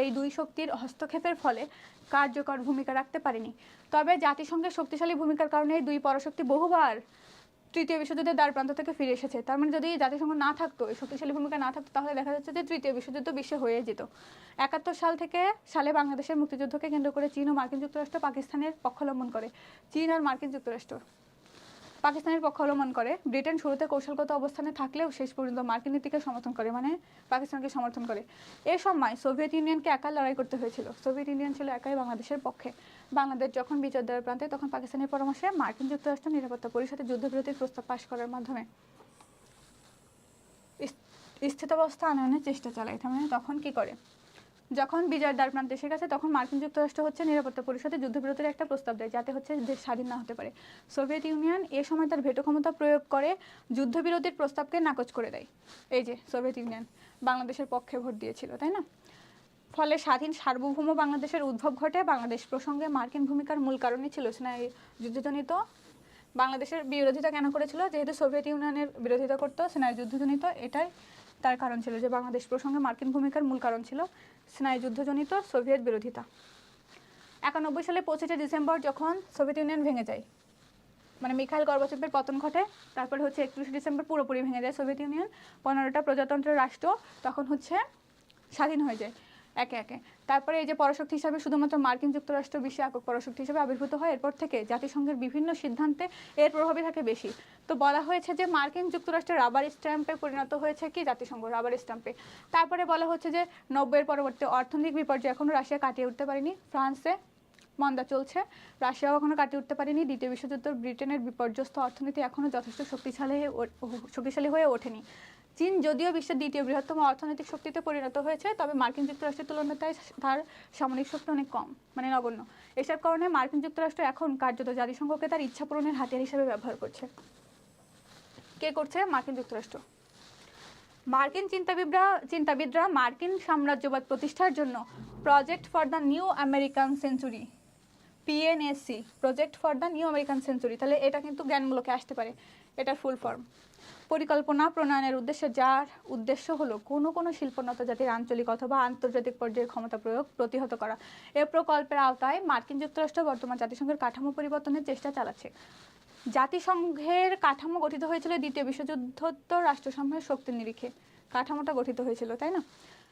এই দুই শক্তির হস্তক্ষেপের ফলে কার্যকর ভূমিকা রাখতে পারেনি। তবে জাতিসংঘের শক্তিশালী ভূমিকার কারণে দুই পরাশক্তি বহুবার তৃতীয় বিশ্বযুদ্ধের দ্বার প্রান্ত থেকে ফিরে এসেছে। তার মানে যদি জাতিসংঘ না থাকতো, এই শক্তিশালী ভূমিকা না থাকতো, তাহলে দেখা যাচ্ছে যে তৃতীয় বিশ্বযুদ্ধ বিশ্বে হয়ে যেত। 71 সালে বাংলাদেশের মুক্তিযুদ্ধকে কেন্দ্র করে চীন ও মার্কিন যুক্তরাষ্ট্র পাকিস্তানের পক্ষ অবলম্বন করে। চীন আর মার্কিন যুক্তরাষ্ট্র পাকিস্তানের পক্ষ অবলম্বন করে। ব্রিটেন শুরুতে কৌশলগত অবস্থানে থাকলেও শেষ পর্যন্ত মার্কিন নীতিকে সমর্থন করে, মানে পাকিস্তানকে সমর্থন করে। এ সময় সোভিয়েত ইউনিয়নকে একা লড়াই করতে হয়েছিল। সোভিয়েত ইউনিয়ন ছিল একাই বাংলাদেশের পক্ষে। বাংলাদেশ যখন বিজয় দ্বার প্রান্তে, তখন পাকিস্তানের পরামর্শে মার্কিন যুক্তরাষ্ট্র নিরাপত্তা পরিষদে যুদ্ধবিরতির প্রস্তাব পাশ করার মাধ্যমে স্থিতাবস্থা আনয়নের চেষ্টা চালায়। তার মানে তখন কি করে, যখন বিজয়ের দ্বার প্রান্তে এসে গেছে তখন মার্কিন যুক্তরাষ্ট্র হচ্ছে নিরাপত্তা পরিষদে যুদ্ধবিরতির একটা প্রস্তাব দেয়, যাতে হচ্ছে দেশ স্বাধীন না হতে পারে। সোভিয়েত ইউনিয়ন এ সময় তার ভেটো ক্ষমতা প্রয়োগ করে যুদ্ধবিরতির প্রস্তাবকে নাকচ করে দেয়। এই যে সোভিয়েত ইউনিয়ন বাংলাদেশের পক্ষে ভোট দিয়েছিল, তাই না? ফলে স্বাধীন সার্বভৌম বাংলাদেশের উদ্ভব ঘটে। বাংলাদেশ প্রসঙ্গে মার্কিন ভূমিকার মূল কারণই ছিল স্নায়ু যুদ্ধজনিত বাংলাদেশের বিরোধিতা কেন করেছিল? যেহেতু সোভিয়েত ইউনিয়নের বিরোধিতা করতো স্নায়ুযুদ্ধজনিত, এটাই তার কারণ ছিল যে বাংলাদেশ প্রসঙ্গে মার্কিন ভূমিকার মূল কারণ ছিল স্নায়ুযুদ্ধজনিত সোভিয়েত বিরোধিতা। 91 সালে 25 ডিসেম্বর যখন সোভিয়েত ইউনিয়ন ভেঙে যায়, মানে মিখাইল গর্বাচেভের পতন ঘটে, তারপরে হচ্ছে 31 ডিসেম্বর পুরোপুরি ভেঙে যায় সোভিয়েত ইউনিয়ন, 15টা প্রজাতন্ত্রের রাষ্ট্র তখন হচ্ছে স্বাধীন হয়ে যায় একে একে। তারপরে এই যে পরাশক্তি হিসাবে শুধুমাত্র মার্কিন যুক্তরাষ্ট্র বিশ্বে একক পরাশক্তি হিসেবে আবির্ভূত হয়, এরপর থেকে জাতিসংঘের বিভিন্ন সিদ্ধান্তে এর প্রভাবই থাকে বেশি। তো বলা হয়েছে যে মার্কিন যুক্তরাষ্ট্রের রাবার স্ট্যাম্পে পরিণত হয়েছে কি জাতিসংঘ, রাবার স্ট্যাম্পে। তারপরে বলা হচ্ছে যে 90-এর পরবর্তী অর্থনৈতিক বিপর্যয় এখনও রাশিয়া কাটিয়ে উঠতে পারেনি, ফ্রান্সে মন্দা চলছে, রাশিয়াও এখনো কাটিয়ে উঠতে পারেনি, দ্বিতীয় বিশ্বযুদ্ধ ব্রিটেনের বিপর্যস্ত অর্থনীতি এখনও যথেষ্ট শক্তিশালী হয়ে ওঠেনি। চীন যদিও বিশ্বের দ্বিতীয় বৃহত্তম অর্থনৈতিক শক্তিতে পরিণত হয়েছে, তবে মার্কিন যুক্তরাষ্ট্রের তুলনায় তার সামরিক শক্তি অনেক কম, মানে নগণ্য। এসব কারণে মার্কিন যুক্তরাষ্ট্র এখন কার্যত জাতিসংঘকে তার ইচ্ছা পূরণের হাতিয়ার হিসেবে ব্যবহার করছে। কে করছে? মার্কিন যুক্তরাষ্ট্র। মার্কিন চিন্তাবিদরা মার্কিন সাম্রাজ্যবাদ প্রতিষ্ঠার জন্য Project for the New American Century, PNSC, Project for the New American Century, তাহলে এটা কিন্তু জ্ঞানমূলকে আসতে পারে, এটার ফুল ফর্ম। পরিকল্পনা প্রণয়নের উদ্দেশ্যে, যার উদ্দেশ্য হলো কোনো শিল্পোন্নত জাতির আঞ্চলিক অথবা আন্তর্জাতিক পর্যায়ে ক্ষমতা প্রয়োগ প্রতিহত করা। এ প্রকল্পের আওতায় মার্কিন যুক্তরাষ্ট্র বর্তমান জাতিসংঘের কাঠামো পরিবর্তনের চেষ্টা চালাচ্ছে। জাতিসংঘের কাঠামো গঠিত হয়েছিল দ্বিতীয় বিশ্বযুদ্ধোত্তর রাষ্ট্রসমূহের শক্তির নিরিখে কাঠামোটা গঠিত হয়েছিল, তাই না?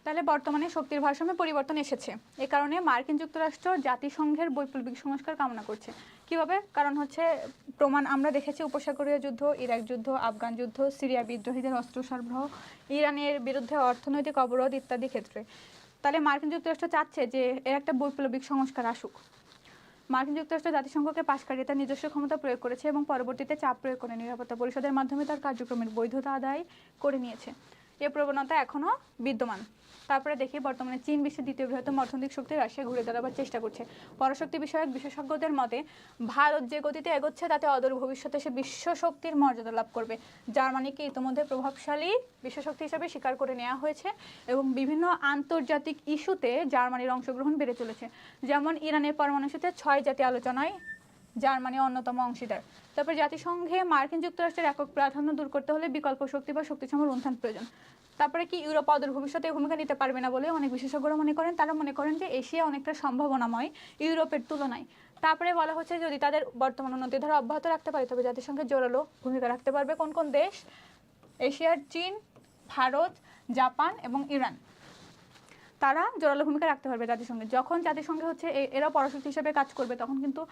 তাহলে বর্তমানে শক্তির ভারসাম্যে পরিবর্তন এসেছে, এ কারণে মার্কিন যুক্তরাষ্ট্র জাতিসংঘের বৈপ্লবিক সংস্কার কামনা করছে। কিভাবে? কারণ হচ্ছে প্রমাণ আমরা দেখেছি, উপসাগরীয় যুদ্ধ, ইরাক যুদ্ধ, আফগান যুদ্ধ, সিরিয়া বিদ্রোহীদের অস্ত্র সরবরাহ, ইরানের বিরুদ্ধে অর্থনৈতিক অবরোধ ইত্যাদি ক্ষেত্রে। তাহলে মার্কিন যুক্তরাষ্ট্র চাচ্ছে যে এর একটা বৈপ্লবিক সংস্কার আসুক। মার্কিন যুক্তরাষ্ট্র জাতিসংঘকে পাশ কাটিয়ে তার নিজস্ব ক্ষমতা প্রয়োগ করেছে এবং পরবর্তীতে চাপ প্রয়োগ করে নিরাপত্তা পরিষদের মাধ্যমে তার কার্যক্রমের বৈধতা আদায় করে নিয়েছে। এ প্রবণতা এখনও বিদ্যমান। তারপরে দেখি বর্তমানে চীন বিশ্বের দ্বিতীয় বৃহত্তম অর্থনৈতিক শক্তি, রাশিয়া ঘুরে দাঁড়াবার চেষ্টা করছে। পরাশক্তি বিষয়ক বিশেষজ্ঞদের মতে ভারত যে গতিতে এগোচ্ছে তাতে অদূর ভবিষ্যতে সে বিশ্ব শক্তির মর্যাদা লাভ করবে। জার্মানিকে ইতিমধ্যে প্রভাবশালী বিশ্বশক্তি হিসেবে স্বীকার করে নেওয়া হয়েছে এবং বিভিন্ন আন্তর্জাতিক ইস্যুতে জার্মানির অংশগ্রহণ বেড়ে চলেছে। যেমন ইরানের পরমাণু ইস্যুতে 6 জাতি আলোচনায় জার্মানি অন্যতম অংশীদার। তারপর জাতিসংঘে মার্কিন যুক্তরাষ্ট্রের একক প্রাধান্য দূর করতে হলে বিকল্প শক্তি বা শক্তিসম্পন্ন উত্থান প্রয়োজন। তারপরে কি ইউরোপ অদূর ভবিষ্যতে ভূমিকা নিতে পারবে না বলে অনেক বিশেষজ্ঞরা মনে করেন। তারা মনে করেন যে এশিয়া অনেকটা সম্ভাবনাময় ইউরোপের তুলনায়। তারপরে বলা হচ্ছে যদি তাদের বর্তমান উন্নতি ধারা অব্যাহত রাখতে পারে তবে জাতিসংঘের জোরালো ভূমিকা রাখতে পারবে কোন কোন দেশ? এশিয়ার চীন, ভারত, জাপান এবং ইরান, তারা জোরালো ভূমিকা রাখতে পারবে জাতিসংঘে। যখন জাতিসংঘে হচ্ছে এরা পরাশক্তি হিসেবে কাজ করবে তখন কিন্তু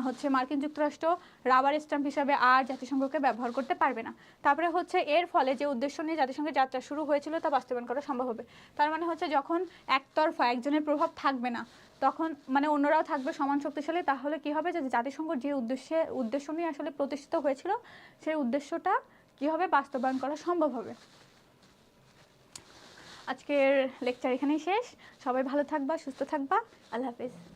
হচ্ছে মার্কিন যুক্তরাষ্ট্র রাবার স্ট্যাম্প হিসাবে আর জাতিসংঘকে ব্যবহার করতে পারবে না। তারপরে হচ্ছে এর ফলে যে উদ্দেশ্য নিয়ে জাতিসংঘের যাত্রা শুরু হয়েছিল তা বাস্তবায়ন করা সম্ভব হবে। তার মানে হচ্ছে যখন একতরফা একজনের প্রভাব থাকবে না, তখন মানে অন্যরাও থাকবে সমান শক্তিশালী, তাহলে কি হবে যে জাতিসংঘ যে উদ্দেশ্য নিয়ে আসলে প্রতিষ্ঠিত হয়েছিল সেই উদ্দেশ্যটা কি হবে বাস্তবায়ন করা সম্ভব হবে। আজকের লেকচার এখানেই শেষ। সবাই ভালো থাকবা, সুস্থ থাকবা। আল্লাহ হাফেজ।